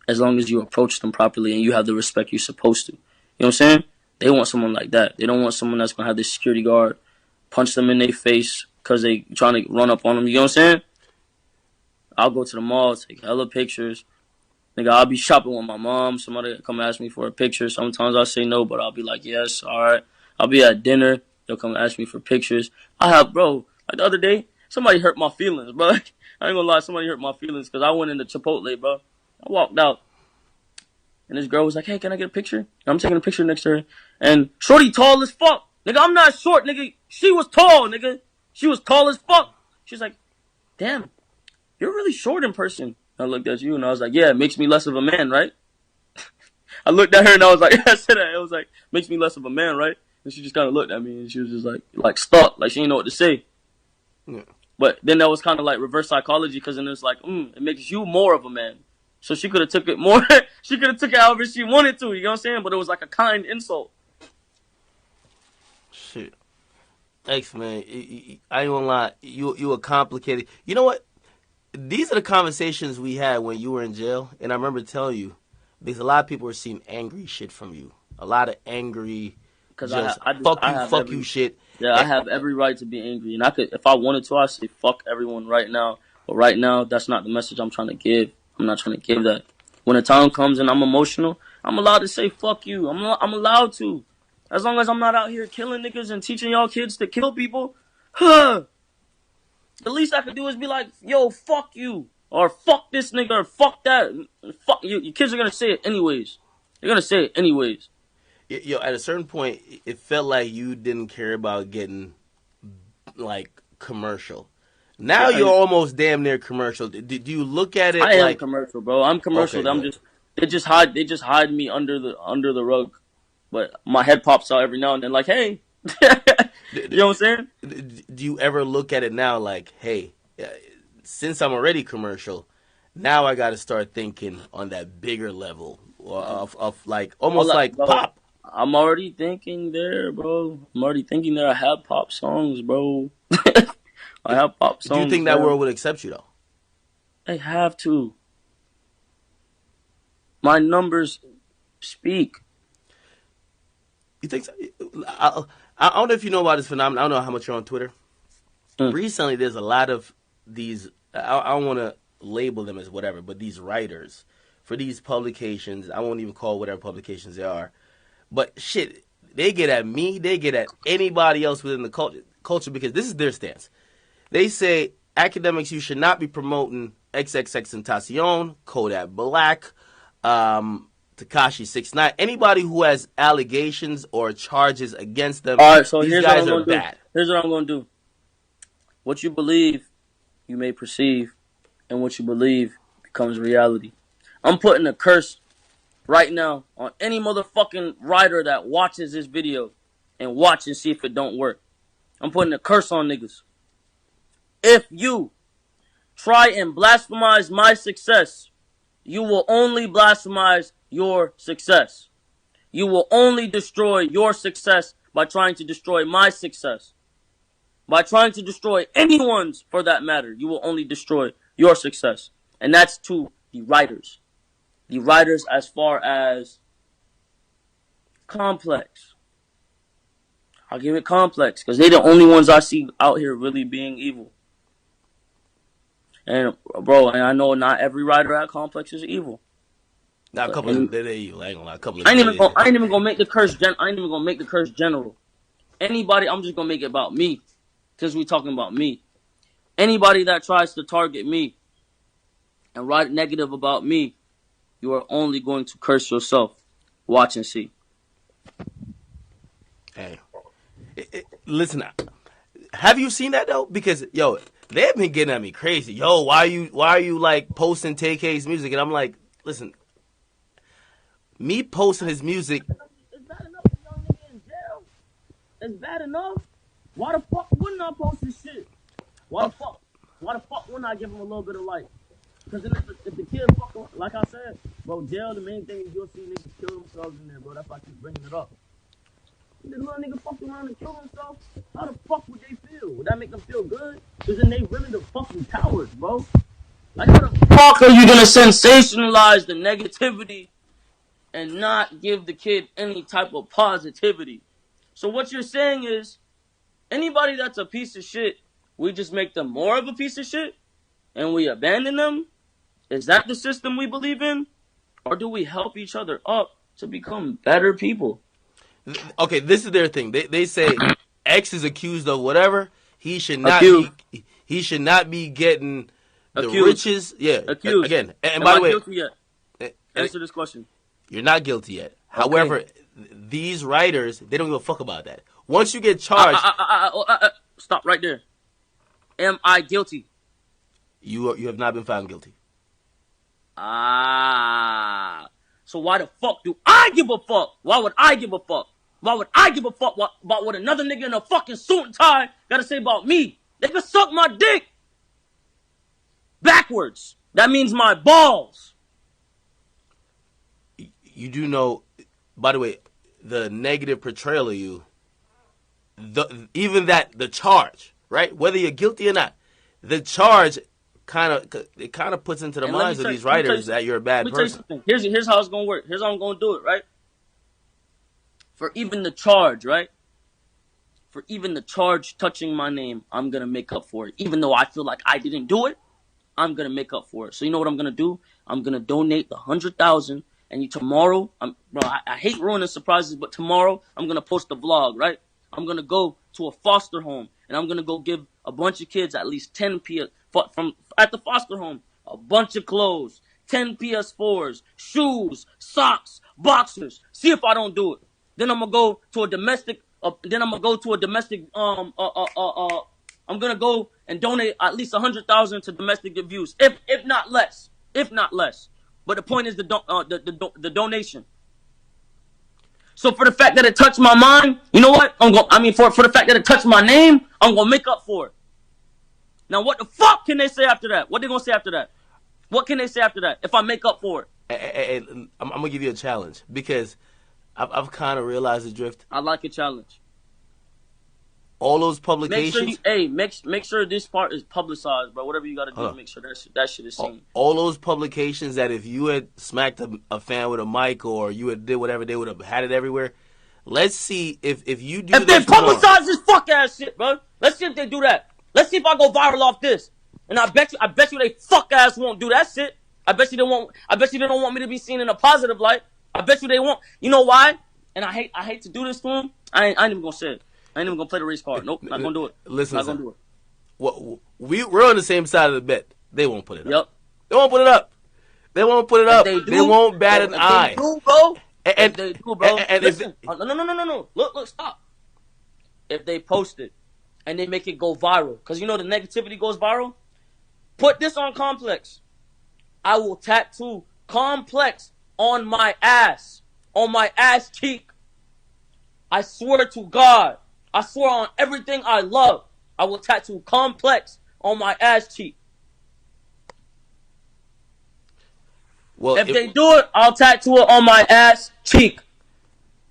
As long as you approach them properly and you have the respect you're supposed to. You know what I'm saying? They want someone like that. They don't want someone that's going to have this security guard punch them in their face because they trying to run up on them. You know what I'm saying? I'll go to the mall, take hella pictures. Nigga, I'll be shopping with my mom. Somebody come ask me for a picture. Sometimes I'll say no, but I'll be like, yes, all right. I'll be at dinner. They'll come ask me for pictures. Bro, like the other day, somebody hurt my feelings, bro. I ain't gonna lie, somebody hurt my feelings because I went into Chipotle, bro. I walked out. And this girl was like, hey, can I get a picture? And I'm taking a picture next to her. And shorty tall as fuck. Nigga, I'm not short, nigga. She was tall, nigga. She was tall as fuck. She was like, damn, you're really short in person. I looked at you and I was like, yeah, it makes me less of a man, right? I looked at her and I was like, I said that. It was like, makes me less of a man, right? And she just kind of looked at me and she was just like stuck. Like she didn't know what to say. Yeah. But then that was kind of like reverse psychology because then it's like, it makes you more of a man. So she could have took it more. She could have took it however she wanted to. You know what I'm saying? But it was like a kind insult.
Shit. Thanks, man. I ain't gonna lie. You were complicated. You know what? These are the conversations we had when you were in jail. And I remember telling you, because a lot of people were seeing angry shit from you. A lot of angry, just fuck you shit.
Yeah, I have every right to be angry. And I could, if I wanted to, I'd say fuck everyone right now. But right now, that's not the message I'm trying to give. I'm not trying to give that. When the time comes and I'm emotional, I'm allowed to say fuck you. I'm allowed to. As long as I'm not out here killing niggas and teaching y'all kids to kill people, the least I could do is be like, yo, fuck you. Or fuck this nigga, or fuck that. Fuck you. Your kids are going to say it anyways. They're going to say it anyways.
Yo, at a certain point, it felt like you didn't care about getting, like, commercial. Now you're almost damn near commercial. Did you look at it?
I am commercial, bro. I'm commercial. Okay, they just hide me under the rug. But my head pops out every now and then, like, hey, you know what I'm saying?
Do you ever look at it now, like, hey, since I'm already commercial, now I got to start thinking on that bigger level of like almost
Hold up,
like
bro.
pop.
I'm already thinking there, bro. I'm already thinking there. I have pop songs, bro. I have pop
Do you
songs,
think that
bro.
world would accept you though?
They have to. My numbers speak.
You think so? I don't know if you know about this phenomenon. I don't know how much you're on Twitter. Recently, there's a lot of these. I don't want to label them as whatever, but these writers for these publications. I won't even call whatever publications they are. But shit, they get at me. They get at anybody else within the culture because this is their stance. They say, Akademiks, you should not be promoting XXXTENTACION, Kodak Black, Tekashi 6ix9ine, anybody who has allegations or charges against them.
All right, so
these
here's
guys
what I'm
are
gonna
bad.
do. Here's what I'm gonna do. What you believe, you may perceive, and what you believe becomes reality. I'm putting a curse right now on any motherfucking writer that watches this video and watch and see if it don't work. I'm putting a curse on niggas. If you try and blasphemize my success, you will only blasphemize your success. You will only destroy your success by trying to destroy my success. By trying to destroy anyone's, for that matter, you will only destroy your success. And that's to the writers. The writers as far as Complex. I'll give it Complex, because they're the only ones I see out here really being evil. And, bro, and I know not every writer at Complex is evil.
Now a couple of they're evil. I ain't gonna lie. A couple of
I ain't even gonna make the curse general. Anybody, I'm just gonna make it about me. Because we talking about me. Anybody that tries to target me and write negative about me, you are only going to curse yourself. Watch and see.
Hey, listen. Have you seen that though? Because yo, they've been getting at me crazy. Yo, why are you like posting TK's music? And I'm like, listen, me posting his music.
It's bad enough for young nigga in jail. It's bad enough. Why the fuck wouldn't I post this shit? Why the fuck wouldn't I give him a little bit of light? Because if the kid fucking, like I said, bro, jail, the main thing is you'll see niggas kill themselves in there, bro. That's why I keep bringing it up. If this little nigga fucked around and killed himself, how the fuck would they feel? Would that make them feel good? Because then they really the fucking cowards, bro. Like, how the fuck are you gonna sensationalize the negativity and not give the kid any type of positivity? So what you're saying is, anybody that's a piece of shit, we just make them more of a piece of shit and we abandon them? Is that the system we believe in? Or do we help each other up to become better people?
Okay, this is their thing. They say X is accused of whatever. He should not be getting the riches. Yeah.
Accused.
Again, and
Am
by
I
the way,
guilty yet? Answer this question.
You're not guilty yet. Okay. However, these writers, they don't give a fuck about that. Once you get charged,
stop right there. Am I guilty?
You have not been found guilty.
So why the fuck do I give a fuck? Why would I give a fuck? Why would I give a fuck about what another nigga in a fucking suit and tie gotta say about me? They can suck my dick backwards. That means my balls.
You do know, by the way, the negative portrayal of you, even the charge, right? Whether you're guilty or not, the charge kind of puts into the minds of these writers that you're a bad person.
Here's how it's gonna work. Here's how I'm gonna do it, right? For even the charge, right? For even the charge touching my name, I'm gonna make up for it. Even though I feel like I didn't do it, I'm gonna make up for it. So you know what I'm gonna do? I'm gonna donate the 100,000. And tomorrow, I hate ruining surprises, but tomorrow I'm gonna post a vlog, right? I'm gonna go to a foster home and I'm gonna go give a bunch of kids at least 10 from at the foster home, a bunch of clothes, 10 PS4s, shoes, socks, boxers. See if I don't do it. Then I'm gonna go to a domestic. I'm gonna go and donate at least 100,000 to domestic abuse, if not less. But the point is the donation. So for the fact that it touched my mind, you know what? For the fact that it touched my name, I'm gonna make up for it. Now what the fuck can they say after that? What they gonna say after that? What can they say after that if I make up for it?
And I'm gonna give you a challenge because I've kind of realized the drift.
I like a challenge.
All those
Make
publications.
sure make sure this part is publicized, bro. Whatever you got to do, make sure that shit is seen.
All those publications that if you had smacked a fan with a mic or you had did whatever, they would have had it everywhere. Let's see if you do.
If they publicize this fuck ass shit, bro. Let's see if they do that. Let's see if I go viral off this. And I bet you they fuck ass won't do that shit. I bet you they won't. I bet you they don't want me to be seen in a positive light. I bet you they won't. You know why? And I hate to do this to them. I ain't even gonna say it. I ain't even gonna play the race card. Nope, not gonna do it.
Listen,
not gonna do it.
Well, we're on the same side of the bet. They won't put it up.
Yep.
They won't put it up. They won't put it up. They won't bat an eye.
They do, bro.
And
they do, bro.
And
listen, no. Look, stop. If they post it and they make it go viral, because you know the negativity goes viral. Put this on Complex. I will tattoo Complex on my ass cheek. I swear to God. I swear on everything I love. I will tattoo Complex on my ass cheek.
Well,
if they do it, I'll tattoo it on my ass cheek.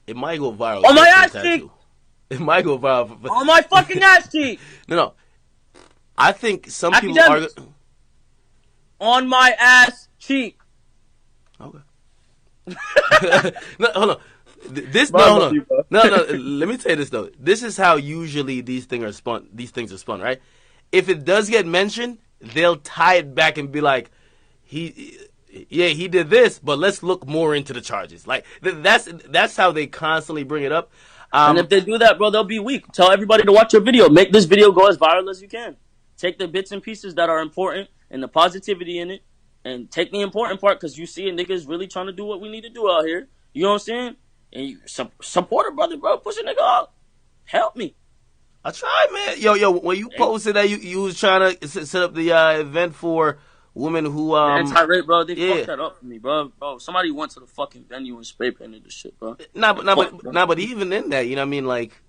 It might go viral.
On my ass cheek.
It might go viral.
On my fucking ass cheek.
No. I think some
Akademiks.
people are...
On my ass cheek.
Okay. No, hold on. No. Let me tell you this though. This is how usually these things are spun, right? If it does get mentioned, they'll tie it back and be like, he did this, but let's look more into the charges. Like that's how they constantly bring it up.
And if they do that, bro, they'll be weak. Tell everybody to watch your video. Make this video go as viral as you can. Take the bits and pieces that are important and the positivity in it, and take the important part because you see a niggas really trying to do what we need to do out here. You know what I'm saying? And you support a brother, bro. Push a nigga out. Help me.
I tried, man. Yo, when you posted that you was trying to set up the event for women who
anti-rape, bro. They fucked that up for me, bro. Bro, somebody went to the fucking venue and spray painted this shit, bro.
But even in that, you know what I mean? Like,